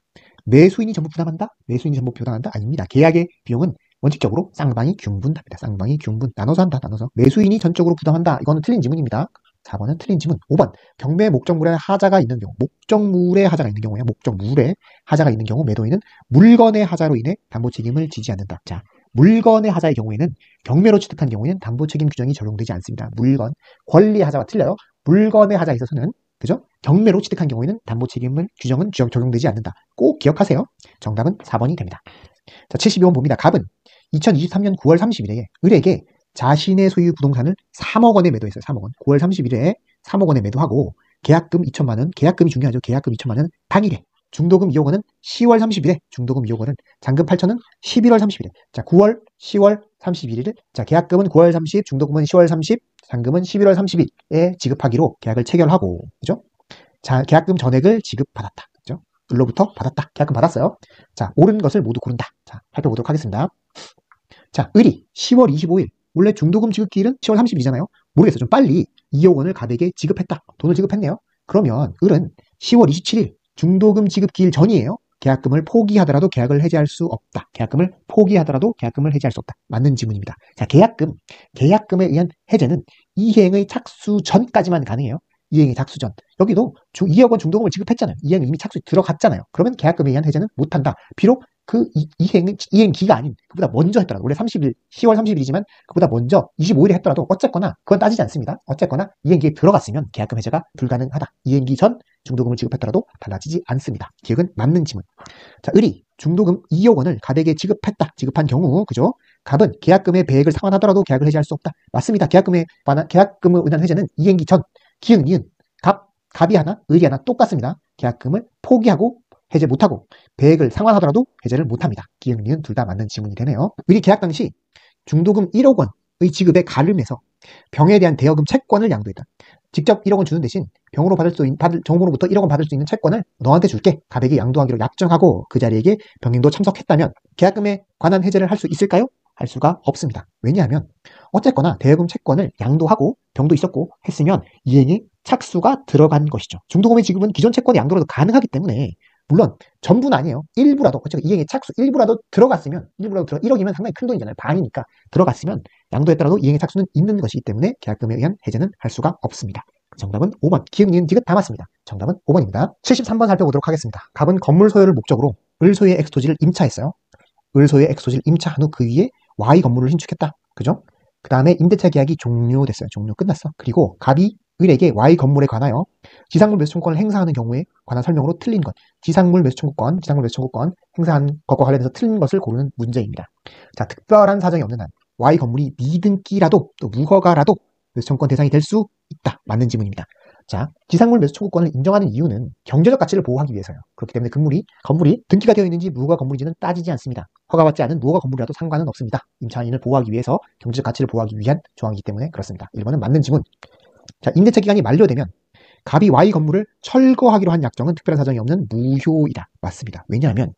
매수인이 전부 부담한다? 매수인이 전부 부담한다? 아닙니다. 계약의 비용은 원칙적으로 쌍방이 균분합니다. 쌍방이 균분. 나눠서 한다. 나눠서. 매수인이 전적으로 부담한다. 이거는 틀린 지문입니다. 4번은 틀린 지문. 5번. 경매 목적물에 하자가 있는 경우. 목적물에 하자가 있는 경우야. 목적물에 하자가 있는 경우 매도인은 물건의 하자로 인해 담보 책임을 지지 않는다. 자, 물건의 하자의 경우에는 경매로 취득한 경우에는 담보책임 규정이 적용되지 않습니다. 물건, 권리의 하자와 틀려요. 물건의 하자에 있어서는 그죠? 경매로 취득한 경우에는 담보책임을 규정은 적용되지 않는다. 꼭 기억하세요. 정답은 4번이 됩니다. 자, 72번 봅니다. 갑은 2023년 9월 30일에 을에게 자신의 소유 부동산을 3억 원에 매도했어요. 3억 원. 9월 30일에 3억 원에 매도하고 계약금 2천만 원, 계약금이 중요하죠. 계약금 2천만 원 당일에, 중도금 2억 원은 10월 30일에, 중도금 2억 원은, 잔금 8천은 11월 30일에. 자, 9월, 10월 31일. 자, 계약금은 9월 30, 중도금은 10월 30, 잔금은 11월 30일에 지급하기로 계약을 체결하고, 그죠? 자, 계약금 전액을 지급받았다. 그죠? 을로부터 받았다. 계약금 받았어요. 자, 옳은 것을 모두 고른다. 자, 살펴보도록 하겠습니다. 자, 을이 10월 25일, 원래 중도금 지급기일은 10월 30일이잖아요. 모르겠어요. 좀 빨리 2억 원을 갑에게 지급했다. 돈을 지급했네요. 그러면 을은 10월 27일, 중도금 지급기일 전이에요. 계약금을 포기하더라도 계약을 해지할 수 없다. 계약금을 포기하더라도 계약금을 해지할 수 없다. 맞는 지문입니다. 자, 계약금에 의한 해제는 이행의 착수 전까지만 가능해요. 이행의 착수 전. 여기도 2억 원 중도금을 지급했잖아요. 이행이 이미 착수 들어갔잖아요. 그러면 계약금에 의한 해제는 못한다. 비록 그 이행기가 아닌, 그보다 먼저 했더라도, 원래 30일, 10월 30일이지만 그보다 먼저 25일에 했더라도 어쨌거나 그건 따지지 않습니다. 어쨌거나 이행기에 들어갔으면 계약금 해제가 불가능하다. 이행기 전 중도금을 지급했더라도 달라지지 않습니다. 기억은 맞는 지문. 자, 을이 중도금 2억 원을 갑에게 지급한 경우, 그죠? 갑은 계약금의 배액을 상환하더라도 계약을 해지할 수 없다. 맞습니다. 계약금을 의한 해제는 이행기 전, 기응, 니은, 갑이 하나, 을이 하나 똑같습니다. 계약금을 포기하고 해제 못하고 배액을 상환하더라도 해제를 못합니다. 기응, 니은 둘 다 맞는 지문이 되네요. 을이 계약 당시 중도금 1억 원의 지급에 가름해서 병에 대한 대여금 채권을 양도했다. 직접 1억 원 주는 대신 정부로부터 1억 원 받을 수 있는 채권을 너한테 줄게. 갑에게 양도하기로 약정하고 그 자리에게 병행도 참석했다면 계약금에 관한 해제를 할 수 있을까요? 할 수가 없습니다. 왜냐하면 어쨌거나 대여금 채권을 양도하고 병도 있었고 했으면 이행이 착수가 들어간 것이죠. 중도금의 지급은 기존 채권의 양도라도 가능하기 때문에, 물론 전부는 아니에요. 일부라도, 어쨌든 이행의 착수 일부라도 들어갔으면, 1억이면 상당히 큰 돈이잖아요. 반이니까 들어갔으면 양도에 따라도 이행의 착수는 있는 것이기 때문에 계약금에 의한 해제는 할 수가 없습니다. 정답은 5번. 기억, 니은, 디귿 다 맞습니다. 정답은 5번입니다. 73번 살펴보도록 하겠습니다. 갑은 건물 소유를 목적으로 을 소유의 엑스토지를 임차했어요. 을 소유의 엑스토지를 임차한 후 그 위에 Y 건물을 신축했다. 그죠? 그 다음에 임대차 계약이 종료됐어요. 끝났어. 그리고 갑이 을에게 Y 건물에 관하여 지상물 매수 청구권을 행사하는 경우에 관한 설명으로 틀린 것. 지상물 매수 청구권 행사한 것과 관련해서 틀린 것을 고르는 문제입니다. 자, 특별한 사정이 없는 한 Y 건물이 미등기라도 또 무허가라도 매수 청구권 대상이 될 수 있다. 맞는 지문입니다. 자, 지상물 매수 청구권을 인정하는 이유는 경제적 가치를 보호하기 위해서요. 그렇기 때문에 건물이 등기가 되어 있는지 무허가 건물인지는 따지지 않습니다. 허가받지 않은 무허가 건물이라도 상관은 없습니다. 임차인을 보호하기 위해서, 경제적 가치를 보호하기 위한 조항이기 때문에 그렇습니다. 1번은 맞는 지문. 자, 임대차 기간이 만료되면 갑이 Y 건물을 철거하기로 한 약정은 특별한 사정이 없는 무효이다. 맞습니다. 왜냐하면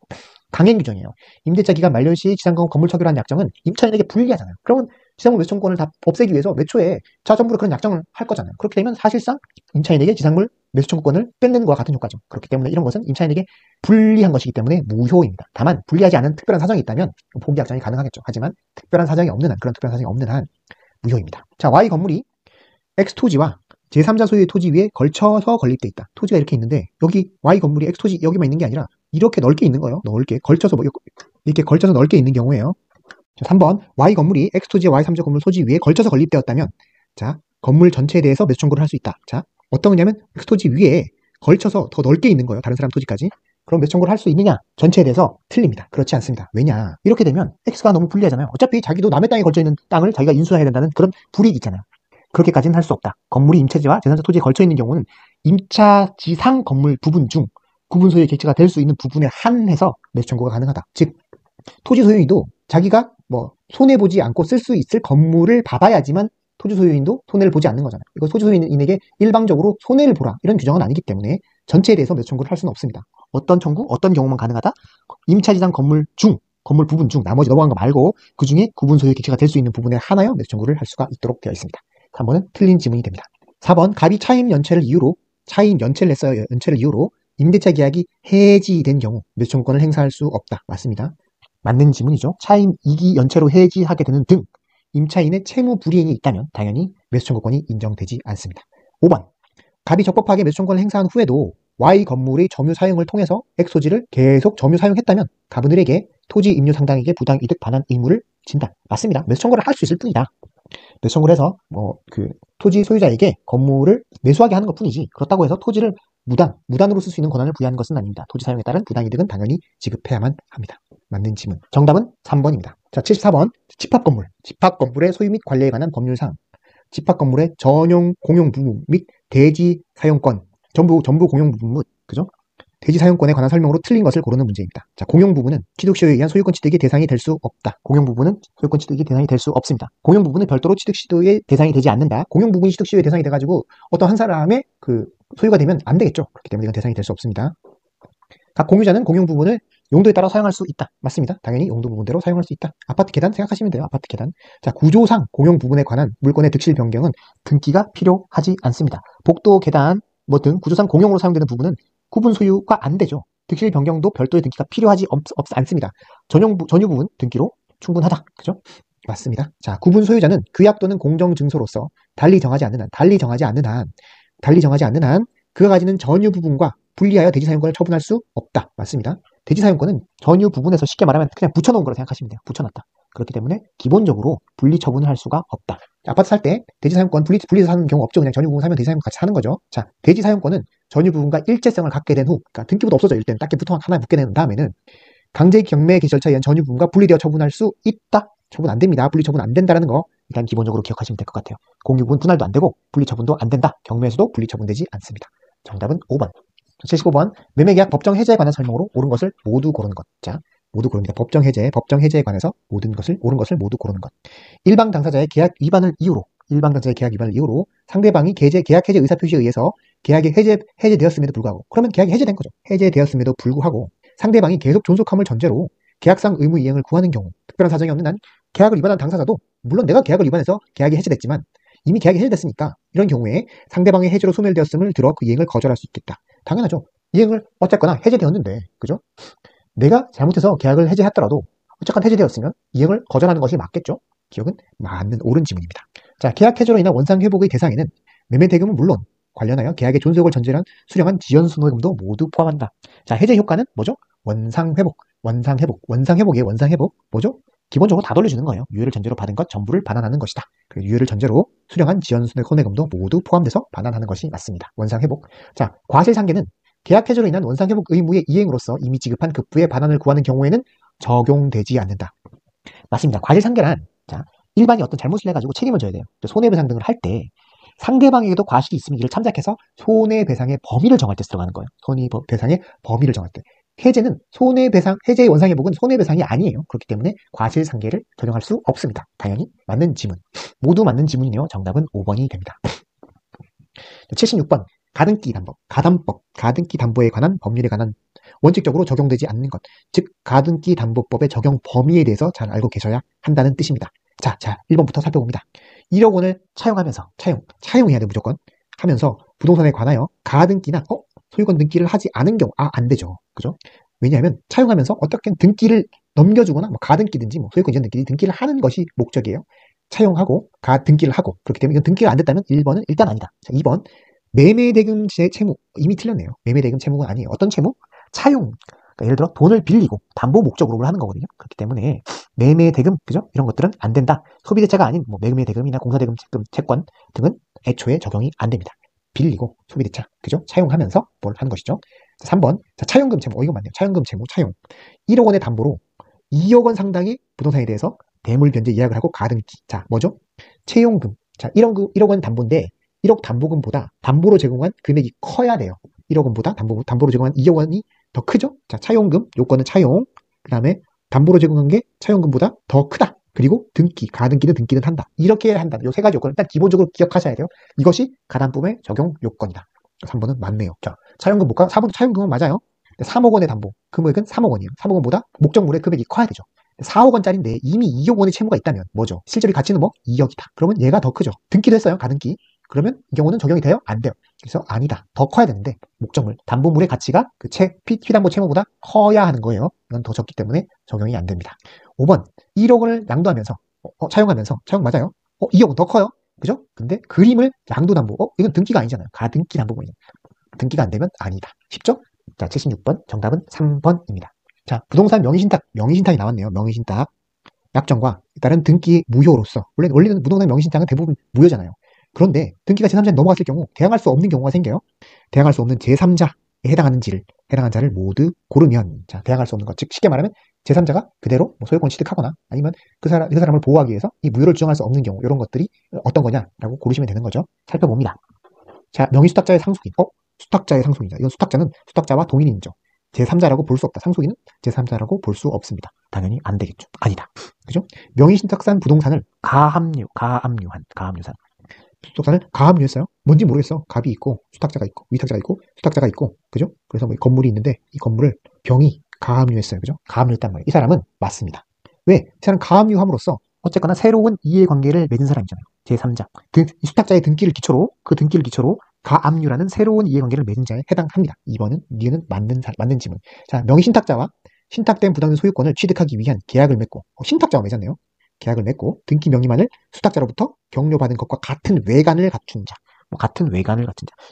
강행 규정이에요. 임대차 기간 만료 시 지상권 건물 철거를 한 약정은 임차인에게 불리하잖아요. 그러면 지상물 매수 청구권을 다 없애기 위해서 매초에 자정부로 그런 약정을 할 거잖아요. 그렇게 되면 사실상 임차인에게 지상물 매수 청구권을 뺏는 것과 같은 효과죠. 그렇기 때문에 이런 것은 임차인에게 불리한 것이기 때문에 무효입니다. 다만 불리하지 않은 특별한 사정이 있다면 포기 약정이 가능하겠죠. 하지만 특별한 사정이 없는 한 무효입니다. 자, Y 건물이 X토지와 제3자 소유의 토지 위에 걸쳐서 건립돼 있다. 토지가 이렇게 있는데 여기 Y 건물이 X토지 여기만 있는 게 아니라 이렇게 넓게 있는 거예요. 이렇게 걸쳐서 넓게 있는 경우에요. 자, 3번 Y 건물이 X토지와 Y3자 건물 토지 위에 걸쳐서 건립되었다면, 자, 건물 전체에 대해서 매수 청구를 할 수 있다. 자, 어떤 거냐면 X토지 위에 걸쳐서 더 넓게 있는 거예요. 다른 사람 토지까지. 그럼 매수 청구를 할 수 있느냐? 전체에 대해서 틀립니다. 그렇지 않습니다. 왜냐? 이렇게 되면 X가 너무 불리하잖아요. 어차피 자기도 남의 땅에 걸쳐있는 땅을 자기가 인수해야 된다는 그런 불이익이 있잖아요. 그렇게까지는 할 수 없다. 건물이 임차지와 제3자 토지에 걸쳐있는 경우는 임차지상 건물 부분 중 구분 소유의 객체가 될 수 있는 부분에 한해서 매수 청구가 가능하다. 즉, 토지 소유인도 자기가 손해보지 않고 쓸 수 있을 건물을 봐봐야지만 토지 소유인도 손해를 보지 않는 거잖아요. 이거 토지 소유인에게 일방적으로 손해를 보라, 이런 규정은 아니기 때문에 전체에 대해서 매수 청구를 할 수는 없습니다. 어떤 경우만 가능하다? 임차지상 건물 부분 중 나머지 넘어간 거 말고 그 중에 구분 소유의 객체가 될 수 있는 부분에 한하여 매수 청구를 할 수가 있도록 되어 있습니다. 3번은 틀린 지문이 됩니다. 4번 갑이 차임 연체를 이유로 임대차 계약이 해지된 경우 매수 청구권을 행사할 수 없다. 맞습니다. 맞는 지문이죠. 차임 2기 연체로 해지하게 되는 등 임차인의 채무 불이행이 있다면 당연히 매수 청구권이 인정되지 않습니다. 5번 갑이 적법하게 매수 청구권을 행사한 후에도 Y 건물의 점유 사용을 통해서 X토지를 계속 점유 사용했다면 갑은 을에게 토지 임료 상당에게 부당 이득 반환 의무를 진다. 맞습니다. 매수 청구를 할 수 있을 뿐이다. 매수 청구를 해서 토지 소유자에게 건물을 매수하게 하는 것 뿐이지, 그렇다고 해서 토지를 무단으로 쓸 수 있는 권한을 부여하는 것은 아닙니다. 토지 사용에 따른 부당이득은 당연히 지급해야만 합니다. 맞는 지문. 정답은 3번입니다. 자, 74번. 집합건물. 집합건물의 소유 및 관리에 관한 법률상. 집합건물의 전용 공용 부분 및 대지 사용권. 전부 공용 부분 및, 그죠? 대지 사용권에 관한 설명으로 틀린 것을 고르는 문제입니다. 자, 공용 부분은 취득시효에 의한 소유권 취득의 대상이 될 수 없다. 공용 부분은 소유권 취득의 대상이 될 수 없습니다. 공용 부분은 별도로 취득시효의 대상이 되지 않는다. 공용 부분이 취득시효의 대상이 돼가지고 어떤 한 사람의 소유가 되면 안 되겠죠. 그렇기 때문에 이건 대상이 될 수 없습니다. 각 공유자는 공용 부분을 용도에 따라 사용할 수 있다. 맞습니다. 당연히 용도 부분대로 사용할 수 있다. 아파트 계단 생각하시면 돼요. 아파트 계단. 자, 구조상 공용 부분에 관한 물건의 득실 변경은 등기가 필요하지 않습니다. 복도 계단 등 구조상 공용으로 사용되는 부분은 구분 소유가 안 되죠. 득실 변경도 별도의 등기가 필요하지 않습니다. 전유 부분 등기로 충분하다. 그죠? 맞습니다. 자, 구분 소유자는 규약 또는 공정 증서로서 달리 정하지 않는 한 그가 가지는 전유 부분과 분리하여 대지 사용권을 처분할 수 없다. 맞습니다. 대지 사용권은 전유 부분에서 쉽게 말하면 그냥 붙여놓은 거라 생각하시면 돼요. 붙여놨다. 그렇기 때문에 기본적으로 분리 처분을 할 수가 없다. 아파트 살 때 대지 사용권 분리해서 사는 경우 없죠. 그냥 전유 부분 사면 대지 사용권 같이 사는 거죠. 자, 대지 사용권은 전유 부분과 일체성을 갖게 된 후, 그러니까 등기부터 없어져. 일단 딱히 붙어 하나 붙게 된 다음에는 강제 경매 개시 절차에 의한 전유 부분과 분리되어 처분할 수 있다. 처분 안 됩니다. 분리 처분 안 된다라는 거 일단 기본적으로 기억하시면 될 것 같아요. 공유 부분 분할도 안 되고 분리 처분도 안 된다. 경매에서도 분리 처분되지 않습니다. 정답은 5번. 75번. 매매계약 법정 해제에 관한 설명으로 옳은 것을 모두 고르는 것. 자, 모두 고릅니다. 법정 해제에 관해서 옳은 것을 모두 고르는 것. 일방 당사자의 계약 위반을 이유로 상대방이 계약 해제 의사표시에 의해서 계약이 해제되었음에도 불구하고, 그러면 계약이 해제된 거죠. 해제되었음에도 불구하고 상대방이 계속 존속함을 전제로 계약상 의무 이행을 구하는 경우, 특별한 사정이 없는 한 계약을 위반한 당사자도, 물론 내가 계약을 위반해서 계약이 해제됐지만 이미 계약이 해제됐으니까 이런 경우에 상대방의 해제로 소멸되었음을 들어 그 이행을 거절할 수 있겠다. 당연하죠. 이행을 어쨌거나 해제되었는데, 그죠? 내가 잘못해서 계약을 해제했더라도 어쨌건 해제되었으면 이행을 거절하는 것이 맞겠죠. 기억은 맞는 옳은 지문입니다. 자, 계약 해제로 인한 원상 회복의 대상에는 매매 대금은 물론 관련하여 계약의 존속을 전제로 한 수령한 지연수노금도 모두 포함한다. 자, 해제 효과는 뭐죠? 원상 회복의 원상 회복 뭐죠? 기본적으로 다 돌려주는 거예요. 유예를 전제로 받은 것 전부를 반환하는 것이다. 그리고 유예를 전제로 수령한 지연손해금도 모두 포함돼서 반환하는 것이 맞습니다. 원상회복. 자, 과실상계는 계약 해제로 인한 원상회복 의무의 이행으로서 이미 지급한 급부의 반환을 구하는 경우에는 적용되지 않는다. 맞습니다. 과실상계란, 자, 일반이 어떤 잘못을 해가지고 책임을 져야 돼요. 손해배상 등을 할 때 상대방에게도 과실이 있으면 이를 참작해서 손해배상의 범위를 정할 때 들어가는 거예요. 손해배상의 범위를 정할 때. 해제는 해제의 원상회복은 손해배상이 아니에요. 그렇기 때문에 과실상계를 적용할 수 없습니다. 당연히 맞는 지문. 모두 맞는 지문이네요. 정답은 5번이 됩니다. 76번. 가등기 담보에 관한 법률에 관한 원칙적으로 적용되지 않는 것. 즉, 가등기 담보법의 적용 범위에 대해서 잘 알고 계셔야 한다는 뜻입니다. 자, 1번부터 살펴봅니다. 1억 원을 차용해야 돼, 무조건. 하면서 부동산에 관하여 가등기나 소유권 등기를 하지 않은 경우, 안 되죠. 그죠? 왜냐하면 차용하면서 어떻게 등기를 넘겨주거나 가등기든지 소유권 이전 등기를 하는 것이 목적이에요. 차용하고 등기를 하고, 그렇기 때문에 이건 등기가 안 됐다면 1번은 일단 아니다. 자, 2번. 매매대금 채무. 이미 틀렸네요. 매매대금 채무가 아니에요. 어떤 채무? 차용. 그러니까 예를 들어 돈을 빌리고 담보 목적으로 하는 거거든요. 그렇기 때문에 매매대금, 그죠? 이런 것들은 안 된다. 소비대차가 아닌 매매대금이나 공사대금 채권 등은 애초에 적용이 안 됩니다. 빌리고 소비대차, 그죠? 차용하면서 뭘 하는 것이죠. 자, 3번. 자, 차용금 채무. 이거 맞네요. 차용금 채무, 차용. 1억 원의 담보로 2억 원 상당의 부동산에 대해서 대물 변제 예약을 하고 가등기. 자, 뭐죠? 채용금. 자, 1억 원 담보인데 1억 담보금보다 담보로 제공한 금액이 커야 돼요. 1억 원보다 담보로 제공한 2억 원이 더 크죠? 자, 차용금, 요건은 차용. 그 다음에 담보로 제공한 게 차용금보다 더 크다. 그리고 가등기는 등기는 한다. 이렇게 한다. 요 세 가지 요건을 일단 기본적으로 기억하셔야 돼요. 이것이 가담법의 적용 요건이다. 3번은 맞네요. 자, 차용금 볼까? 4번도 차용금은 맞아요. 3억 원의 담보. 금액은 3억 원이에요. 3억 원보다 목적물의 금액이 커야 되죠. 4억 원짜리인데 이미 2억 원의 채무가 있다면 뭐죠? 실질의 가치는 2억이다. 그러면 얘가 더 크죠. 등기도 했어요. 가등기. 그러면 이 경우는 적용이 돼요? 안 돼요. 그래서 아니다. 더 커야 되는데 목적물, 담보물의 가치가 피담보 채무보다 커야 하는 거예요. 이건 더 적기 때문에 적용이 안 됩니다. 5번. 1억 원을 양도하면서 차용하면서 차용 맞아요. 2억은 더 커요. 그죠? 근데 그림을 양도담보. 이건 등기가 아니잖아요. 가등기 담보물이잖아요. 등기가 안 되면 아니다. 쉽죠? 자, 76번. 정답은 3번입니다. 자, 부동산 명의신탁이 나왔네요. 명의신탁. 약정과 따른 등기 무효로서 원래는 무등록상 명의신탁은 대부분 무효잖아요. 그런데 등기가 제3자에 넘어갔을 경우 대항할 수 없는 경우가 생겨요. 대항할 수 없는 제3자에 해당한 자를 모두 고르면, 자, 대항할 수 없는 것, 즉 쉽게 말하면 제3자가 그대로 뭐 소유권 취득하거나 아니면 그 사람을 보호하기 위해서 이 무효를 주장할 수 없는 경우, 이런 것들이 어떤 거냐라고 고르시면 되는 거죠. 살펴봅니다. 자, 명의수탁자의 상속인. 수탁자의 상속인자. 이건 수탁자는 수탁자와 동일인이죠. 제3자라고 볼 수 없다. 상속인은 제3자라고 볼 수 없습니다. 당연히 안 되겠죠. 아니다. 그죠? 명의신탁산 부동산을 가압류산. 수탁산을 가압류했어요. 뭔지 모르겠어. 갑이 있고, 수탁자가 있고, 위탁자가 있고, 수탁자가 있고, 그죠? 그래서 뭐 건물이 있는데, 이 건물을 병이 가압류했어요. 그죠? 가압류했단 말이에요. 이 사람은 맞습니다. 왜? 이 사람 가압류함으로써 어쨌거나 새로운 이해관계를 맺은 사람이잖아요. 제3자. 이 수탁자의 등기를 기초로, 그 등기를 기초로 가압류라는 새로운 이해관계를 맺은 자에 해당합니다. 2번은 니은 맞는 지문. 자, 명의신탁자와 신탁된 부담의 소유권을 취득하기 위한 계약을 맺고, 신탁자와 맺었네요. 계약을 맺고 등기 명의만을 수탁자로부터 격려받은 것과 같은 외관을 갖춘 자.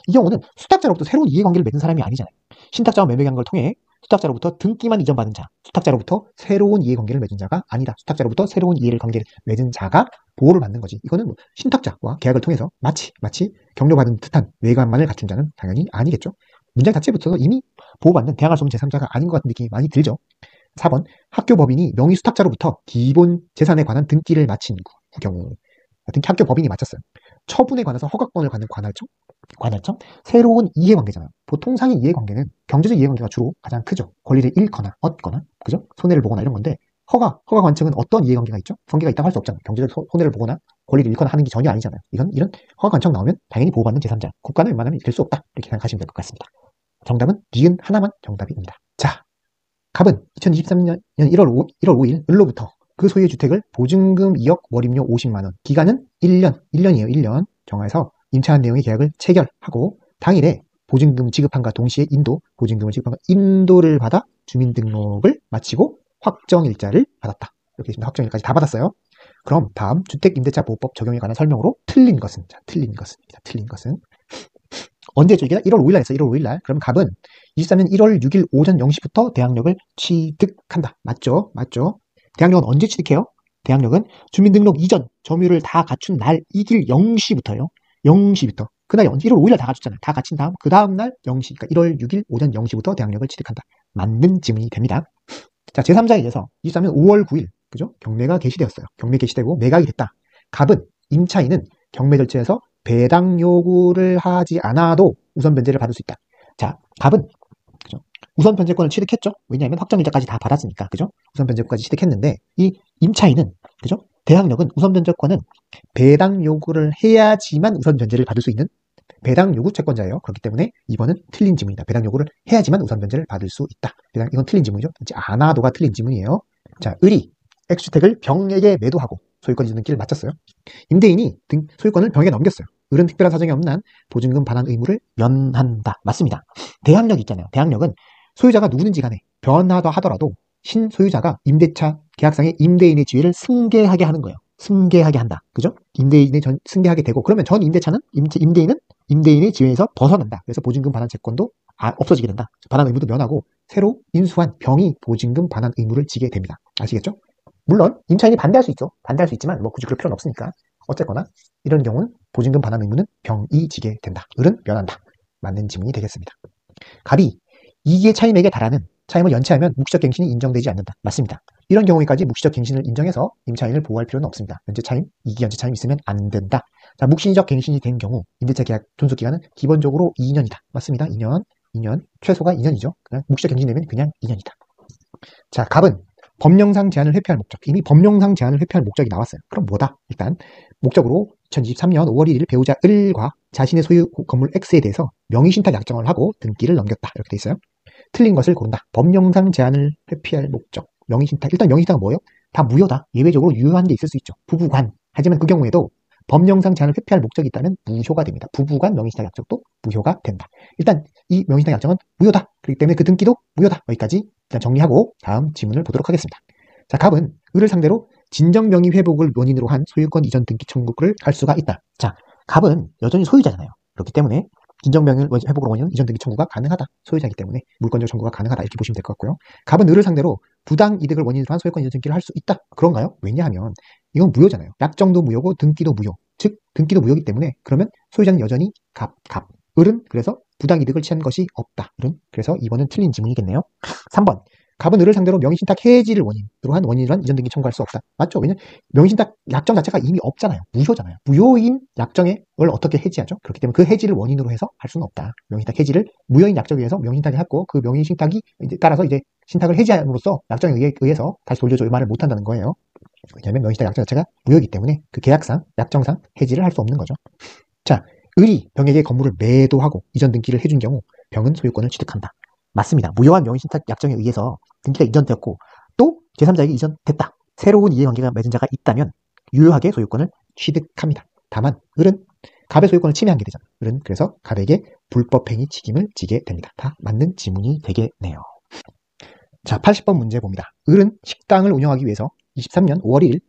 이 경우는 수탁자로부터 새로운 이해관계를 맺은 사람이 아니잖아요. 신탁자와 매매계약을 통해 수탁자로부터 등기만 이전받은 자, 수탁자로부터 새로운 이해관계를 맺은 자가 아니다. 수탁자로부터 새로운 이해관계를 맺은 자가 보호를 받는 거지. 이거는 뭐 신탁자와 계약을 통해서 마치 격려받은 듯한 외관만을 갖춘 자는 당연히 아니겠죠. 문장 자체부터 이미 보호받는 대항할 수 없는 제3자가 아닌 것 같은 느낌이 많이 들죠. 4번, 학교 법인이 명의 수탁자로부터 기본 재산에 관한 등기를 마친 경우. 학교 법인이 마쳤어요. 처분에 관해서 허가권을 갖는 관할청? 새로운 이해관계잖아요. 보통상의 이해관계는 경제적 이해관계가 주로 가장 크죠. 권리를 잃거나 얻거나, 그죠? 손해를 보거나 이런 건데, 허가 관청은 어떤 이해관계가 있죠? 관계가 있다고 할 수 없잖아요. 경제적 손해를 보거나 권리를 잃거나 하는 게 전혀 아니잖아요. 이런 허가 관청 나오면 당연히 보호받는 제3자. 국가는 웬만하면 될 수 없다. 이렇게 생각하시면 될 것 같습니다. 정답은 니은 하나만 정답입니다. 자, 갑은 2023년 1월 5일 을로부터 그 소유의 주택을 보증금 2억, 월임료 50만원, 기간은 1년이에요. 1년 정해서 임차한 내용의 계약을 체결하고 당일에 보증금 지급함과 동시에 보증금을 지급함과 인도를 받아 주민등록을 마치고 확정일자를 받았다. 이렇게 있습니다. 확정일까지 다 받았어요. 그럼 다음 주택임대차보호법 적용에 관한 설명으로 틀린 것은 언제죠? 이게 1월 5일 날 했어요. 1월 5일 날. 그럼 갑은 23년 1월 6일 오전 0시부터 대항력을 취득한다. 맞죠? 대항력은 언제 취득해요? 대항력은 주민등록 이전 점유를 다 갖춘 날 이길 0시부터요. 0시부터. 그날 1월 5일 날 다 갖췄잖아요. 다 갖춘 다음 그 다음 날 0시. 그러니까 1월 6일 오전 0시부터 대항력을 취득한다. 맞는 지문이 됩니다. 자, 제3자에 의해서 23년 5월 9일 그죠? 경매가 개시되었어요. 경매 개시되고 매각이 됐다. 갑은 임차인은 경매 절차에서 배당 요구를 하지 않아도 우선 변제를 받을 수 있다. 자, 갑은 그죠? 우선 변제권을 취득했죠. 왜냐하면 확정일자까지 다 받았으니까, 그죠? 우선 변제권까지 취득했는데 이 임차인은 그죠? 대항력은 우선 변제권은 배당 요구를 해야지만 우선 변제를 받을 수 있는 배당 요구 채권자예요. 그렇기 때문에 이번은 틀린 지문이다. 배당 요구를 해야지만 우선 변제를 받을 수 있다. 이건 틀린 지문이죠. 않아도가 틀린 지문이에요. 자, 을이 X주택을 병에게 매도하고 소유권 이전 등기를 마쳤어요. 임대인이 소유권을 병에게 넘겼어요. 을은 특별한 사정이 없는 한 보증금 반환 의무를 면한다. 맞습니다. 대항력 있잖아요. 대항력은 소유자가 누구든지 간에 변하다 하더라도 신소유자가 임대차 계약상의 임대인의 지위를 승계하게 하는 거예요. 승계하게 한다. 그죠? 임대인의 승계하게 되고 그러면 전 임대차는 임대인은 임대인의 지위에서 벗어난다. 그래서 보증금 반환 채권도 없어지게 된다. 반환 의무도 면하고 새로 인수한 병이 보증금 반환 의무를 지게 됩니다. 아시겠죠? 물론 임차인이 반대할 수 있죠. 반대할 수 있지만 뭐 굳이 그럴 필요는 없으니까. 어쨌거나 이런 경우는 보증금 반환 의무는 병이 지게 된다. 을은 면한다. 맞는 지문이 되겠습니다. 갑이 이기의 차임에게 달하는 차임을 연체하면 묵시적 갱신이 인정되지 않는다. 맞습니다. 이런 경우에까지 묵시적 갱신을 인정해서 임차인을 보호할 필요는 없습니다. 연체 차임, 이기 연체 차임 있으면 안 된다. 자, 묵시적 갱신이 된 경우 임대차 계약 존속 기간은 기본적으로 2년이다. 맞습니다. 2년 최소가 2년이죠. 그냥 묵시적 갱신되면 그냥 2년이다. 자, 갑은 법령상 제한을 회피할 목적. 이미 법령상 제한을 회피할 목적이 나왔어요. 그럼 뭐다? 일단 목적으로 2023년 5월 1일 배우자 을과 자신의 소유 건물 X에 대해서 명의신탁 약정을 하고 등기를 넘겼다. 이렇게 돼 있어요. 틀린 것을 고른다. 법령상 제한을 회피할 목적. 명의신탁. 일단 명의신탁은 뭐예요? 다 무효다. 예외적으로 유효한 게 있을 수 있죠. 부부간. 하지만 그 경우에도 법령상 제한을 회피할 목적이 있다면 무효가 됩니다. 부부간 명의신탁 약정도 무효가 된다. 일단 이 명의신탁 약정은 무효다. 그렇기 때문에 그 등기도 무효다. 여기까지 일단 정리하고 다음 지문을 보도록 하겠습니다. 자, 갑은 을을 상대로 진정명의 회복을 원인으로 한 소유권 이전 등기 청구를 할 수가 있다. 자, 갑은 여전히 소유자잖아요. 그렇기 때문에 진정명의 회복으로 원인은 이전 등기 청구가 가능하다. 소유자이기 때문에 물권적 청구가 가능하다. 이렇게 보시면 될 것 같고요. 갑은 을을 상대로 부당 이득을 원인으로 한 소유권 이전 등기를 할 수 있다. 그런가요? 왜냐하면 이건 무효잖아요. 약정도 무효고 등기도 무효. 즉 등기도 무효이기 때문에 그러면 소유자는 여전히 갑. 을은 그래서 부당 이득을 취한 것이 없다. 을은 그래서 2번은 틀린 지문이겠네요. 3번. 갑은 을을 상대로 명의신탁 해지를 원인으로 한 원인으로 한 이전 등기 청구할 수 없다. 맞죠? 왜냐면 명의신탁 약정 자체가 이미 없잖아요. 무효잖아요. 무효인 약정을 어떻게 해지하죠? 그렇기 때문에 그 해지를 원인으로 해서 할 수는 없다. 명의신탁 해지를 무효인 약정에 의해서 명의신탁을 했고 그 명의신탁이 따라서 이제 신탁을 해지함으로써 약정에 의해서 다시 돌려줘요 말을 못한다는 거예요. 왜냐하면 명의신탁 약정 자체가 무효이기 때문에 그 계약상, 약정상 해지를 할 수 없는 거죠. 자, 을이 병에게 건물을 매도하고 이전 등기를 해준 경우 병은 소유권을 취득한다. 맞습니다. 무효한 명의신탁 약정에 의해서 등기가 이전되었고 또 제3자에게 이전됐다. 새로운 이해관계가 맺은 자가 있다면 유효하게 소유권을 취득합니다. 다만 을은 갑의 소유권을 침해한 게 되잖아요. 을은 그래서 갑에게 불법행위 책임을 지게 됩니다. 다 맞는 지문이 되겠네요. 자, 80번 문제 봅니다. 을은 식당을 운영하기 위해서 23년 5월 1일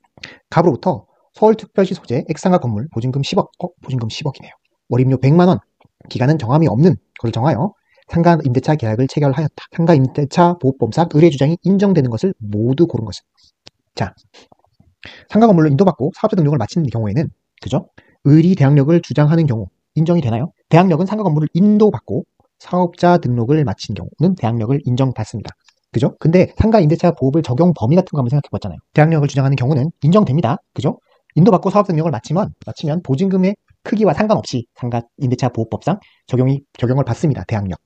갑으로부터 서울특별시 소재 액상가 건물 보증금 10억, 보증금 10억이네요. 월임료 100만원, 기간은 정함이 없는 것을 정하여 상가 임대차 계약을 체결하였다. 상가 임대차 보호법상 을의 주장이 인정되는 것을 모두 고른 것은. 자, 상가 건물로 인도받고 사업자 등록을 마친 경우에는 그죠? 을이 대항력을 주장하는 경우 인정이 되나요? 대항력은 상가 건물을 인도받고 사업자 등록을 마친 경우는 대항력을 인정받습니다. 그죠? 근데 상가 임대차 보호법 적용 범위 같은 거 한번 생각해 봤잖아요. 대항력을 주장하는 경우는 인정됩니다. 그죠? 인도받고 사업자 등록을 마치면 보증금의 크기와 상관없이 상가 임대차 보호법상 적용을 받습니다. 대항력.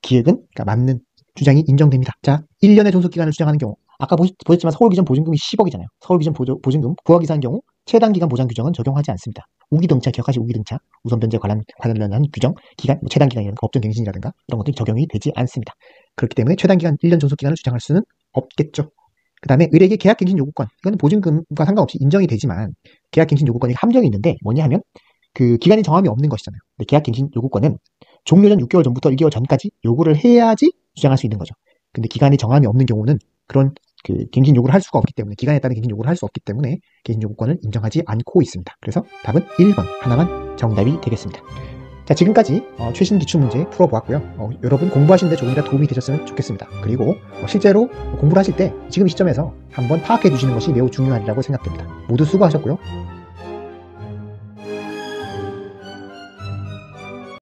기획은 그러니까 맞는 주장이 인정됩니다. 자, 1년의 존속기간을 주장하는 경우 아까 보셨지만 서울기준 보증금이 10억이잖아요. 서울기준 보증금 부하기사한 경우 최단기간 보장 규정은 적용하지 않습니다. 우기등차 기억하시 우기등차 우선변제 관련한 규정 기간 최단기간이라든가 법정갱신이라든가 이런 것들이 적용이 되지 않습니다. 그렇기 때문에 최단기간 1년 존속기간을 주장할 수는 없겠죠. 그 다음에 을에게 계약갱신 요구권 이건 보증금과 상관없이 인정이 되지만 계약갱신 요구권이 함정이 있는데 뭐냐 하면 그 기간이 정함이 없는 것이잖아요. 근데 계약갱신 요구권은 종료 전 6개월 전부터 1개월 전까지 요구를 해야지 주장할 수 있는 거죠. 근데 기간이 정함이 없는 경우는 그런 그 갱신 요구를 할 수가 없기 때문에 기간에 따른 갱신 요구를 할 수 없기 때문에 갱신 요구권을 인정하지 않고 있습니다. 그래서 답은 1번 하나만 정답이 되겠습니다. 자, 지금까지 최신 기출문제 풀어보았고요. 여러분 공부하시는데 조금이라도 도움이 되셨으면 좋겠습니다. 그리고 실제로 공부를 하실 때 지금 이 시점에서 한번 파악해 두시는 것이 매우 중요하리라고 생각됩니다. 모두 수고하셨고요.